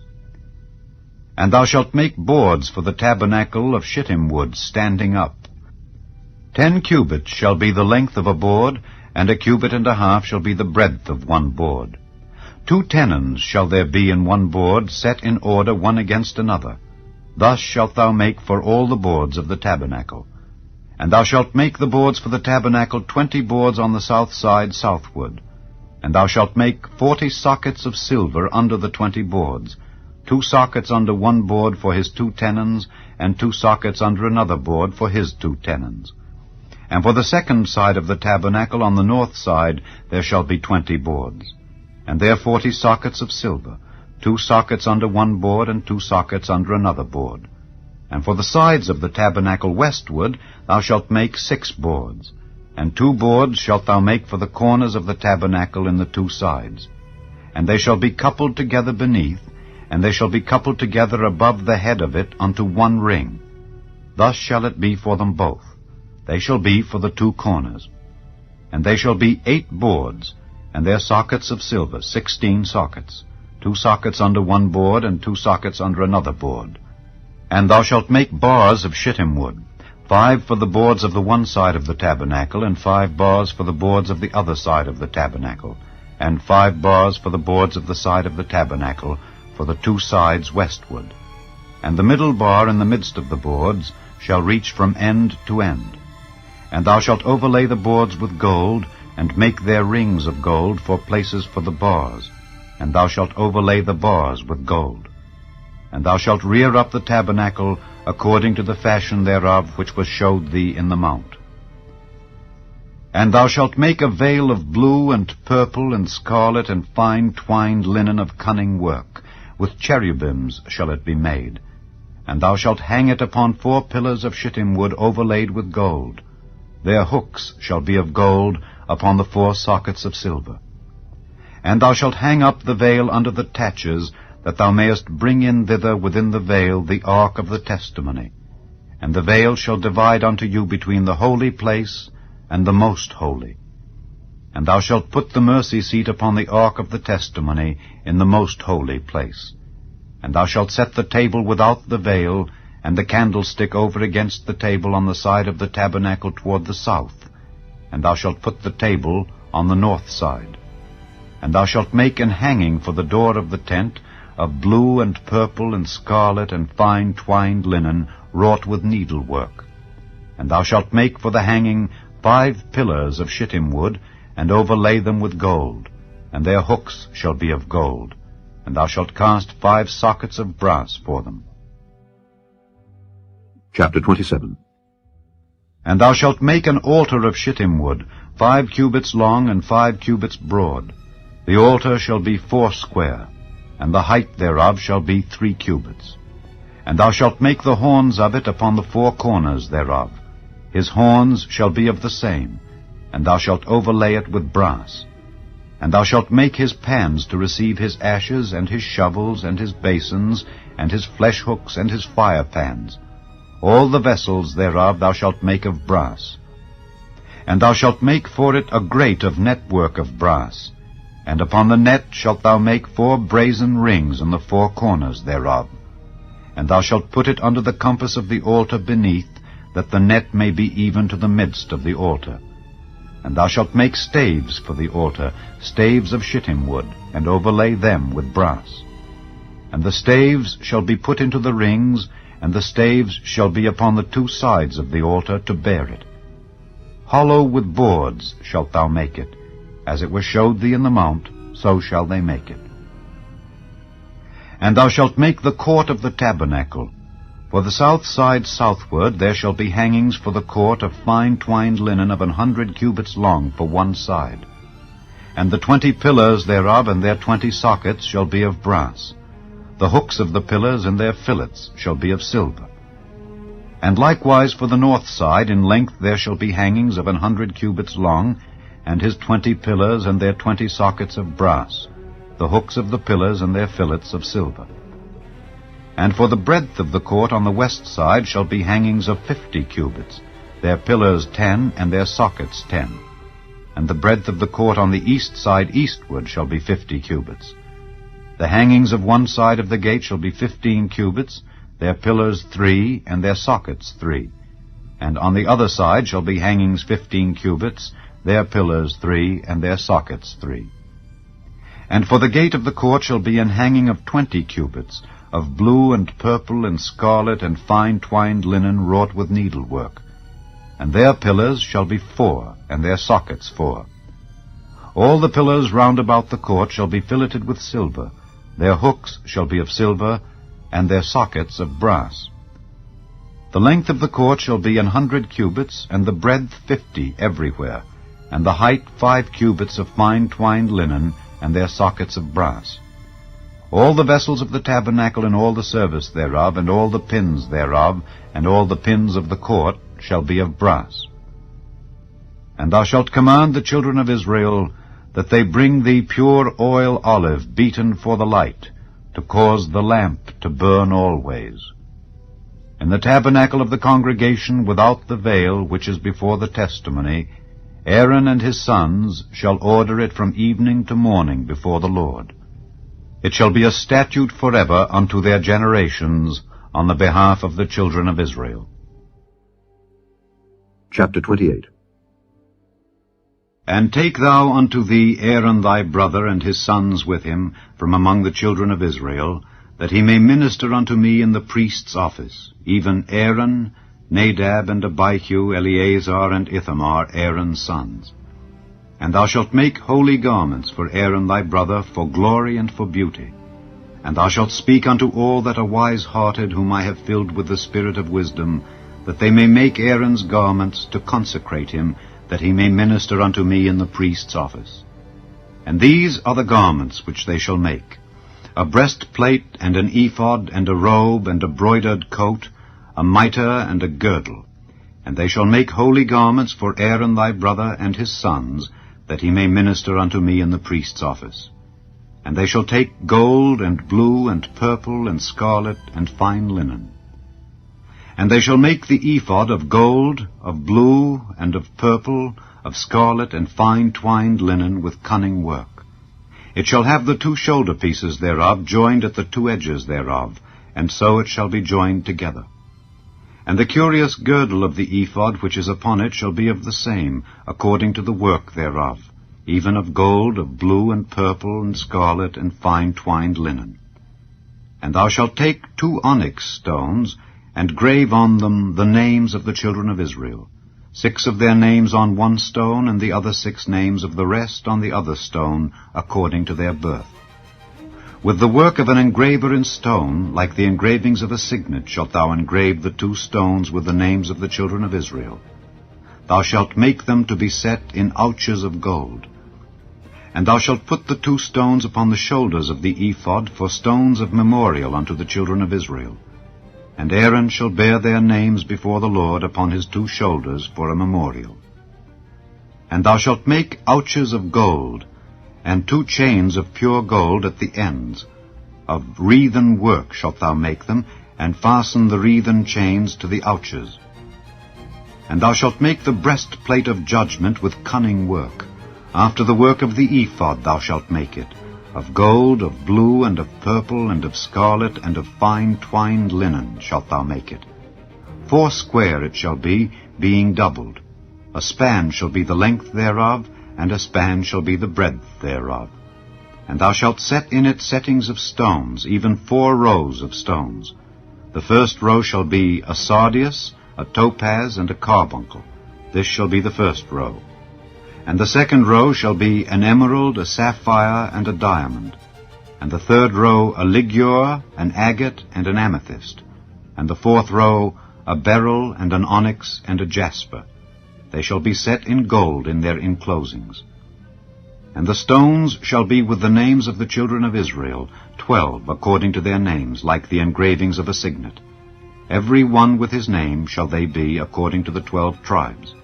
And thou shalt make boards for the tabernacle of shittim wood standing up. 10 cubits shall be the length of a board, and a cubit and a half shall be the breadth of one board. 2 tenons shall there be in one board, set in order one against another. Thus shalt thou make for all the boards of the tabernacle. And thou shalt make the boards for the tabernacle 20 boards on the south side southward. And thou shalt make 40 sockets of silver under the 20 boards, 2 sockets under one board for his 2 tenons, and 2 sockets under another board for his 2 tenons. And for the second side of the tabernacle on the north side there shall be 20 boards. And there 40 sockets of silver, 2 sockets under one board, and 2 sockets under another board. And for the sides of the tabernacle westward thou shalt make 6 boards, and 2 boards shalt thou make for the corners of the tabernacle in the 2 sides. And they shall be coupled together beneath, and they shall be coupled together above the head of it unto one ring. Thus shall it be for them both. They shall be for the 2 corners. And they shall be 8 boards, and their sockets of silver, 16 sockets, 2 sockets under one board, and 2 sockets under another board. And thou shalt make bars of shittim wood, 5 for the boards of the one side of the tabernacle, and 5 bars for the boards of the other side of the tabernacle, and 5 bars for the boards of the side of the tabernacle, for the 2 sides westward. And the middle bar in the midst of the boards shall reach from end to end. And thou shalt overlay the boards with gold, and make their rings of gold for places for the bars, and thou shalt overlay the bars with gold. And thou shalt rear up the tabernacle according to the fashion thereof which was showed thee in the mount. And thou shalt make a veil of blue and purple and scarlet and fine twined linen of cunning work, with cherubims shall it be made. And thou shalt hang it upon 4 pillars of shittim wood overlaid with gold. Their hooks shall be of gold upon the 4 sockets of silver. And thou shalt hang up the veil under the taches, that thou mayest bring in thither within the veil the ark of the testimony. And the veil shall divide unto you between the holy place and the most holy. And thou shalt put the mercy seat upon the ark of the testimony in the most holy place. And thou shalt set the table without the veil, and the candlestick over against the table on the side of the tabernacle toward the south. And thou shalt put the table on the north side. And thou shalt make an hanging for the door of the tent of blue and purple and scarlet and fine twined linen wrought with needlework. And thou shalt make for the hanging 5 pillars of shittim wood, and overlay them with gold, and their hooks shall be of gold. And thou shalt cast 5 sockets of brass for them. Chapter 27. And thou shalt make an altar of shittim wood, 5 cubits long and 5 cubits broad. The altar shall be 4 square, and the height thereof shall be 3 cubits. And thou shalt make the horns of it upon the 4 corners thereof. His horns shall be of the same, and thou shalt overlay it with brass. And thou shalt make his pans to receive his ashes, and his shovels, and his basins, and his flesh hooks, and his fire pans. All the vessels thereof thou shalt make of brass. And thou shalt make for it a grate of network of brass. And upon the net shalt thou make 4 brazen rings in the 4 corners thereof. And thou shalt put it under the compass of the altar beneath, that the net may be even to the midst of the altar. And thou shalt make staves for the altar, staves of shittim wood, and overlay them with brass. And the staves shall be put into the rings, and the staves shall be upon the 2 sides of the altar to bear it. Hollow with boards shalt thou make it, as it was showed thee in the mount, so shall they make it. And thou shalt make the court of the tabernacle. For the south side southward there shall be hangings for the court of fine twined linen of 100 cubits long for one side. And the 20 pillars thereof and their 20 sockets shall be of brass. The hooks of the pillars and their fillets shall be of silver. And likewise for the north side in length there shall be hangings of 100 cubits long, and his 20 pillars and their 20 sockets of brass, the hooks of the pillars and their fillets of silver. And for the breadth of the court on the west side shall be hangings of 50 cubits, their pillars 10 and their sockets 10. And the breadth of the court on the east side eastward shall be 50 cubits. The hangings of one side of the gate shall be 15 cubits, their pillars 3 and their sockets 3. And on the other side shall be hangings 15 cubits, their pillars 3 and their sockets 3. And for the gate of the court shall be an hanging of 20 cubits, of blue and purple and scarlet and fine twined linen wrought with needlework. And their pillars shall be 4, and their sockets 4. All the pillars round about the court shall be filleted with silver. Their hooks shall be of silver, and their sockets of brass. The length of the court shall be 100 cubits, and the breadth 50 everywhere, and the height 5 cubits of fine twined linen, and their sockets of brass. All the vessels of the tabernacle and all the service thereof, and all the pins thereof, and all the pins of the court shall be of brass. And thou shalt command the children of Israel that they bring thee pure oil olive beaten for the light, to cause the lamp to burn always. In the tabernacle of the congregation without the veil, which is before the testimony, Aaron and his sons shall order it from evening to morning before the Lord. It shall be a statute forever unto their generations on the behalf of the children of Israel. Chapter 28. And take thou unto thee Aaron thy brother and his sons with him from among the children of Israel, that he may minister unto me in the priest's office, even Aaron, Nadab, and Abihu, Eleazar, and Ithamar, Aaron's sons. And thou shalt make holy garments for Aaron thy brother, for glory and for beauty. And thou shalt speak unto all that are wise-hearted, whom I have filled with the spirit of wisdom, that they may make Aaron's garments to consecrate him, that he may minister unto me in the priest's office. And these are the garments which they shall make: a breastplate, and an ephod, and a robe, and a broidered coat, a mitre, and a girdle. And they shall make holy garments for Aaron thy brother and his sons, that he may minister unto me in the priest's office. And they shall take gold, and blue, and purple, and scarlet, and fine linen. And they shall make the ephod of gold, of blue, and of purple, of scarlet, and fine twined linen with cunning work. It shall have the 2 shoulder pieces thereof joined at the 2 edges thereof, and so it shall be joined together. And the curious girdle of the ephod which is upon it shall be of the same, according to the work thereof, even of gold, of blue, and purple, and scarlet, and fine twined linen. And thou shalt take 2 onyx stones, and grave on them the names of the children of Israel, 6 of their names on one stone, and the other 6 names of the rest on the other stone, according to their birth. With the work of an engraver in stone, like the engravings of a signet, shalt thou engrave the 2 stones with the names of the children of Israel. Thou shalt make them to be set in ouches of gold. And thou shalt put the 2 stones upon the shoulders of the ephod for stones of memorial unto the children of Israel. And Aaron shall bear their names before the Lord upon his 2 shoulders for a memorial. And thou shalt make ouches of gold, and 2 chains of pure gold at the ends. Of wreathen work shalt thou make them, and fasten the wreathen chains to the ouches. And thou shalt make the breastplate of judgment with cunning work. After the work of the ephod thou shalt make it, of gold, of blue, and of purple, and of scarlet, and of fine twined linen shalt thou make it. 4 square it shall be, being doubled. A span shall be the length thereof, and a span shall be the breadth thereof. And thou shalt set in it settings of stones, even 4 rows of stones. The first row shall be a sardius, a topaz, and a carbuncle. This shall be the first row. And the second row shall be an emerald, a sapphire, and a diamond. And the third row a ligure, an agate, and an amethyst. And the 4th row a beryl, and an onyx, and a jasper. They shall be set in gold in their enclosings. And the stones shall be with the names of the children of Israel, 12 according to their names, like the engravings of a signet. Every one with his name shall they be according to the 12 tribes.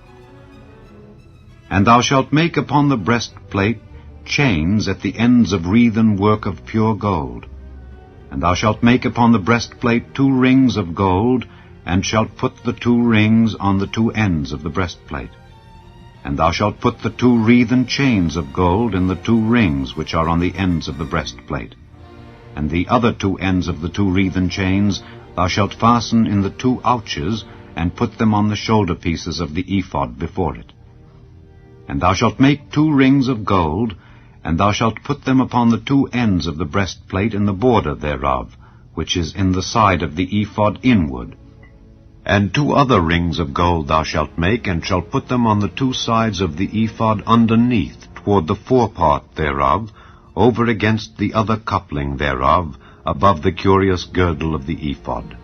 And thou shalt make upon the breastplate chains at the ends of wreathen work of pure gold. And thou shalt make upon the breastplate 2 rings of gold, and shalt put the 2 rings on the 2 ends of the breastplate. And thou shalt put the 2 wreathen chains of gold in the 2 rings which are on the ends of the breastplate. And the other 2 ends of the 2 wreathen chains thou shalt fasten in the 2 ouches, and put them on the shoulder pieces of the ephod before it. And thou shalt make 2 rings of gold, and thou shalt put them upon the 2 ends of the breastplate in the border thereof, which is in the side of the ephod inward. And 2 other rings of gold thou shalt make, and shalt put them on the 2 sides of the ephod underneath, toward the forepart thereof, over against the other coupling thereof, above the curious girdle of the ephod.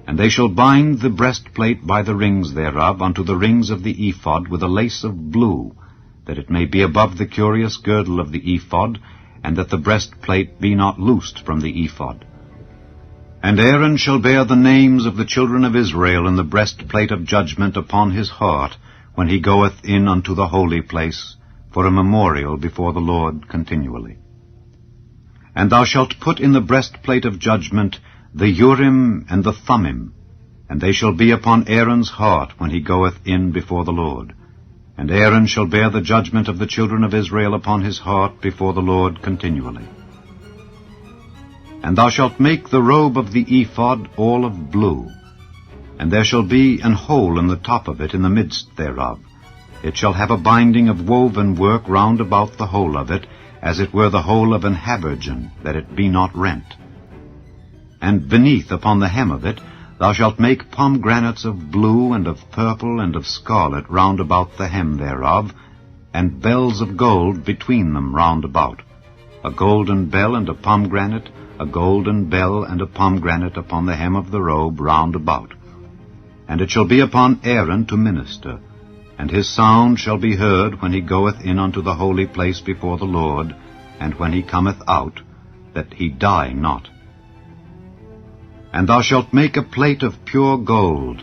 And they shall bind the breastplate by the rings thereof unto the rings of the ephod with a lace of blue, that it may be above the curious girdle of the ephod, and that the breastplate be not loosed from the ephod. And Aaron shall bear the names of the children of Israel in the breastplate of judgment upon his heart, when he goeth in unto the holy place, for a memorial before the Lord continually. And thou shalt put in the breastplate of judgment the Urim and the Thummim, and they shall be upon Aaron's heart when he goeth in before the Lord. And Aaron shall bear the judgment of the children of Israel upon his heart before the Lord continually. And thou shalt make the robe of the ephod all of blue, and there shall be an hole in the top of it in the midst thereof. It shall have a binding of woven work round about the hole of it, as it were the hole of an habergeon, that it be not rent. And beneath upon the hem of it thou shalt make pomegranates of blue, and of purple, and of scarlet round about the hem thereof, and bells of gold between them round about, a golden bell and a pomegranate, a golden bell and a pomegranate upon the hem of the robe round about. And it shall be upon Aaron to minister, and his sound shall be heard when he goeth in unto the holy place before the Lord, and when he cometh out, that he die not. And thou shalt make a plate of pure gold,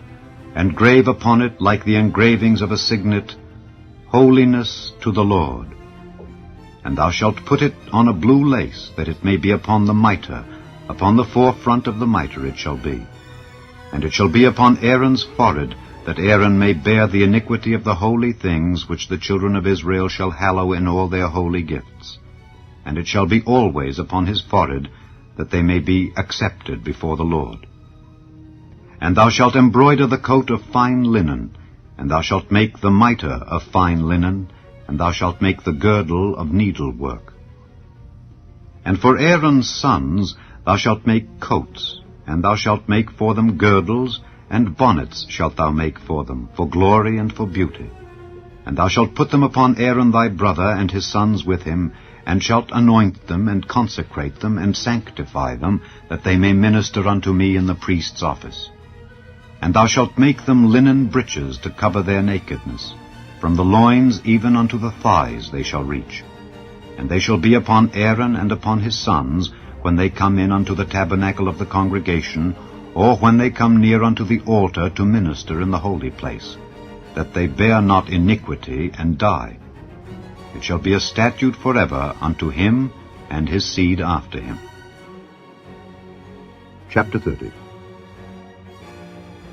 and grave upon it, like the engravings of a signet, Holiness to the Lord. And thou shalt put it on a blue lace, that it may be upon the mitre, upon the forefront of the mitre it shall be. And it shall be upon Aaron's forehead, that Aaron may bear the iniquity of the holy things which the children of Israel shall hallow in all their holy gifts. And it shall be always upon his forehead, that they may be accepted before the Lord. And thou shalt embroider the coat of fine linen, and thou shalt make the mitre of fine linen, and thou shalt make the girdle of needlework. And for Aaron's sons thou shalt make coats, and thou shalt make for them girdles, and bonnets shalt thou make for them, for glory and for beauty. And thou shalt put them upon Aaron thy brother, and his sons with him, and shalt anoint them, and consecrate them, and sanctify them, that they may minister unto me in the priest's office. And thou shalt make them linen breeches to cover their nakedness. From the loins even unto the thighs they shall reach. and they shall be upon Aaron and upon his sons, when they come in unto the tabernacle of the congregation, or when they come near unto the altar to minister in the holy place, that they bear not iniquity and die. It shall be a statute forever unto him and his seed after him. Chapter 30.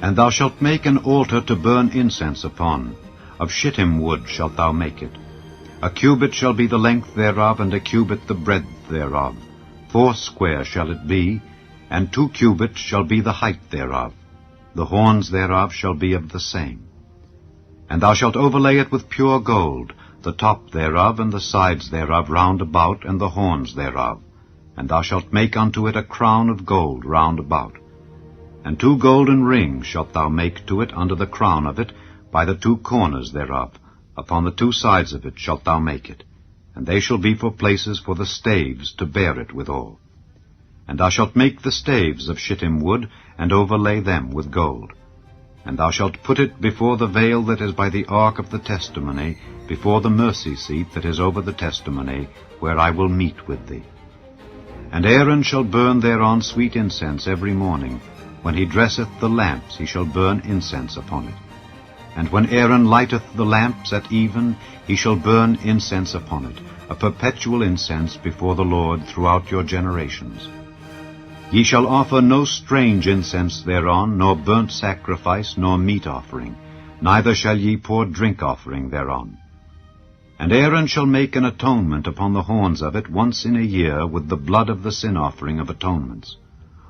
And thou shalt make an altar to burn incense upon. Of shittim wood shalt thou make it. A cubit shall be the length thereof, and a cubit the breadth thereof. 80 shall it be, and 2 cubits shall be the height thereof. The horns thereof shall be of the same. And thou shalt overlay it with pure gold, the top thereof and the sides thereof round about, and the horns thereof. And thou shalt make unto it a crown of gold round about. And 2 golden rings shalt thou make to it under the crown of it, by the 2 corners thereof. Upon the 2 sides of it shalt thou make it, and they shall be for places for the staves to bear it withal. And thou shalt make the staves of shittim wood, and overlay them with gold. And thou shalt put it before the veil that is by the ark of the testimony, before the mercy seat that is over the testimony, where I will meet with thee. And Aaron shall burn thereon sweet incense every morning. When he dresseth the lamps, he shall burn incense upon it. And when Aaron lighteth the lamps at even, he shall burn incense upon it, a perpetual incense before the Lord throughout your generations. Ye shall offer no strange incense thereon, nor burnt sacrifice, nor meat offering, neither shall ye pour drink offering thereon. And Aaron shall make an atonement upon the horns of it once in a year with the blood of the sin offering of atonements.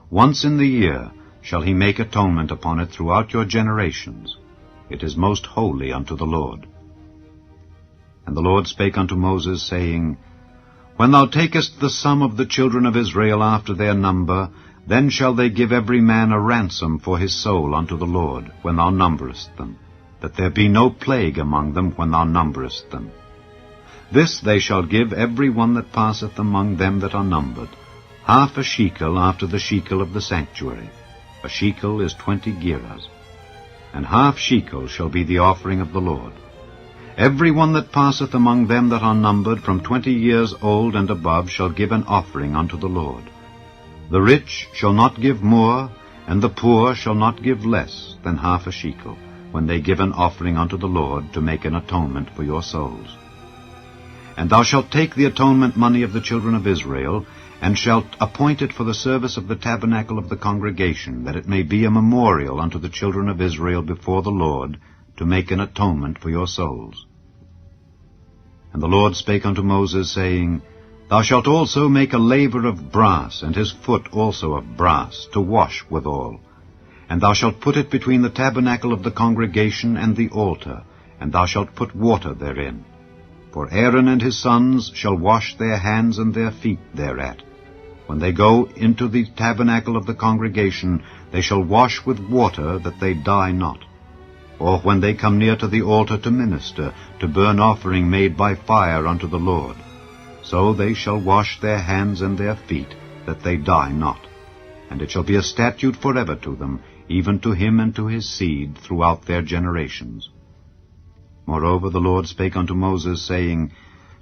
Once in the year shall he make atonement upon it throughout your generations. It is most holy unto the Lord. And the Lord spake unto Moses, saying, When thou takest the sum of the children of Israel after their number, then shall they give every man a ransom for his soul unto the Lord, when thou numberest them, that there be no plague among them when thou numberest them. This they shall give every one that passeth among them that are numbered, 1/2 shekel after the shekel of the sanctuary. A shekel is 20 gerahs. And 1/2 shekel shall be the offering of the Lord. Every one that passeth among them that are numbered from 20 years old and above shall give an offering unto the Lord. The rich shall not give more, and the poor shall not give less than 1/2 shekel, when they give an offering unto the Lord to make an atonement for your souls. And thou shalt take the atonement money of the children of Israel, and shalt appoint it for the service of the tabernacle of the congregation, that it may be a memorial unto the children of Israel before the Lord, to make an atonement for your souls. And the Lord spake unto Moses, saying, Thou shalt also make a laver of brass, and his foot also of brass, to wash withal. And thou shalt put it between the tabernacle of the congregation and the altar, and thou shalt put water therein. For Aaron and his sons shall wash their hands and their feet thereat. When they go into the tabernacle of the congregation, they shall wash with water, that they die not. Or when they come near to the altar to minister, to burn offering made by fire unto the Lord, so they shall wash their hands and their feet, that they die not. And it shall be a statute forever to them, even to him and to his seed throughout their generations. Moreover the Lord spake unto Moses, saying,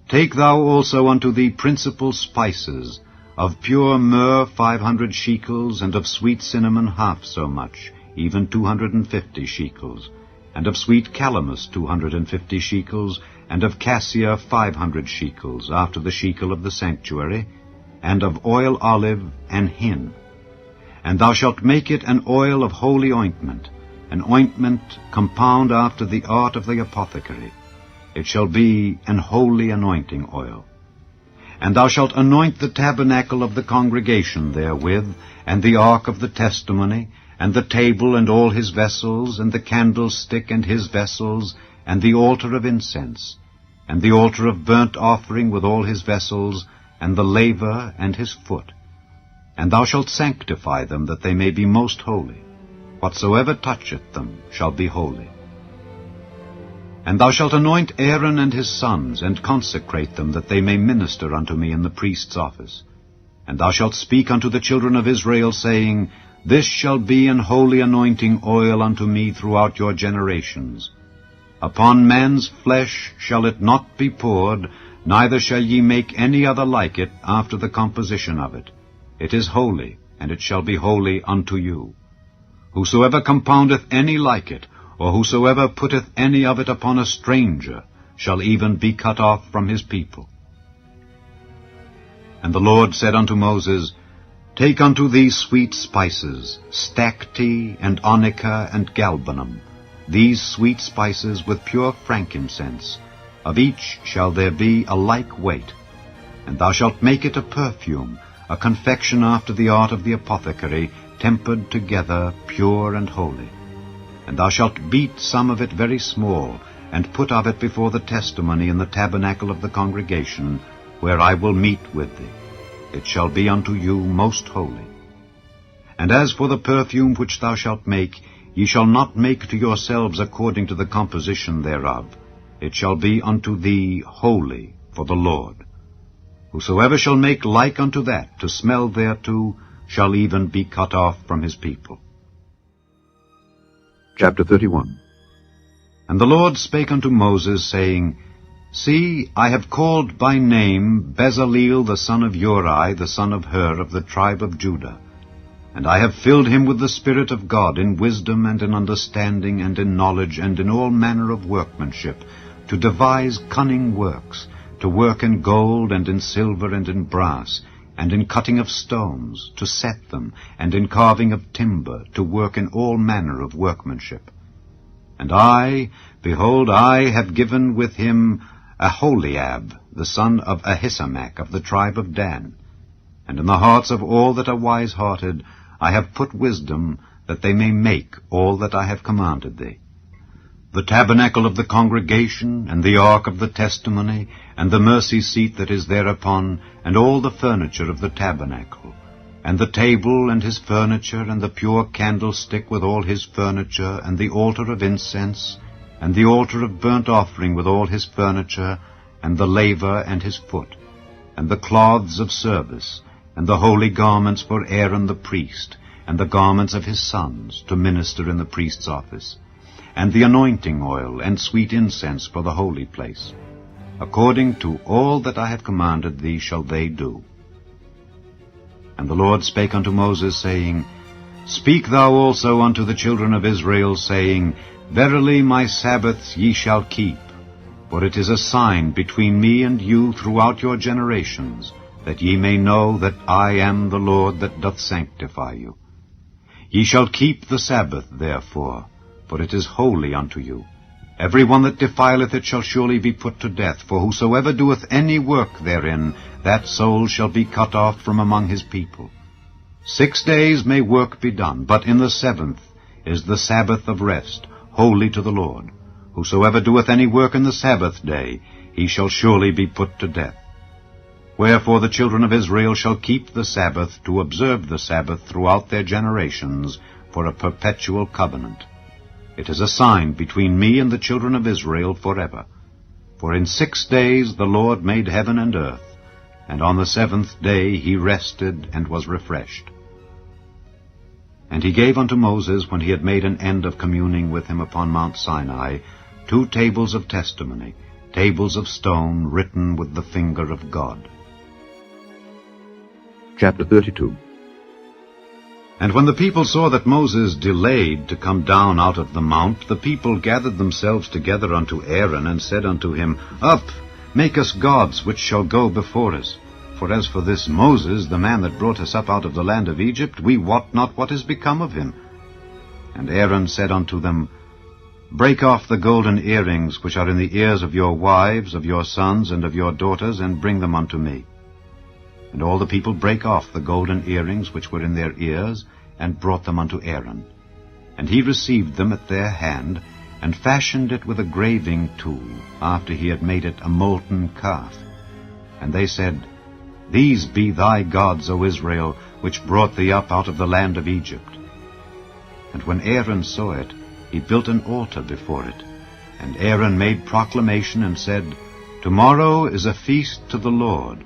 Take thou also unto thee principal spices, of pure myrrh 500 shekels, and of sweet cinnamon 1/2 so much, even 250 shekels, and of sweet calamus 250 shekels, and of cassia 500 shekels, after the shekel of the sanctuary, and of oil olive and hin. And thou shalt make it an oil of holy ointment, an ointment compound after the art of the apothecary. It shall be an holy anointing oil. And thou shalt anoint the tabernacle of the congregation therewith, and the ark of the testimony, and the table and all his vessels, and the candlestick and his vessels, and the altar of incense, and the altar of burnt offering with all his vessels, and the laver and his foot. And thou shalt sanctify them, that they may be most holy. Whatsoever toucheth them shall be holy. And thou shalt anoint Aaron and his sons, and consecrate them, that they may minister unto me in the priest's office. And thou shalt speak unto the children of Israel, saying, This shall be an holy anointing oil unto me throughout your generations. Upon man's flesh shall it not be poured, Neither shall ye make any other like it after the composition of it. It is holy, and it shall be holy unto you. Whosoever compoundeth any like it, or whosoever putteth any of it upon a stranger, shall even be cut off from his people. And the Lord said unto Moses, Take unto thee sweet spices, stacte, and onycha, and galbanum, these sweet spices with pure frankincense. Of each shall there be a like weight. And thou shalt make it a perfume, a confection after the art of the apothecary, tempered together, pure and holy. And thou shalt beat some of it very small, and put of it before the testimony in the tabernacle of the congregation, where I will meet with thee. It shall be unto you most holy. And as for the perfume which thou shalt make, ye shall not make to yourselves according to the composition thereof. It shall be unto thee holy for the Lord. Whosoever shall make like unto that, to smell thereto, shall even be cut off from his people. Chapter 31. And the Lord spake unto Moses, saying, See, I have called by name Bezaleel the son of Uri, the son of Hur, of the tribe of Judah. And I have filled him with the Spirit of God, in wisdom and in understanding and in knowledge and in all manner of workmanship, to devise cunning works, to work in gold and in silver and in brass, and in cutting of stones, to set them, and in carving of timber, to work in all manner of workmanship. And I, behold, I have given with him Aholiab, the son of Ahisamach, of the tribe of Dan. And in the hearts of all that are wise-hearted I have put wisdom, that they may make all that I have commanded thee. The tabernacle of the congregation, and the ark of the testimony, and the mercy seat that is thereupon, and all the furniture of the tabernacle, and the table and his furniture, and the pure candlestick with all his furniture, and the altar of incense, and the altar of burnt offering with all his furniture, and the laver and his foot, and the cloths of service, and the holy garments for Aaron the priest, and the garments of his sons, to minister in the priest's office, and the anointing oil and sweet incense for the holy place. According to all that I have commanded thee shall they do. And the Lord spake unto Moses, saying, Speak thou also unto the children of Israel, saying, Verily my Sabbaths ye shall keep, for it is a sign between me and you throughout your generations, that ye may know that I am the Lord that doth sanctify you. Ye shall keep the Sabbath, therefore, for it is holy unto you. Every one that defileth it shall surely be put to death, for whosoever doeth any work therein, that soul shall be cut off from among his people. 6 days may work be done, but in the 7th is the Sabbath of rest, holy to the Lord. Whosoever doeth any work in the Sabbath day, he shall surely be put to death. Wherefore the children of Israel shall keep the Sabbath, to observe the Sabbath throughout their generations, for a perpetual covenant. It is a sign between me and the children of Israel forever. For in 6 days the Lord made heaven and earth, and on the 7th day he rested and was refreshed. And he gave unto Moses, when he had made an end of communing with him upon Mount Sinai, 2 tables of testimony, tables of stone written with the finger of God. Chapter 32. And when the people saw that Moses delayed to come down out of the mount, the people gathered themselves together unto Aaron, and said unto him, Up, make us gods which shall go before us. For as for this Moses, the man that brought us up out of the land of Egypt, we wot not what is become of him. And Aaron said unto them, Break off the golden earrings which are in the ears of your wives, of your sons, and of your daughters, and bring them unto me. And all the people brake off the golden earrings which were in their ears, and brought them unto Aaron. And he received them at their hand, and fashioned it with a graving tool, after he had made it a molten calf. And they said, These be thy gods, O Israel, which brought thee up out of the land of Egypt. And when Aaron saw it, he built an altar before it. And Aaron made proclamation, and said, Tomorrow is a feast to the Lord.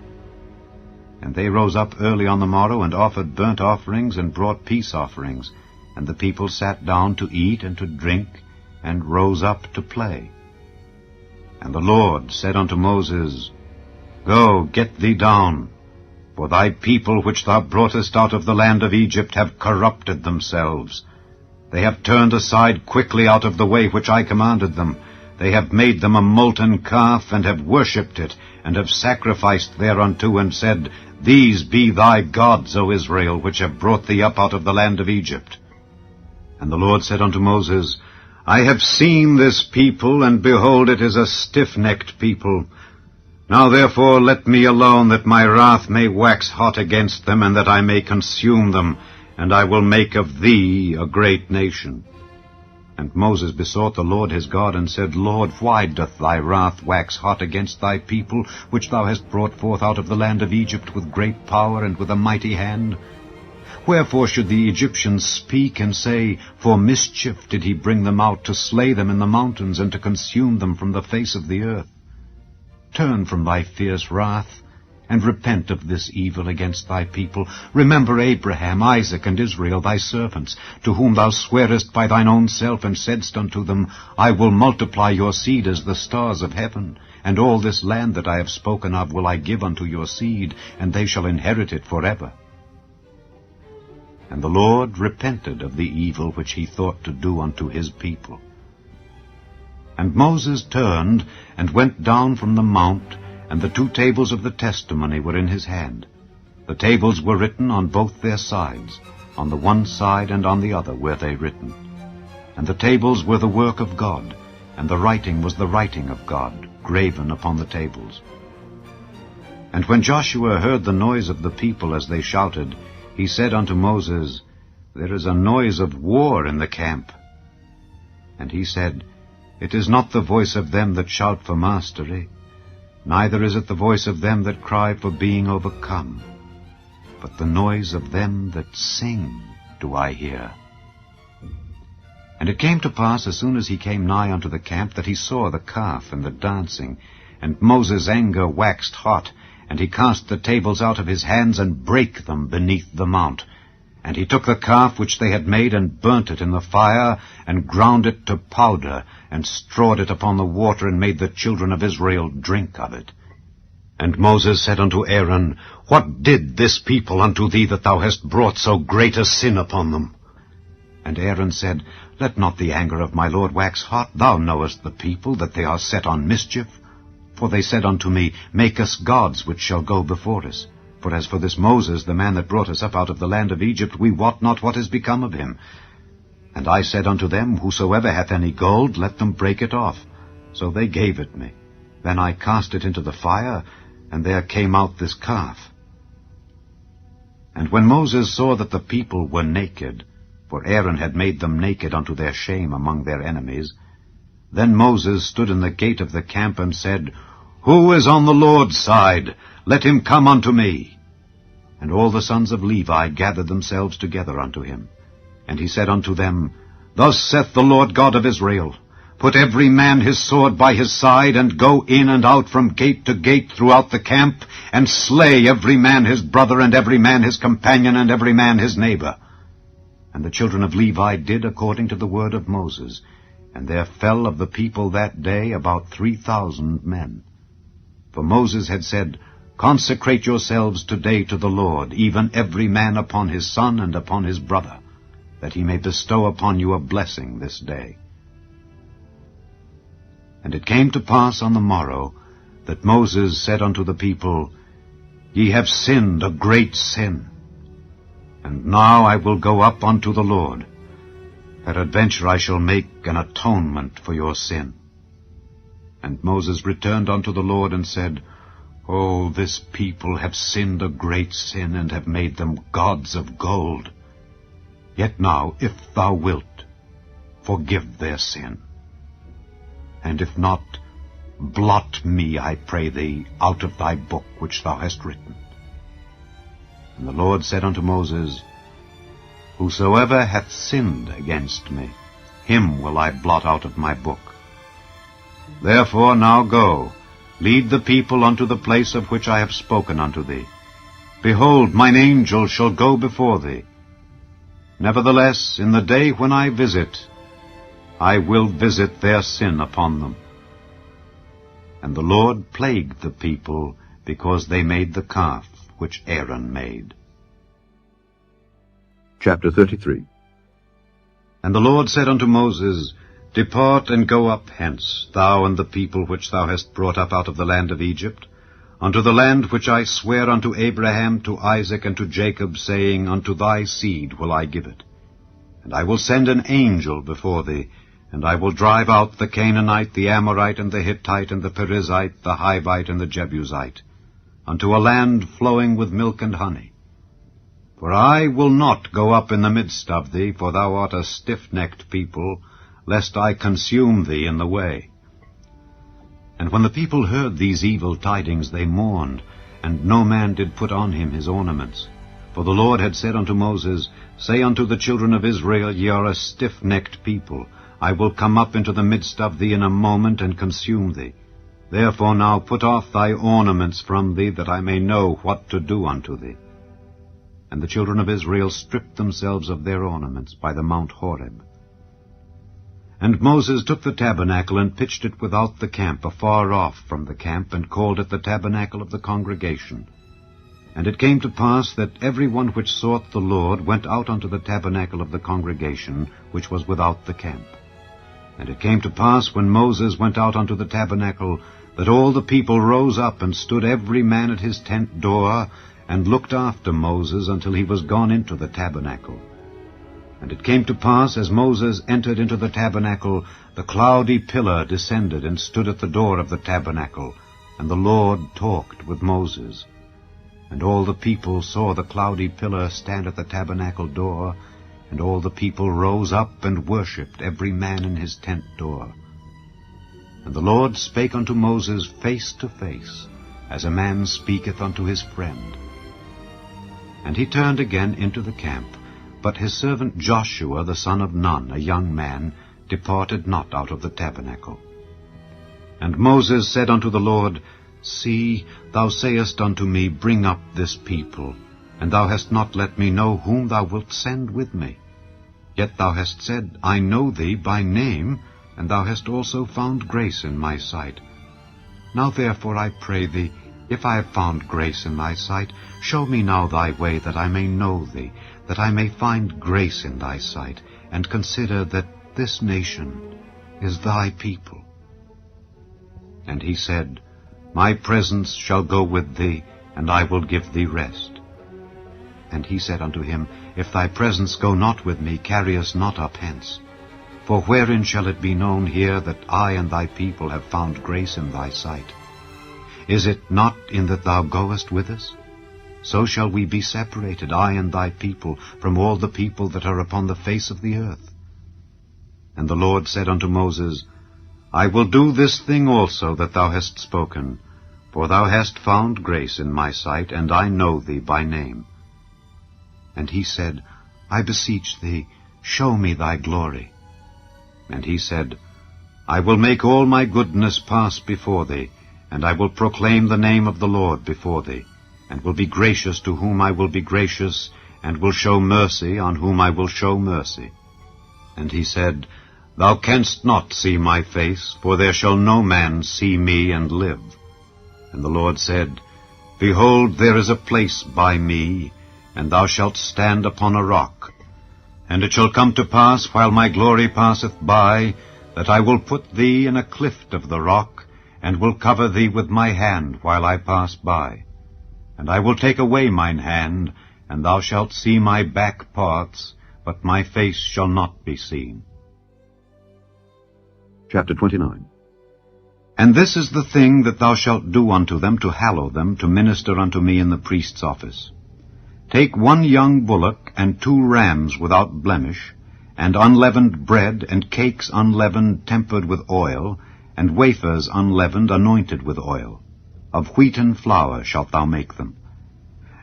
And they rose up early on the morrow, and offered burnt offerings, and brought peace offerings. And the people sat down to eat and to drink, and rose up to play. And the Lord said unto Moses, Go, get thee down, for thy people which thou broughtest out of the land of Egypt have corrupted themselves. They have turned aside quickly out of the way which I commanded them. They have made them a molten calf, and have worshipped it, and have sacrificed thereunto, and said, These be thy gods, O Israel, which have brought thee up out of the land of Egypt. And the Lord said unto Moses, I have seen this people, and behold, it is a stiff-necked people. Now therefore let me alone, that my wrath may wax hot against them, and that I may consume them, and I will make of thee a great nation. And Moses besought the Lord his God, and said, Lord, why doth thy wrath wax hot against thy people, which thou hast brought forth out of the land of Egypt with great power and with a mighty hand? Wherefore should the Egyptians speak and say, For mischief did he bring them out, to slay them in the mountains, and to consume them from the face of the earth? Turn from thy fierce wrath, and repent of this evil against thy people. Remember Abraham, Isaac, and Israel, thy servants, to whom thou swarest by thine own self, and saidst unto them, I will multiply your seed as the stars of heaven, and all this land that I have spoken of will I give unto your seed, and they shall inherit it forever. And the Lord repented of the evil which he thought to do unto his people. And Moses turned, and went down from the mount, and the 2 tables of the testimony were in his hand. The tables were written on both their sides, on the one side and on the other were they written. And the tables were the work of God, and the writing was the writing of God, graven upon the tables. And when Joshua heard the noise of the people as they shouted, he said unto Moses, There is a noise of war in the camp. And he said, It is not the voice of them that shout for mastery, neither is it the voice of them that cry for being overcome, but the noise of them that sing do I hear. And it came to pass, as soon as he came nigh unto the camp, that he saw the calf and the dancing, and Moses' anger waxed hot, and he cast the tables out of his hands, and brake them beneath the mount. And he took the calf which they had made, and burnt it in the fire, and ground it to powder, and strawed it upon the water, and made the children of Israel drink of it. And Moses said unto Aaron, What did this people unto thee, that thou hast brought so great a sin upon them? And Aaron said, Let not the anger of my Lord wax hot. Thou knowest the people, that they are set on mischief. For they said unto me, Make us gods which shall go before us. For as for this Moses, the man that brought us up out of the land of Egypt, we wot not what is become of him. And I said unto them, Whosoever hath any gold, let them break it off. So they gave it me. Then I cast it into the fire, and there came out this calf. And when Moses saw that the people were naked, for Aaron had made them naked unto their shame among their enemies, then Moses stood in the gate of the camp, and said, Who is on the Lord's side? Let him come unto me. And all the sons of Levi gathered themselves together unto him. And he said unto them, Thus saith the Lord God of Israel, Put every man his sword by his side, and go in and out from gate to gate throughout the camp, and slay every man his brother, and every man his companion, and every man his neighbor. And the children of Levi did according to the word of Moses, and there fell of the people that day about 3,000 men. For Moses had said, Consecrate yourselves today to the Lord, even every man upon his son and upon his brother, that he may bestow upon you a blessing this day. And it came to pass on the morrow, that Moses said unto the people, Ye have sinned a great sin. And now I will go up unto the Lord. Peradventure I shall make an atonement for your sin. And Moses returned unto the Lord, and said, O, this people have sinned a great sin, and have made them gods of gold. Yet now, if thou wilt, forgive their sin. And if not, blot me, I pray thee, out of thy book which thou hast written. And the Lord said unto Moses, Whosoever hath sinned against me, him will I blot out of my book. Therefore now go, lead the people unto the place of which I have spoken unto thee. Behold, mine angel shall go before thee. Nevertheless, in the day when I visit, I will visit their sin upon them. And the Lord plagued the people because they made the calf which Aaron made. Chapter 33. And the Lord said unto Moses, Depart and go up hence, thou and the people which thou hast brought up out of the land of Egypt, unto the land which I swear unto Abraham, to Isaac, and to Jacob, saying, Unto thy seed will I give it. And I will send an angel before thee, and I will drive out the Canaanite, the Amorite, and the Hittite, and the Perizzite, the Hivite, and the Jebusite, unto a land flowing with milk and honey. For I will not go up in the midst of thee, for thou art a stiff-necked people, lest I consume thee in the way. And when the people heard these evil tidings, they mourned, and no man did put on him his ornaments. For the Lord had said unto Moses, Say unto the children of Israel, Ye are a stiff-necked people. I will come up into the midst of thee in a moment, and consume thee. Therefore now put off thy ornaments from thee, that I may know what to do unto thee. And the children of Israel stripped themselves of their ornaments by the Mount Horeb. And Moses took the tabernacle, and pitched it without the camp, afar off from the camp, and called it the tabernacle of the congregation. And it came to pass that every one which sought the Lord went out unto the tabernacle of the congregation, which was without the camp. And it came to pass, when Moses went out unto the tabernacle, that all the people rose up, and stood every man at his tent door, and looked after Moses until he was gone into the tabernacle. And it came to pass, as Moses entered into the tabernacle, the cloudy pillar descended and stood at the door of the tabernacle, and the Lord talked with Moses. And all the people saw the cloudy pillar stand at the tabernacle door, and all the people rose up and worshipped, every man in his tent door. And the Lord spake unto Moses face to face, as a man speaketh unto his friend. And he turned again into the camp, but his servant Joshua the son of Nun, a young man, departed not out of the tabernacle. And Moses said unto the Lord, See, thou sayest unto me, Bring up this people, and thou hast not let me know whom thou wilt send with me. Yet thou hast said, I know thee by name, and thou hast also found grace in my sight. Now therefore I pray thee, if I have found grace in thy sight, show me now thy way, that I may know thee, that I may find grace in thy sight, and consider that this nation is thy people. And he said, My presence shall go with thee, and I will give thee rest. And he said unto him, If thy presence go not with me, carry us not up hence. For wherein shall it be known here that I and thy people have found grace in thy sight? Is it not in that thou goest with us? So shall we be separated, I and thy people, from all the people that are upon the face of the earth. And the Lord said unto Moses, I will do this thing also that thou hast spoken, for thou hast found grace in my sight, and I know thee by name. And he said, I beseech thee, show me thy glory. And he said, I will make all my goodness pass before thee, and I will proclaim the name of the Lord before thee, and will be gracious to whom I will be gracious, and will show mercy on whom I will show mercy. And he said, Thou canst not see my face, for there shall no man see me and live. And the Lord said, Behold, there is a place by me, and thou shalt stand upon a rock. And it shall come to pass, while my glory passeth by, that I will put thee in a clift of the rock, and will cover thee with my hand while I pass by. And I will take away mine hand, and thou shalt see my back parts, but my face shall not be seen. Chapter 29. And this is the thing that thou shalt do unto them, to hallow them, to minister unto me in the priest's office. Take 1 young bullock, and 2 rams without blemish, and unleavened bread, and cakes unleavened, tempered with oil, and wafers unleavened, anointed with oil. Of wheaten flour shalt thou make them.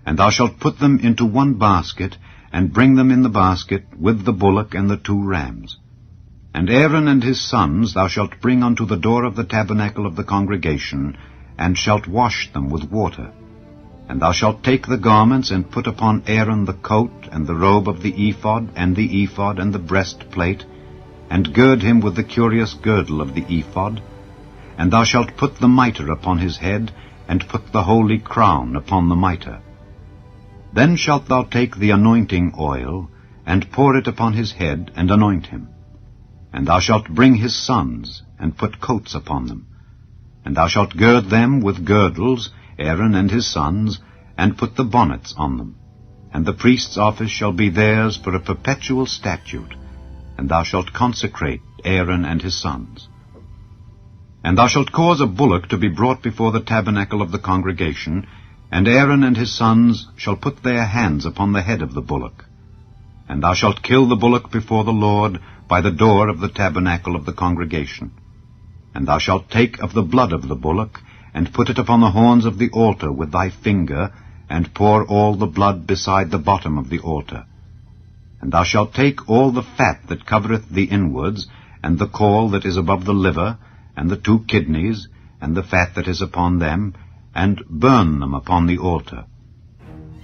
And thou shalt put them into 1 basket, and bring them in the basket with the bullock and the 2 rams. And Aaron and his sons thou shalt bring unto the door of the tabernacle of the congregation, and shalt wash them with water. And thou shalt take the garments, and put upon Aaron the coat, and the robe of the ephod, and the breastplate, and gird him with the curious girdle of the ephod. And thou shalt put the mitre upon his head, and put the holy crown upon the mitre. Then shalt thou take the anointing oil, and pour it upon his head, and anoint him. And thou shalt bring his sons, and put coats upon them. And thou shalt gird them with girdles, Aaron and his sons, and put the bonnets on them. And the priest's office shall be theirs for a perpetual statute, and thou shalt consecrate Aaron and his sons. And thou shalt cause a bullock to be brought before the tabernacle of the congregation, and Aaron and his sons shall put their hands upon the head of the bullock. And thou shalt kill the bullock before the Lord by the door of the tabernacle of the congregation. And thou shalt take of the blood of the bullock, and put it upon the horns of the altar with thy finger, and pour all the blood beside the bottom of the altar. And thou shalt take all the fat that covereth the inwards, and the caul that is above the liver, and the 2 kidneys, and the fat that is upon them, and burn them upon the altar.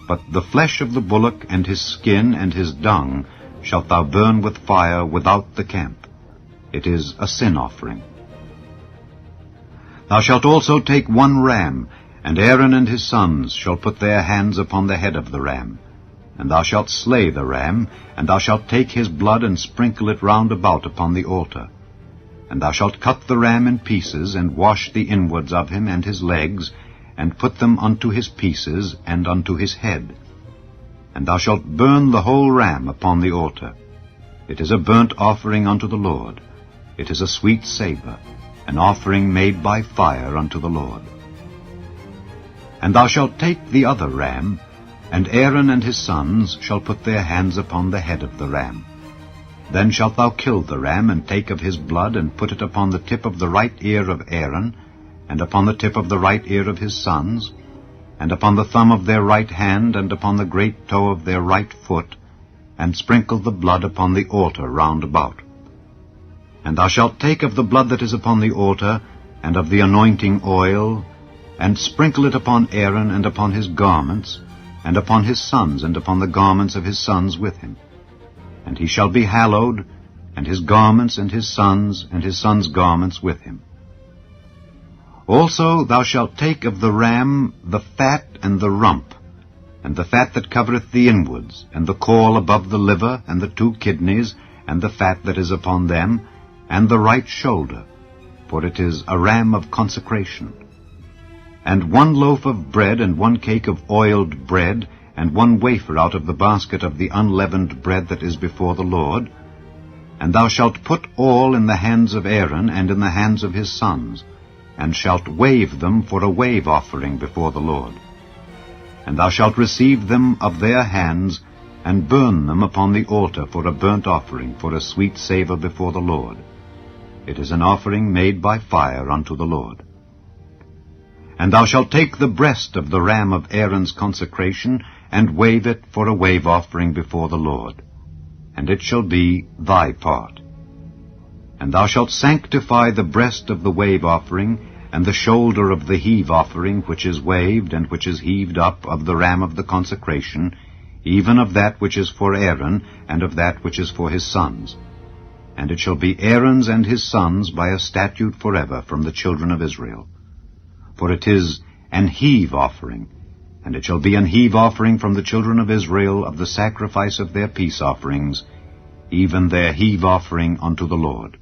But the flesh of the bullock, and his skin, and his dung, shalt thou burn with fire without the camp. It is a sin offering. Thou shalt also take 1 ram, and Aaron and his sons shall put their hands upon the head of the ram. And thou shalt slay the ram, and thou shalt take his blood, and sprinkle it round about upon the altar. And thou shalt cut the ram in pieces, and wash the inwards of him and his legs, and put them unto his pieces, and unto his head. And thou shalt burn the whole ram upon the altar. It is a burnt offering unto the Lord. It is a sweet savour, an offering made by fire unto the Lord. And thou shalt take the other ram, and Aaron and his sons shall put their hands upon the head of the ram. Then shalt thou kill the ram, and take of his blood, and put it upon the tip of the right ear of Aaron, and upon the tip of the right ear of his sons, and upon the thumb of their right hand, and upon the great toe of their right foot, and sprinkle the blood upon the altar round about. And thou shalt take of the blood that is upon the altar, and of the anointing oil, and sprinkle it upon Aaron, and upon his garments, and upon his sons, and upon the garments of his sons with him. And he shall be hallowed, and his garments, and his sons' garments with him. Also thou shalt take of the ram the fat and the rump, and the fat that covereth the inwards, and the caul above the liver, and the 2 kidneys, and the fat that is upon them, and the right shoulder, for it is a ram of consecration. And 1 loaf of bread, and 1 cake of oiled bread, and 1 wafer out of the basket of the unleavened bread that is before the Lord. And thou shalt put all in the hands of Aaron, and in the hands of his sons, and shalt wave them for a wave offering before the Lord. And thou shalt receive them of their hands, and burn them upon the altar for a burnt offering, for a sweet savour before the Lord. It is an offering made by fire unto the Lord. And thou shalt take the breast of the ram of Aaron's consecration, and wave it for a wave offering before the Lord, and it shall be thy part. And thou shalt sanctify the breast of the wave offering, and the shoulder of the heave offering, which is waved, and which is heaved up, of the ram of the consecration, even of that which is for Aaron, and of that which is for his sons. And it shall be Aaron's and his sons by a statute forever from the children of Israel. For it is an heave offering, and it shall be an heave offering from the children of Israel of the sacrifice of their peace offerings, even their heave offering unto the Lord.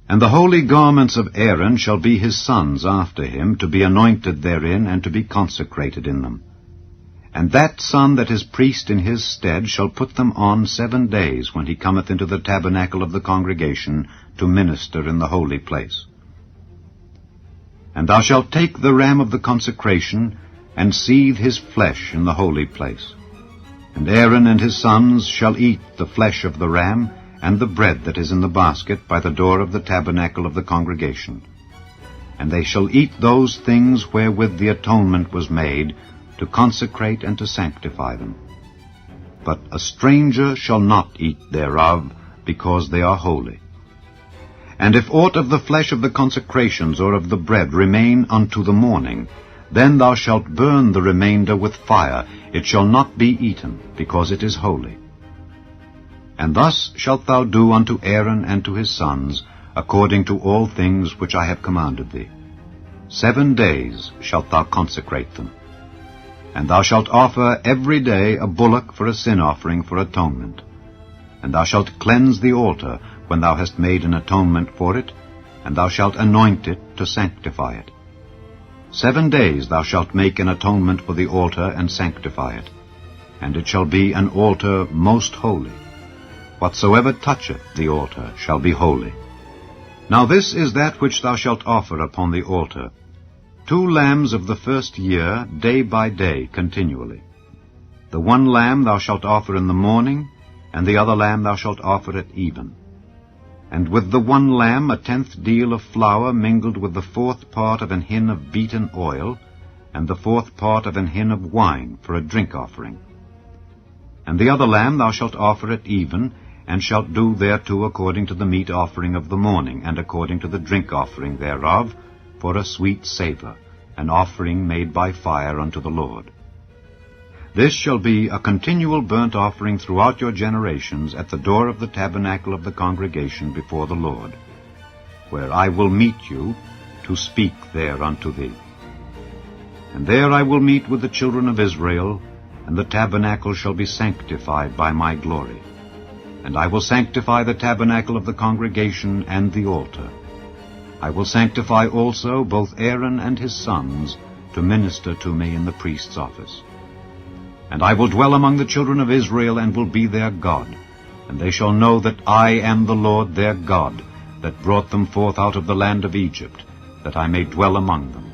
And the holy garments of Aaron shall be his sons after him, to be anointed therein, and to be consecrated in them. And that son that is priest in his stead shall put them on 7 days, when he cometh into the tabernacle of the congregation to minister in the holy place. And thou shalt take the ram of the consecration, and seethe his flesh in the holy place. And Aaron and his sons shall eat the flesh of the ram, and the bread that is in the basket by the door of the tabernacle of the congregation. And they shall eat those things wherewith the atonement was made, to consecrate and to sanctify them. But a stranger shall not eat thereof, because they are holy. And if aught of the flesh of the consecrations or of the bread remain unto the morning, then thou shalt burn the remainder with fire. It shall not be eaten, because it is holy. And thus shalt thou do unto Aaron and to his sons, according to all things which I have commanded thee. 7 days shalt thou consecrate them. And thou shalt offer every day a bullock for a sin offering for atonement. And thou shalt cleanse the altar when thou hast made an atonement for it, and thou shalt anoint it to sanctify it. 7 days thou shalt make an atonement for the altar and sanctify it, and it shall be an altar most holy. Whatsoever toucheth the altar shall be holy. Now this is that which thou shalt offer upon the altar: 2 lambs of the first year, day by day, continually. The one lamb thou shalt offer in the morning, and the other lamb thou shalt offer at even. And with the one lamb 1/10 deal of flour mingled with the 4th part of an hin of beaten oil, and the 4th part of an hin of wine for a drink offering. And the other lamb thou shalt offer at even, and shalt do thereto according to the meat offering of the morning, and according to the drink offering thereof, for a sweet savour, an offering made by fire unto the Lord. This shall be a continual burnt offering throughout your generations at the door of the tabernacle of the congregation before the Lord, where I will meet you to speak there unto thee. And there I will meet with the children of Israel, and the tabernacle shall be sanctified by my glory. And I will sanctify the tabernacle of the congregation and the altar. I will sanctify also both Aaron and his sons to minister to me in the priest's office. And I will dwell among the children of Israel, and will be their God. And they shall know that I am the Lord their God, that brought them forth out of the land of Egypt, that I may dwell among them.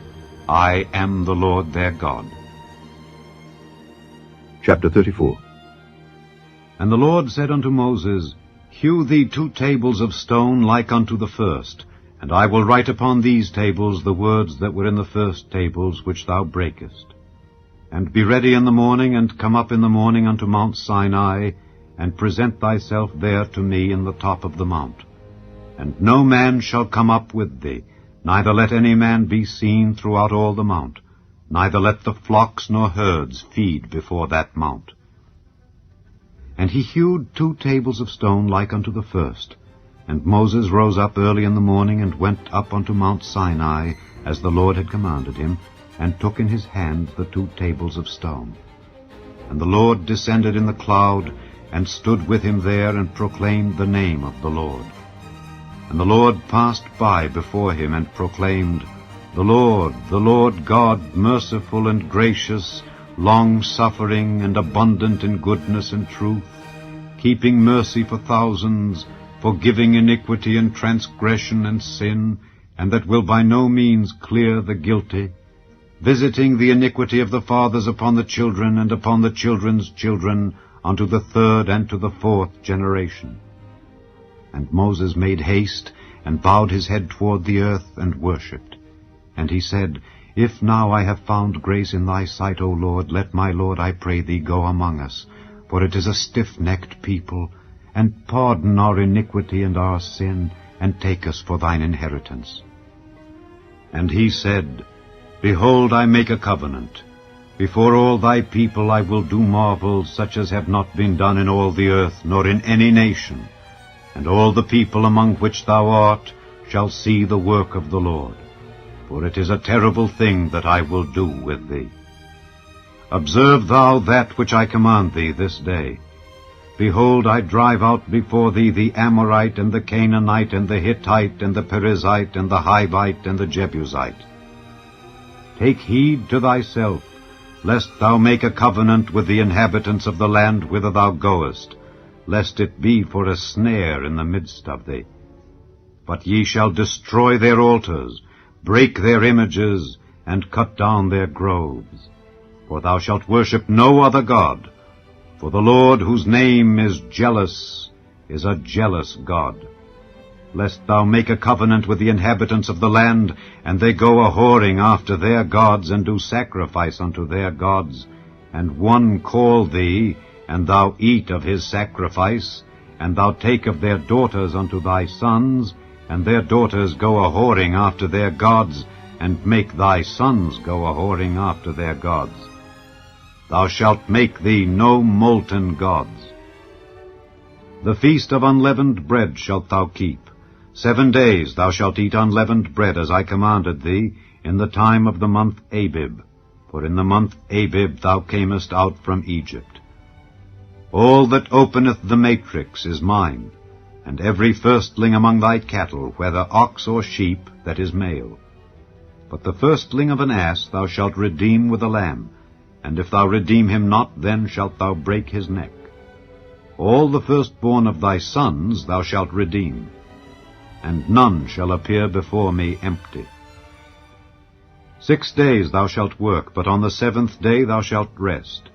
I am the Lord their God. Chapter 34. And the Lord said unto Moses, Hew thee 2 tables of stone like unto the first, and I will write upon these tables the words that were in the first tables which thou breakest. And be ready in the morning, and come up in the morning unto Mount Sinai, and present thyself there to me in the top of the mount. And no man shall come up with thee, neither let any man be seen throughout all the mount, neither let the flocks nor herds feed before that mount. And he hewed 2 tables of stone like unto the first. And Moses rose up early in the morning, and went up unto Mount Sinai, as the Lord had commanded him, and took in his hand the 2 tables of stone. And the Lord descended in the cloud, and stood with him there, and proclaimed the name of the Lord. And the Lord passed by before him, and proclaimed, the Lord God, merciful and gracious, long-suffering, and abundant in goodness and truth, keeping mercy for thousands, forgiving iniquity and transgression and sin, and that will by no means clear the guilty, visiting the iniquity of the fathers upon the children, and upon the children's children, unto the 3rd and to the 4th generation. And Moses made haste, and bowed his head toward the earth, and worshipped. And he said, If now I have found grace in thy sight, O Lord, let my Lord, I pray thee, go among us, for it is a stiff-necked people, and pardon our iniquity and our sin, and take us for thine inheritance. And he said, Behold, I make a covenant. Before all thy people I will do marvels such as have not been done in all the earth, nor in any nation. And all the people among which thou art shall see the work of the Lord. For it is a terrible thing that I will do with thee. Observe thou that which I command thee this day. Behold, I drive out before thee the Amorite, and the Canaanite, and the Hittite, and the Perizzite, and the Hivite, and the Jebusite. Take heed to thyself, lest thou make a covenant with the inhabitants of the land whither thou goest, lest it be for a snare in the midst of thee. But ye shall destroy their altars, break their images, and cut down their groves. For thou shalt worship no other God, for the Lord, whose name is jealous, is a jealous God. Lest thou make a covenant with the inhabitants of the land, and they go a-whoring after their gods, and do sacrifice unto their gods, and one call thee, and thou eat of his sacrifice, and thou take of their daughters unto thy sons, and their daughters go a-whoring after their gods, and make thy sons go a-whoring after their gods. Thou shalt make thee no molten gods. The feast of unleavened bread shalt thou keep. 7 days thou shalt eat unleavened bread, as I commanded thee, in the time of the month Abib, for in the month Abib thou camest out from Egypt. All that openeth the matrix is mine, and every firstling among thy cattle, whether ox or sheep, that is male. But the firstling of an ass thou shalt redeem with a lamb, and if thou redeem him not, then shalt thou break his neck. All the firstborn of thy sons thou shalt redeem, and none shall appear before me empty. 6 days thou shalt work, but on the 7th day thou shalt rest.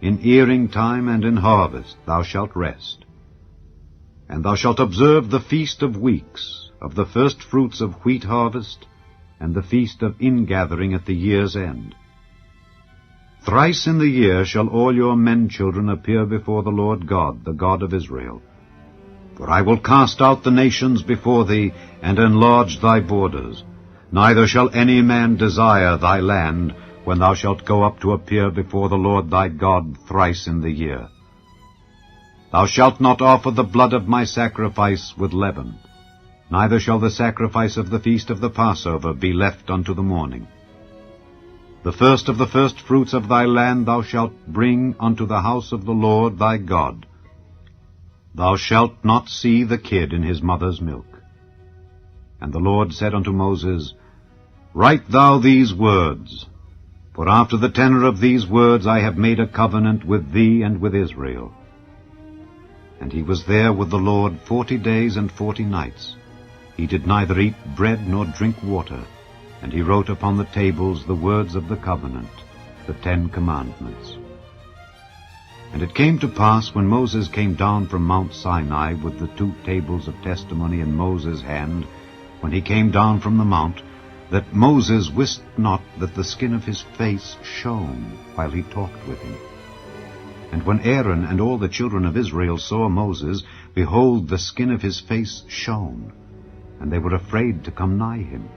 In earing time and in harvest thou shalt rest. And thou shalt observe the feast of weeks, of the first fruits of wheat harvest, and the feast of ingathering at the year's end. Thrice in the year shall all your men-children appear before the Lord God, the God of Israel. For I will cast out the nations before thee, and enlarge thy borders. Neither shall any man desire thy land, when thou shalt go up to appear before the Lord thy God thrice in the year. Thou shalt not offer the blood of my sacrifice with leaven, neither shall the sacrifice of the feast of the Passover be left unto the morning. The first of the firstfruits of thy land thou shalt bring unto the house of the Lord thy God. Thou shalt not see the kid in his mother's milk. And the Lord said unto Moses, Write thou these words, for after the tenor of these words I have made a covenant with thee and with Israel. And he was there with the Lord 40 days and 40 nights. He did neither eat bread nor drink water, and he wrote upon the tables the words of the covenant, the 10 commandments. And it came to pass, when Moses came down from Mount Sinai with the 2 tables of testimony in Moses' hand, when he came down from the mount, that Moses wist not that the skin of his face shone while he talked with him. And when Aaron and all the children of Israel saw Moses, behold, the skin of his face shone, and they were afraid to come nigh him.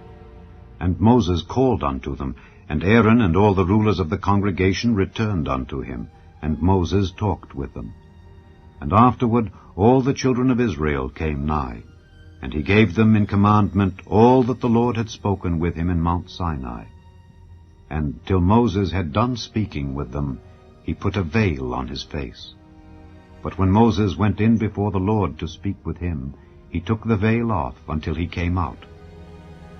And Moses called unto them, and Aaron and all the rulers of the congregation returned unto him, and Moses talked with them. And afterward all the children of Israel came nigh, and he gave them in commandment all that the Lord had spoken with him in Mount Sinai. And till Moses had done speaking with them, he put a veil on his face. But when Moses went in before the Lord to speak with him, he took the veil off until he came out.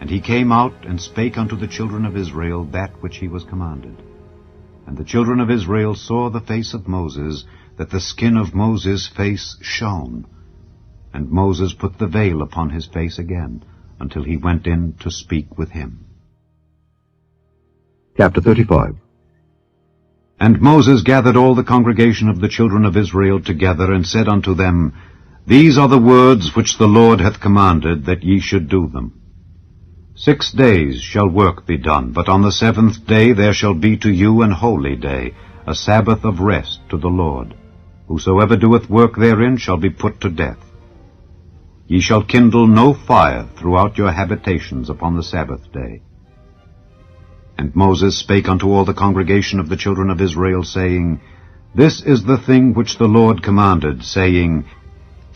And he came out and spake unto the children of Israel that which he was commanded. And the children of Israel saw the face of Moses, that the skin of Moses' face shone. And Moses put the veil upon his face again, until he went in to speak with him. Chapter 35. And Moses gathered all the congregation of the children of Israel together, and said unto them, These are the words which the Lord hath commanded, that ye should do them. 6 days shall work be done, but on the 7th day there shall be to you an holy day, a Sabbath of rest to the Lord. Whosoever doeth work therein shall be put to death. Ye shall kindle no fire throughout your habitations upon the Sabbath day. And Moses spake unto all the congregation of the children of Israel, saying, This is the thing which the Lord commanded, saying,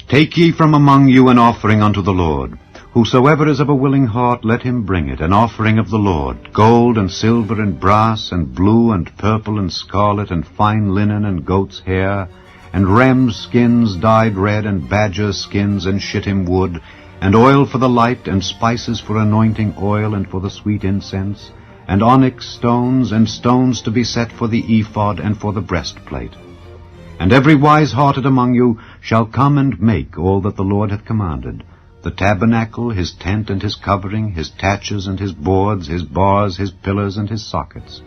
Take ye from among you an offering unto the Lord. Whosoever is of a willing heart, let him bring it, an offering of the Lord, gold and silver and brass and blue and purple and scarlet and fine linen and goat's hair, and rams' skins dyed red, and badger skins and shittim wood, and oil for the light, and spices for anointing oil and for the sweet incense, and onyx stones, and stones to be set for the ephod and for the breastplate. And every wise-hearted among you shall come and make all that the Lord hath commanded, the tabernacle, his tent and his covering, his taches and his boards, his bars, his pillars and his sockets,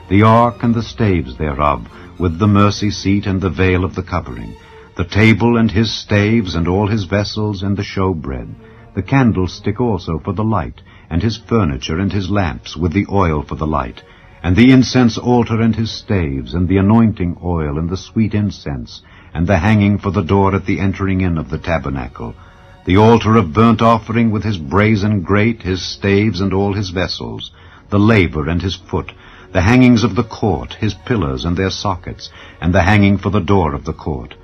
the ark and the staves thereof, with the mercy seat and the veil of the covering, the table and his staves and all his vessels and the showbread, the candlestick also for the light, and his furniture and his lamps with the oil for the light, and the incense altar and his staves, and the anointing oil and the sweet incense, and the hanging for the door at the entering in of the tabernacle, the altar of burnt offering with his brazen grate, his staves and all his vessels, the laver and his foot, the hangings of the court, his pillars and their sockets, and the hanging for the door of the court,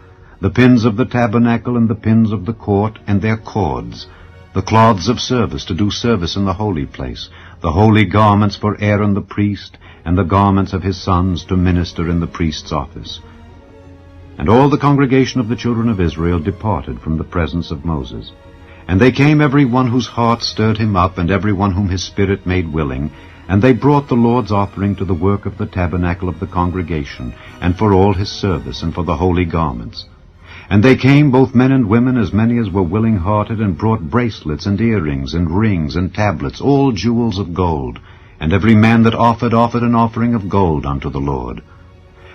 the pins of the tabernacle and the pins of the court and their cords, the cloths of service to do service in the holy place, the holy garments for Aaron the priest, and the garments of his sons to minister in the priest's office. And all the congregation of the children of Israel departed from the presence of Moses. And they came every one whose heart stirred him up, and every one whom his spirit made willing, and they brought the Lord's offering to the work of the tabernacle of the congregation, and for all his service, and for the holy garments. And they came, both men and women, as many as were willing-hearted, and brought bracelets, and earrings, and rings, and tablets, all jewels of gold. And every man that offered an offering of gold unto the Lord.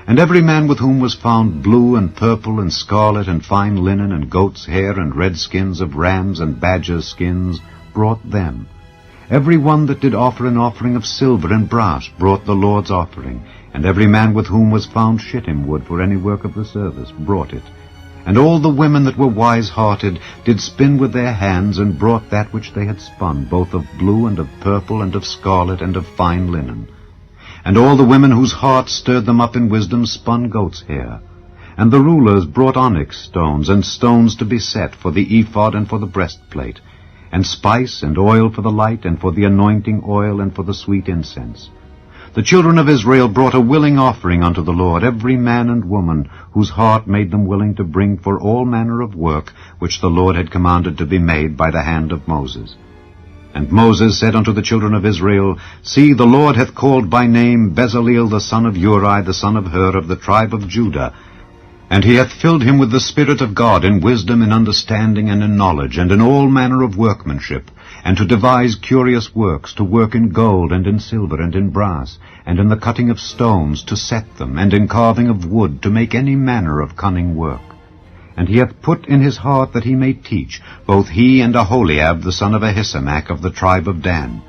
And every man with whom was found blue, and purple, and scarlet, and fine linen, and goat's hair, and red skins of rams, and badgers' skins, brought them. Every one that did offer an offering of silver and brass brought the Lord's offering. And every man with whom was found shittim wood for any work of the service brought it. And all the women that were wise-hearted did spin with their hands, and brought that which they had spun, both of blue, and of purple, and of scarlet, and of fine linen. And all the women whose hearts stirred them up in wisdom spun goat's hair. And the rulers brought onyx stones, and stones to be set for the ephod and for the breastplate, and spice and oil for the light, and for the anointing oil, and for the sweet incense. The children of Israel brought a willing offering unto the Lord, every man and woman, whose heart made them willing to bring for all manner of work, which the Lord had commanded to be made by the hand of Moses. And Moses said unto the children of Israel, See, the Lord hath called by name Bezaleel the son of Uri, the son of Hur, of the tribe of Judah. And he hath filled him with the Spirit of God, in wisdom, in understanding, and in knowledge, and in all manner of workmanship, and to devise curious works, to work in gold, and in silver, and in brass, and in the cutting of stones, to set them, and in carving of wood, to make any manner of cunning work. And he hath put in his heart that he may teach, both he and Aholiab the son of Ahisamach of the tribe of Dan.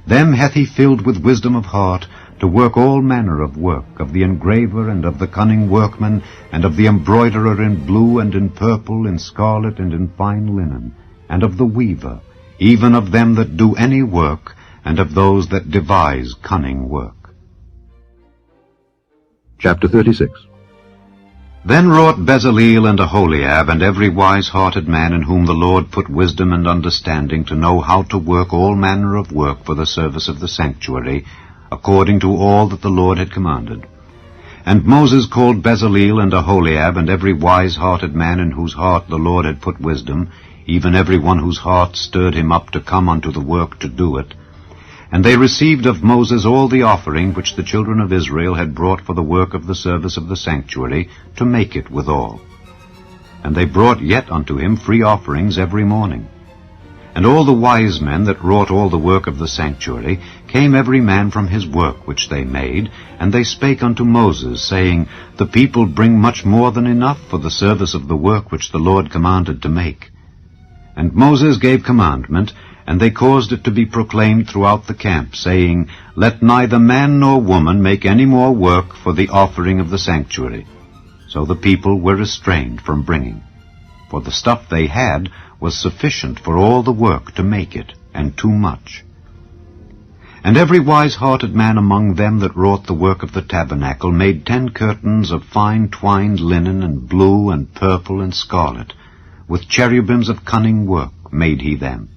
Them hath he filled with wisdom of heart, to work all manner of work, of the engraver, and of the cunning workman, and of the embroiderer in blue, and in purple, in scarlet, and in fine linen, and of the weaver, even of them that do any work, and of those that devise cunning work. Chapter 36. Then wrought Bezaleel and Aholiab, and every wise-hearted man in whom the Lord put wisdom and understanding, to know how to work all manner of work for the service of the sanctuary, according to all that the Lord had commanded. And Moses called Bezaleel and Aholiab, and every wise-hearted man in whose heart the Lord had put wisdom, even every one whose heart stirred him up to come unto the work to do it. And they received of Moses all the offering which the children of Israel had brought for the work of the service of the sanctuary, to make it withal. And they brought yet unto him free offerings every morning. And all the wise men that wrought all the work of the sanctuary came every man from his work which they made, and they spake unto Moses, saying, The people bring much more than enough for the service of the work which the Lord commanded to make. And Moses gave commandment, and they caused it to be proclaimed throughout the camp, saying, Let neither man nor woman make any more work for the offering of the sanctuary. So the people were restrained from bringing. For the stuff they had was sufficient for all the work to make it, and too much. And every wise-hearted man among them that wrought the work of the tabernacle made 10 curtains of fine twined linen, and blue, and purple, and scarlet. With cherubims of cunning work made he them.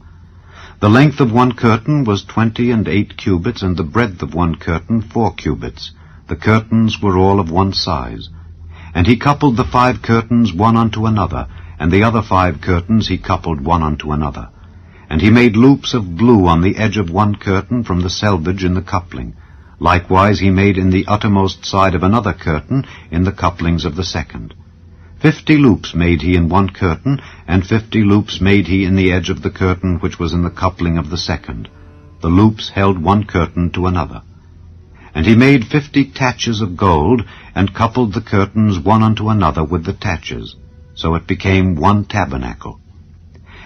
The length of one curtain was 28 cubits, and the breadth of one curtain 4 cubits. The curtains were all of one size. And he coupled the 5 curtains one unto another, and the other 5 curtains he coupled one unto another. And he made loops of blue on the edge of one curtain from the selvage in the coupling. Likewise he made in the uttermost side of another curtain in the couplings of the second. 50 loops made he in one curtain, and 50 loops made he in the edge of the curtain which was in the coupling of the second. The loops held one curtain to another. And he made 50 taches of gold, and coupled the curtains one unto another with the taches. So it became one tabernacle.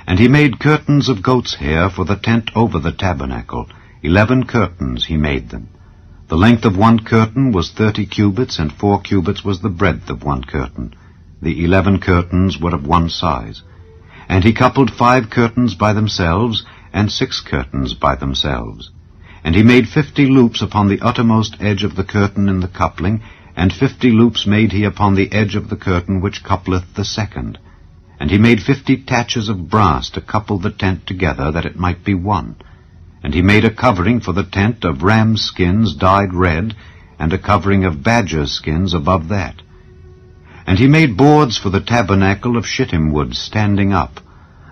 And he made curtains of goat's hair for the tent over the tabernacle. 11 curtains he made them. The length of one curtain was 30 cubits, and 4 cubits was the breadth of one curtain. The 11 curtains were of one size. And he coupled 5 curtains by themselves, and 6 curtains by themselves. And he made 50 loops upon the uttermost edge of the curtain in the coupling, and 50 loops made he upon the edge of the curtain which coupleth the second. And he made 50 taches of brass to couple the tent together, that it might be one. And he made a covering for the tent of ram skins dyed red, and a covering of badger skins above that. And he made boards for the tabernacle of shittim wood standing up.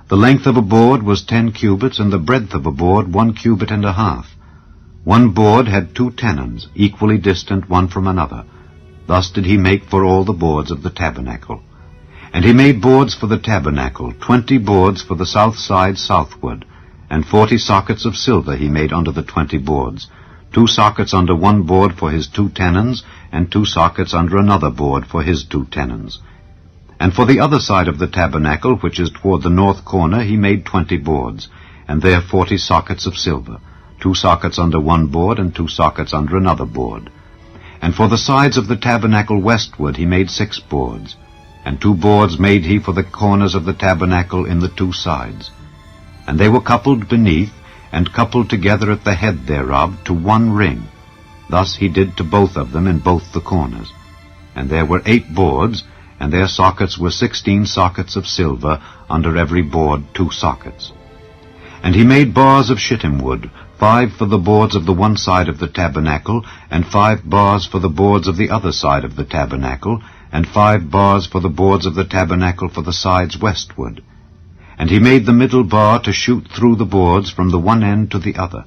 The length of a board was 10 cubits, and the breadth of a board 1 cubit and a half. One board had 2 tenons, equally distant one from another. Thus did he make for all the boards of the tabernacle. And he made boards for the tabernacle, 20 boards for the south side southward, and 40 sockets of silver he made under the 20 boards, 2 sockets under one board for his 2 tenons, and 2 sockets under another board for his 2 tenons. And for the other side of the tabernacle, which is toward the north corner, he made 20 boards, and there 40 sockets of silver, 2 sockets under one board, and 2 sockets under another board. And for the sides of the tabernacle westward he made 6 boards, and 2 boards made he for the corners of the tabernacle in the 2 sides. And they were coupled beneath, and coupled together at the head thereof, to one ring. Thus he did to both of them in both the corners. And there were 8 boards, and their sockets were 16 sockets of silver, under every board 2 sockets. And he made bars of shittim wood, 5 for the boards of the one side of the tabernacle, and 5 bars for the boards of the other side of the tabernacle, and 5 bars for the boards of the tabernacle for the sides westward. And he made the middle bar to shoot through the boards from the one end to the other.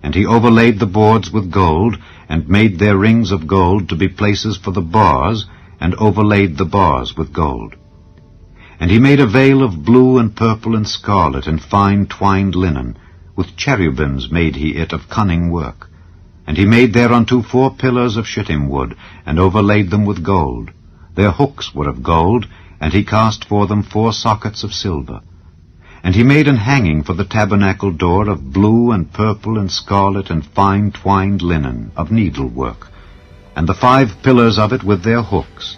And he overlaid the boards with gold, and made their rings of gold to be places for the bars, and overlaid the bars with gold. And he made a veil of blue and purple and scarlet and fine twined linen. With cherubims made he it of cunning work. And he made thereunto 4 pillars of shittim wood, and overlaid them with gold. Their hooks were of gold, and he cast for them 4 sockets of silver. And he made an hanging for the tabernacle door of blue and purple and scarlet and fine twined linen, of needlework, and the 5 pillars of it with their hooks.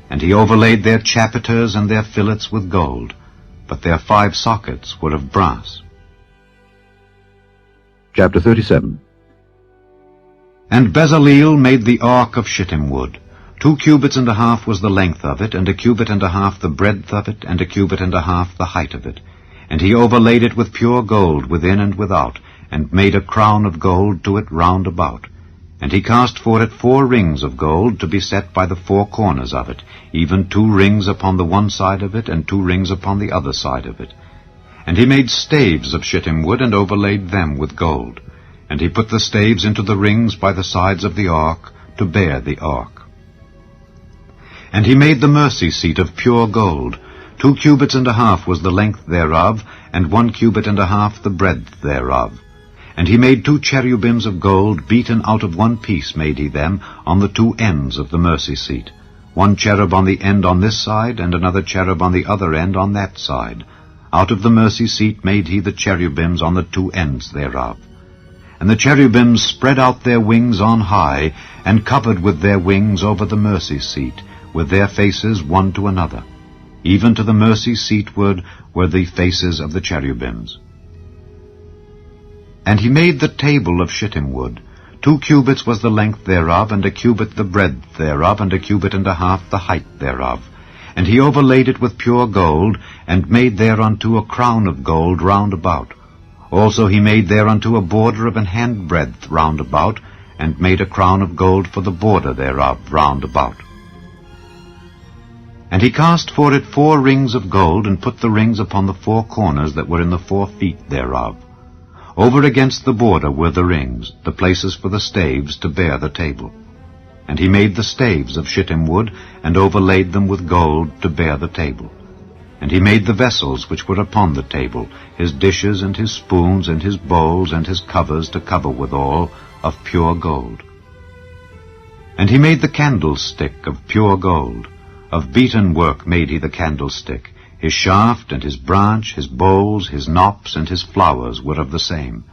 And he overlaid their chapiters and their fillets with gold, but their 5 sockets were of brass. Chapter 37. And Bezaleel made the ark of shittim wood. 2 cubits and a half was the length of it, and 1 cubit and a half the breadth of it, and 1 cubit and a half the height of it. And he overlaid it with pure gold within and without, and made a crown of gold to it round about. And he cast for it 4 rings of gold to be set by the 4 corners of it, even 2 rings upon the one side of it, and 2 rings upon the other side of it. And he made staves of shittim wood, and overlaid them with gold. And he put the staves into the rings by the sides of the ark, to bear the ark. And he made the mercy seat of pure gold. 2 cubits and a half was the length thereof, and 1 cubit and a half the breadth thereof. And he made 2 cherubims of gold, beaten out of one piece made he them, on the 2 ends of the mercy seat. 1 cherub on the end on this side, and another cherub on the other end on that side. Out of the mercy seat made he the cherubims on the 2 ends thereof. And the cherubims spread out their wings on high, and covered with their wings over the mercy seat, with their faces one to another. Even to the mercy seatward were the faces of the cherubims. And he made the table of shittim wood. 2 cubits was the length thereof, and 1 cubit the breadth thereof, and 1 cubit and a half the height thereof. And he overlaid it with pure gold, and made thereunto a crown of gold round about. Also he made thereunto a border of an handbreadth round about, and made a crown of gold for the border thereof round about. And he cast for it 4 rings of gold, and put the rings upon the 4 corners that were in the 4 feet thereof. Over against the border were the rings, the places for the staves to bear the table. And he made the staves of shittim wood, and overlaid them with gold to bear the table. And he made the vessels which were upon the table, his dishes and his spoons and his bowls and his covers to cover withal, of pure gold. And he made the candlestick of pure gold. Of beaten work made he the candlestick. His shaft and his branch, his bowls, his knops, and his flowers were of the same.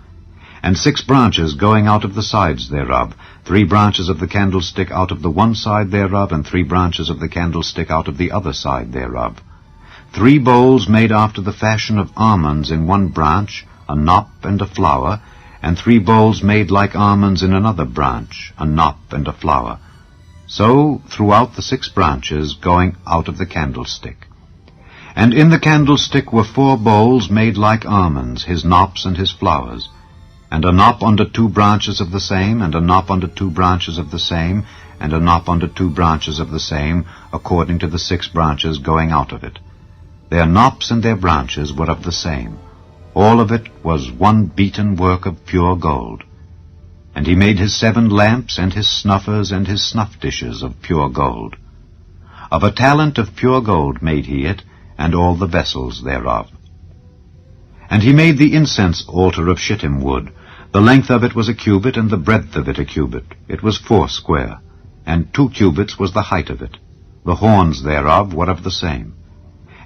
And 6 branches going out of the sides thereof, 3 branches of the candlestick out of the one side thereof, and 3 branches of the candlestick out of the other side thereof. 3 bowls made after the fashion of almonds in one branch, a knop and a flower, and 3 bowls made like almonds in another branch, a knop and a flower. So throughout the 6 branches going out of the candlestick. And in the candlestick were 4 bowls made like almonds, his knops and his flowers, and a knop under 2 branches of the same, and a knop under 2 branches of the same, and a knop under 2 branches of the same, according to the 6 branches going out of it. Their knops and their branches were of the same. All of it was one beaten work of pure gold. And he made his 7 lamps, and his snuffers, and his snuff dishes of pure gold. Of a talent of pure gold made he it, and all the vessels thereof. And he made the incense altar of shittim wood. The length of it was a cubit, and the breadth of it a cubit. It was 4 square, and 2 cubits was the height of it. The horns thereof were of the same.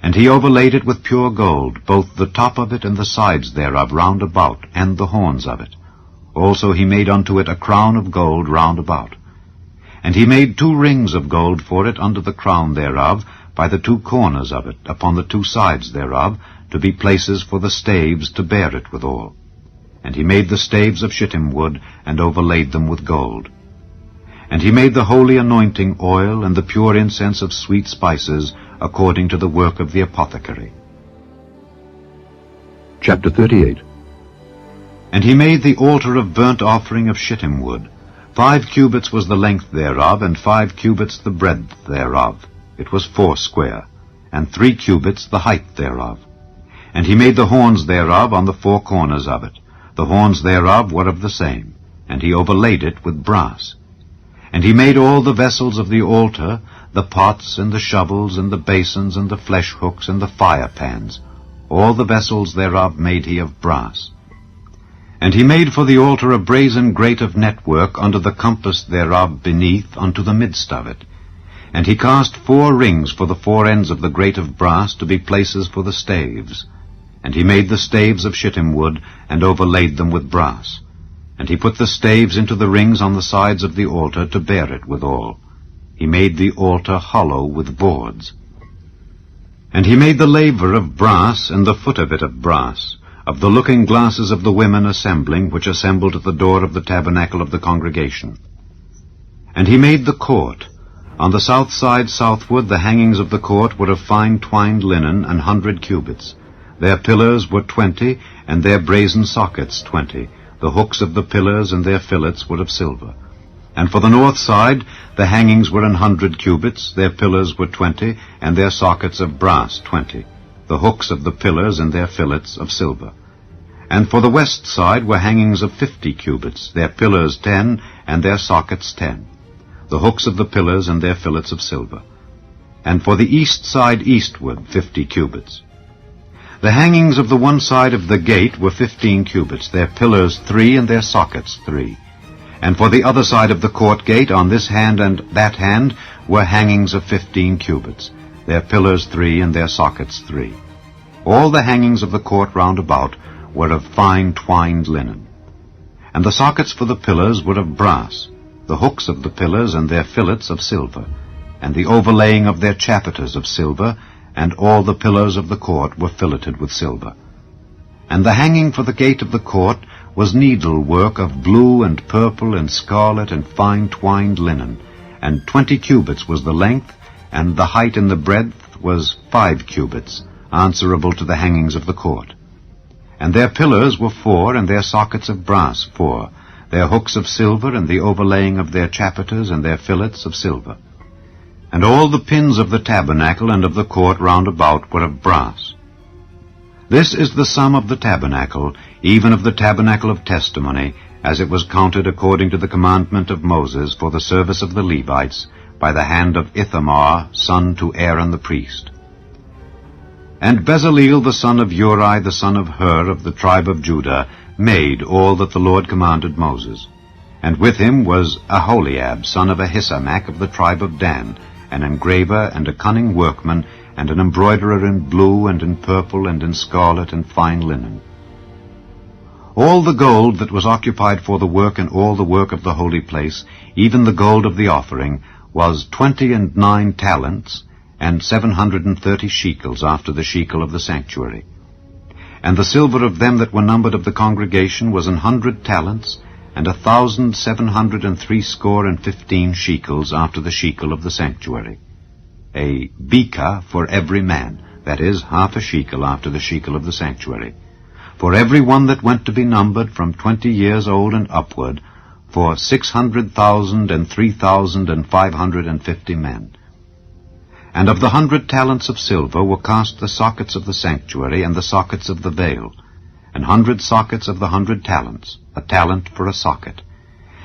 And he overlaid it with pure gold, both the top of it and the sides thereof round about, and the horns of it. Also he made unto it a crown of gold round about. And he made 2 rings of gold for it under the crown thereof, by the 2 corners of it, upon the 2 sides thereof, to be places for the staves to bear it withal. And he made the staves of shittim wood, and overlaid them with gold. And he made the holy anointing oil, and the pure incense of sweet spices, according to the work of the apothecary. Chapter 38. And he made the altar of burnt offering of shittim wood. 5 cubits was the length thereof, and 5 cubits the breadth thereof. It was 4 square, and 3 cubits the height thereof. And he made the horns thereof on the 4 corners of it. The horns thereof were of the same, and he overlaid it with brass. And he made all the vessels of the altar, the pots, and the shovels, and the basins, and the flesh hooks, and the fire pans. All the vessels thereof made he of brass. And he made for the altar a brazen grate of network under the compass thereof beneath unto the midst of it. And he cast 4 rings for the 4 ends of the grate of brass to be places for the staves. And he made the staves of shittim wood, and overlaid them with brass. And he put the staves into the rings on the sides of the altar to bear it withal. He made the altar hollow with boards. And he made the laver of brass, and the foot of it of brass, of the looking glasses of the women assembling, which assembled at the door of the tabernacle of the congregation. And he made the court. On the south side southward the hangings of the court were of fine twined linen, 100 cubits. Their pillars were 20, and their brazen sockets 20. The hooks of the pillars and their fillets were of silver. And for the north side the hangings were 100 cubits, their pillars were 20, and their sockets of brass 20. The hooks of the pillars and their fillets of silver. And for the west side were hangings of 50 cubits, their pillars 10, and their sockets 10. The hooks of the pillars and their fillets of silver. And for the east side eastward 50 cubits. The hangings of the one side of the gate were 15 cubits, their pillars 3, and their sockets 3. And for the other side of the court gate, on this hand and that hand, were hangings of 15 cubits, their pillars 3, and their sockets 3. All the hangings of the court round about were of fine twined linen. And the sockets for the pillars were of brass, the hooks of the pillars and their fillets of silver, and the overlaying of their chapiters of silver, and all the pillars of the court were filleted with silver. And the hanging for the gate of the court was needlework of blue and purple and scarlet and fine twined linen, and 20 cubits was the length, and the height and the breadth was 5 cubits, answerable to the hangings of the court. And their pillars were 4, and their sockets of brass 4, their hooks of silver, and the overlaying of their chapiters and their fillets of silver. And all the pins of the tabernacle and of the court round about were of brass. This is the sum of the tabernacle, even of the tabernacle of testimony, as it was counted according to the commandment of Moses for the service of the Levites, by the hand of Ithamar, son to Aaron the priest. And Bezaleel the son of Uri the son of Hur of the tribe of Judah made all that the Lord commanded Moses. And with him was Aholiab son of Ahisamach of the tribe of Dan, an engraver and a cunning workman, and an embroiderer in blue and in purple and in scarlet and fine linen. All the gold that was occupied for the work and all the work of the holy place, even the gold of the offering, was 29 talents, and 730 shekels after the shekel of the sanctuary. And the silver of them that were numbered of the congregation was 100 talents, and 1,760 shekels after the shekel of the sanctuary. A beka for every man, that is, half a shekel after the shekel of the sanctuary, for every one that went to be numbered from 20 years old and upward, for 600,000 and 3,550 men. And of the 100 talents of silver were cast the sockets of the sanctuary and the sockets of the veil, and 100 sockets of the 100 talents, a talent for a socket.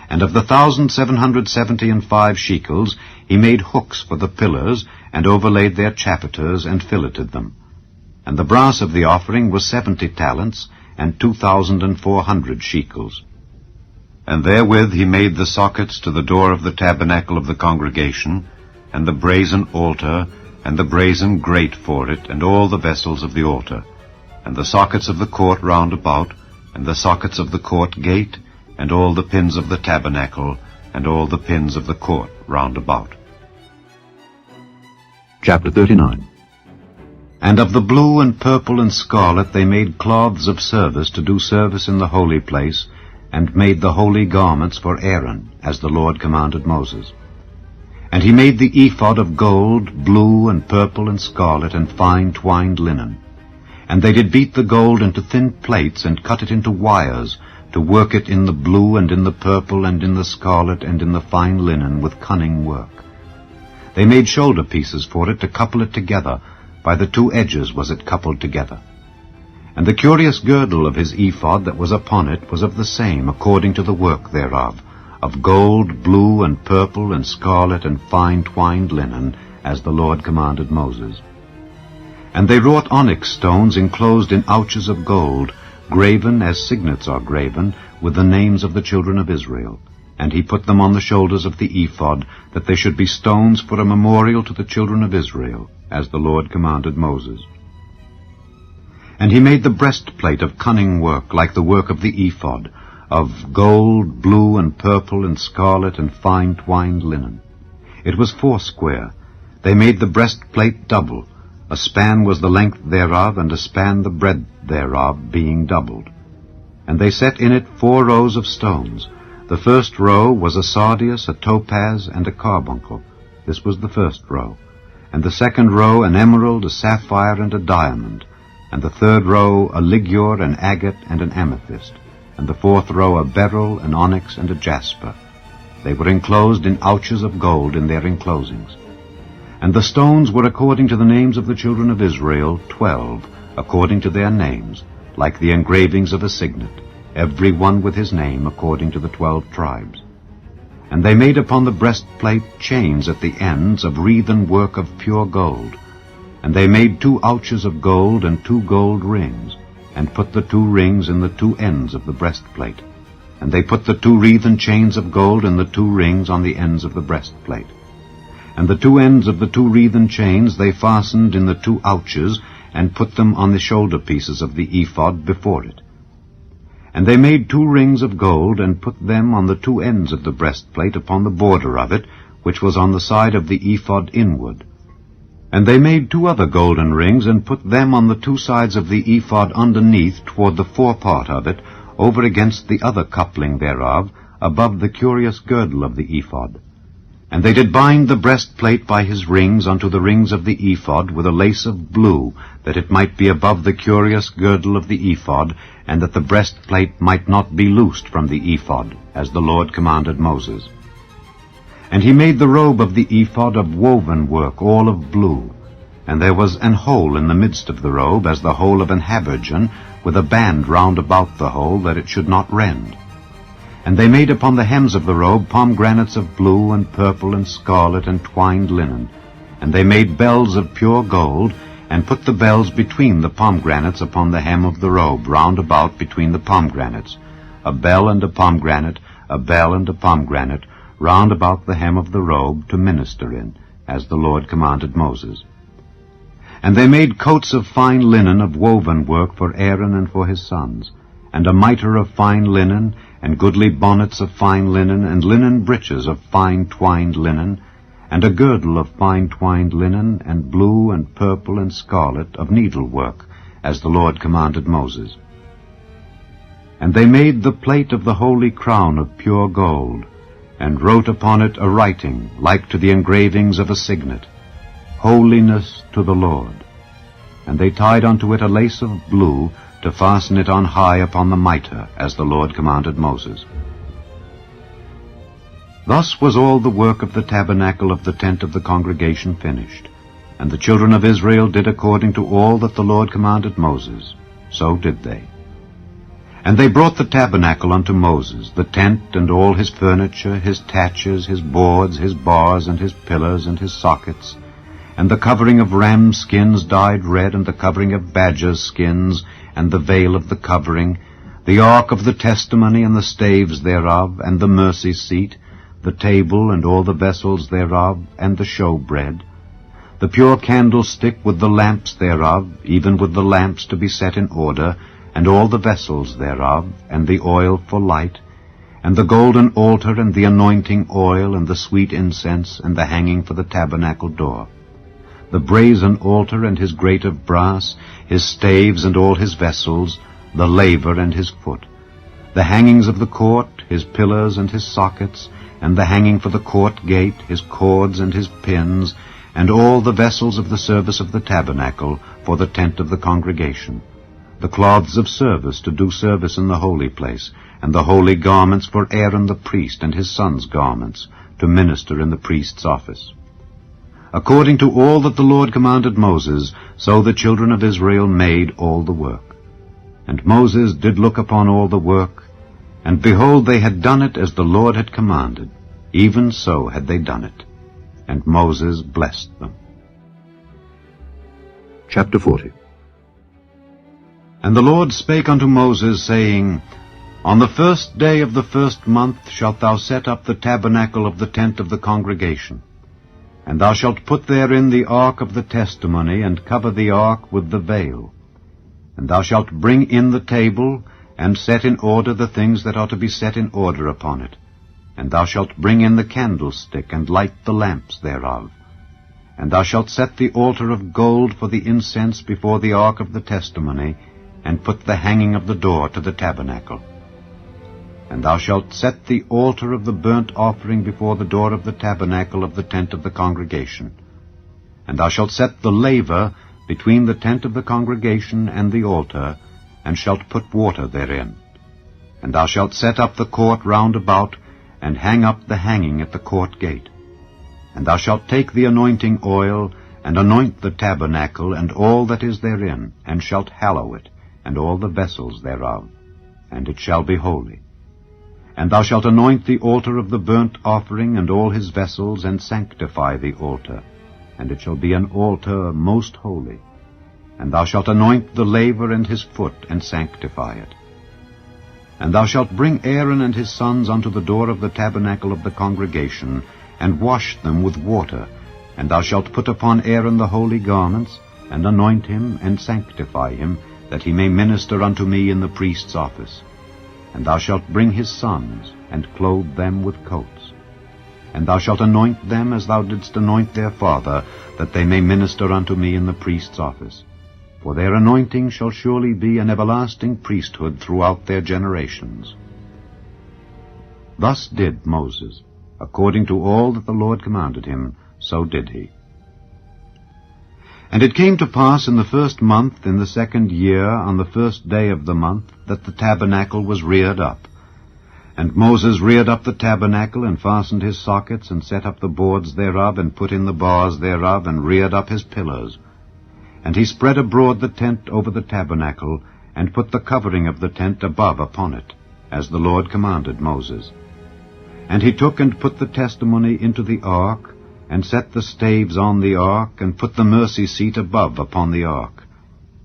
And of the 1,775 shekels he made hooks for the pillars, and overlaid their chapiters, and filleted them. And the brass of the offering was 70 talents, and 2,400 shekels. And therewith he made the sockets to the door of the tabernacle of the congregation, and the brazen altar, and the brazen grate for it, and all the vessels of the altar, and the sockets of the court round about, and the sockets of the court gate, and all the pins of the tabernacle, and all the pins of the court round about. Chapter 39. And of the blue and purple and scarlet they made cloths of service to do service in the holy place, and made the holy garments for Aaron, as the Lord commanded Moses. And he made the ephod of gold, blue and purple and scarlet, and fine twined linen. And they did beat the gold into thin plates, and cut it into wires, to work it in the blue and in the purple and in the scarlet and in the fine linen with cunning work. They made shoulder pieces for it to couple it together. By the 2 edges was it coupled together. And the curious girdle of his ephod that was upon it was of the same, according to the work thereof, of gold, blue, and purple, and scarlet, and fine twined linen, as the Lord commanded Moses. And they wrought onyx stones enclosed in ouches of gold, graven as signets are graven, with the names of the children of Israel. And he put them on the shoulders of the ephod, that they should be stones for a memorial to the children of Israel, as the Lord commanded Moses. And he made the breastplate of cunning work, like the work of the ephod, of gold, blue, and purple, and scarlet, and fine twined linen. It was 4 They made the breastplate double. A span was the length thereof, and a span the breadth thereof, being doubled. And they set in it 4 rows of stones. The first row was a sardius, a topaz, and a carbuncle. This was the first row. And the second row an emerald, a sapphire, and a diamond. And the third row a ligure, an agate, and an amethyst. And the 4th row a beryl, an onyx, and a jasper. They were enclosed in ouches of gold in their enclosings. And the stones were according to the names of the children of Israel, 12, according to their names, like the engravings of a signet, every one with his name according to the 12 tribes. And they made upon the breastplate chains at the ends of wreathen work of pure gold. And they made 2 ouches of gold and 2 gold rings, and put the 2 rings in the 2 ends of the breastplate. And they put the 2 wreathen chains of gold and the 2 rings on the ends of the breastplate. And the 2 ends of the 2 wreathen chains they fastened in the 2 ouches, and put them on the shoulder pieces of the ephod before it. And they made 2 rings of gold, and put them on the 2 ends of the breastplate upon the border of it, which was on the side of the ephod inward. And they made 2 other golden rings, and put them on the 2 sides of the ephod underneath toward the forepart of it, over against the other coupling thereof, above the curious girdle of the ephod. And they did bind the breastplate by his rings unto the rings of the ephod with a lace of blue, that it might be above the curious girdle of the ephod, and that the breastplate might not be loosed from the ephod, as the Lord commanded Moses. And he made the robe of the ephod of woven work, all of blue. And there was an hole in the midst of the robe, as the hole of an habergeon, with a band round about the hole, that it should not rend. And they made upon the hems of the robe pomegranates of blue and purple and scarlet and twined linen. And they made bells of pure gold, and put the bells between the pomegranates upon the hem of the robe, round about between the pomegranates, a bell and a pomegranate, a bell and a pomegranate, round about the hem of the robe to minister in, as the Lord commanded Moses. And they made coats of fine linen of woven work for Aaron and for his sons, and a mitre of fine linen, and goodly bonnets of fine linen, and linen breeches of fine twined linen, and a girdle of fine twined linen, and blue and purple and scarlet of needlework, as the Lord commanded Moses. And they made the plate of the holy crown of pure gold, and wrote upon it a writing like to the engravings of a signet, Holiness to the Lord. and they tied unto it a lace of blue, to fasten it on high upon the mitre, as the Lord commanded Moses. Thus was all the work of the tabernacle of the tent of the congregation finished. And the children of Israel did according to all that the Lord commanded Moses. So did they. And they brought the tabernacle unto Moses, the tent and all his furniture, his taches, his boards, his bars, and his pillars, and his sockets, and the covering of ram skins dyed red, and the covering of badgers' skins, and the veil of the covering, the ark of the testimony, and the staves thereof, and the mercy seat, the table, and all the vessels thereof, and the showbread, the pure candlestick with the lamps thereof, even with the lamps to be set in order, and all the vessels thereof, and the oil for light, and the golden altar, and the anointing oil, and the sweet incense, and the hanging for the tabernacle door, the brazen altar, and his grate of brass, his staves, and all his vessels, the laver, and his foot, the hangings of the court, his pillars, and his sockets, and the hanging for the court gate, his cords, and his pins, and all the vessels of the service of the tabernacle for the tent of the congregation, the cloths of service to do service in the holy place, and the holy garments for Aaron the priest and his sons' garments, to minister in the priest's office. According to all that the Lord commanded Moses, so the children of Israel made all the work. And Moses did look upon all the work, and behold, they had done it as the Lord had commanded, even so had they done it. And Moses blessed them. Chapter 40. And the Lord spake unto Moses, saying, On the 1st day of the 1st month shalt thou set up the tabernacle of the tent of the congregation. And thou shalt put therein the ark of the testimony, and cover the ark with the veil. And thou shalt bring in the table, and set in order the things that are to be set in order upon it. And thou shalt bring in the candlestick, and light the lamps thereof. And thou shalt set the altar of gold for the incense before the ark of the testimony, and put the hanging of the door to the tabernacle. And thou shalt set the altar of the burnt offering before the door of the tabernacle of the tent of the congregation. And thou shalt set the laver between the tent of the congregation and the altar, and shalt put water therein. And thou shalt set up the court round about, and hang up the hanging at the court gate. And thou shalt take the anointing oil, and anoint the tabernacle, and all that is therein, and shalt hallow it, and all the vessels thereof, and it shall be holy. And thou shalt anoint the altar of the burnt offering, and all his vessels, and sanctify the altar, and it shall be an altar most holy. And thou shalt anoint the laver and his foot, and sanctify it. And thou shalt bring Aaron and his sons unto the door of the tabernacle of the congregation, and wash them with water. And thou shalt put upon Aaron the holy garments, and anoint him, and sanctify him, that he may minister unto me in the priest's office. And thou shalt bring his sons, and clothe them with coats. And thou shalt anoint them as thou didst anoint their father, that they may minister unto me in the priest's office. For their anointing shall surely be an everlasting priesthood throughout their generations. Thus did Moses. According to all that the Lord commanded him, so did he. And it came to pass in the 1st month, in the 2nd year, on the 1st day of the month, that the tabernacle was reared up. And Moses reared up the tabernacle, and fastened his sockets, and set up the boards thereof, and put in the bars thereof, and reared up his pillars. And he spread abroad the tent over the tabernacle, and put the covering of the tent above upon it, as the Lord commanded Moses. And he took and put the testimony into the ark, and set the staves on the ark, and put the mercy seat above upon the ark.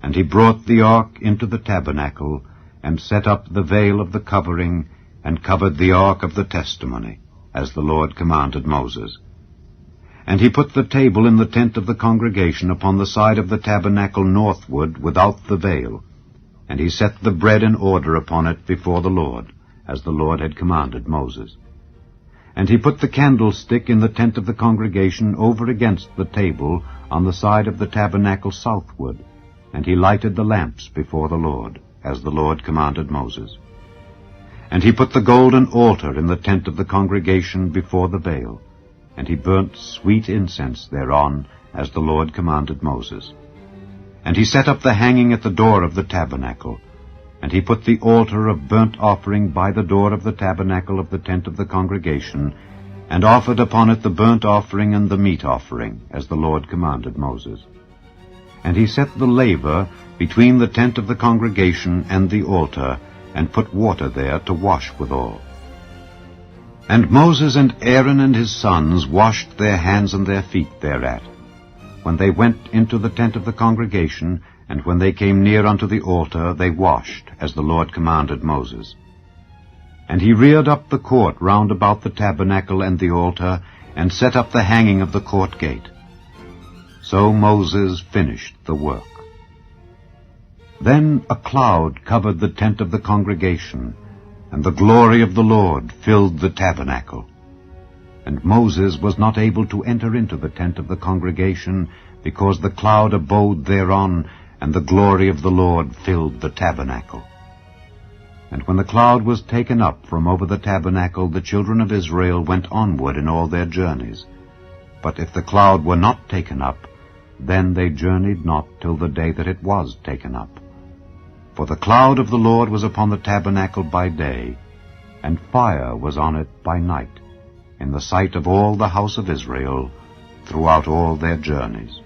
And he brought the ark into the tabernacle, and set up the veil of the covering, and covered the ark of the testimony, as the Lord commanded Moses. And he put the table in the tent of the congregation upon the side of the tabernacle northward, without the veil. And he set the bread in order upon it before the Lord, as the Lord had commanded Moses. And he put the candlestick in the tent of the congregation over against the table on the side of the tabernacle southward, and he lighted the lamps before the Lord, as the Lord commanded Moses. And he put the golden altar in the tent of the congregation before the veil, and he burnt sweet incense thereon, as the Lord commanded Moses. And he set up the hanging at the door of the tabernacle. And he put the altar of burnt offering by the door of the tabernacle of the tent of the congregation, and offered upon it the burnt offering and the meat offering, as the Lord commanded Moses. And he set the laver between the tent of the congregation and the altar, and put water there to wash withal. And Moses and Aaron and his sons washed their hands and their feet thereat, when they went into the tent of the congregation, and when they came near unto the altar, they washed, as the Lord commanded Moses. And he reared up the court round about the tabernacle and the altar, and set up the hanging of the court gate. So Moses finished the work. Then a cloud covered the tent of the congregation, and the glory of the Lord filled the tabernacle. And Moses was not able to enter into the tent of the congregation, because the cloud abode thereon, and the glory of the Lord filled the tabernacle. And when the cloud was taken up from over the tabernacle, the children of Israel went onward in all their journeys. But if the cloud were not taken up, then they journeyed not till the day that it was taken up. For the cloud of the Lord was upon the tabernacle by day, and fire was on it by night, in the sight of all the house of Israel, throughout all their journeys.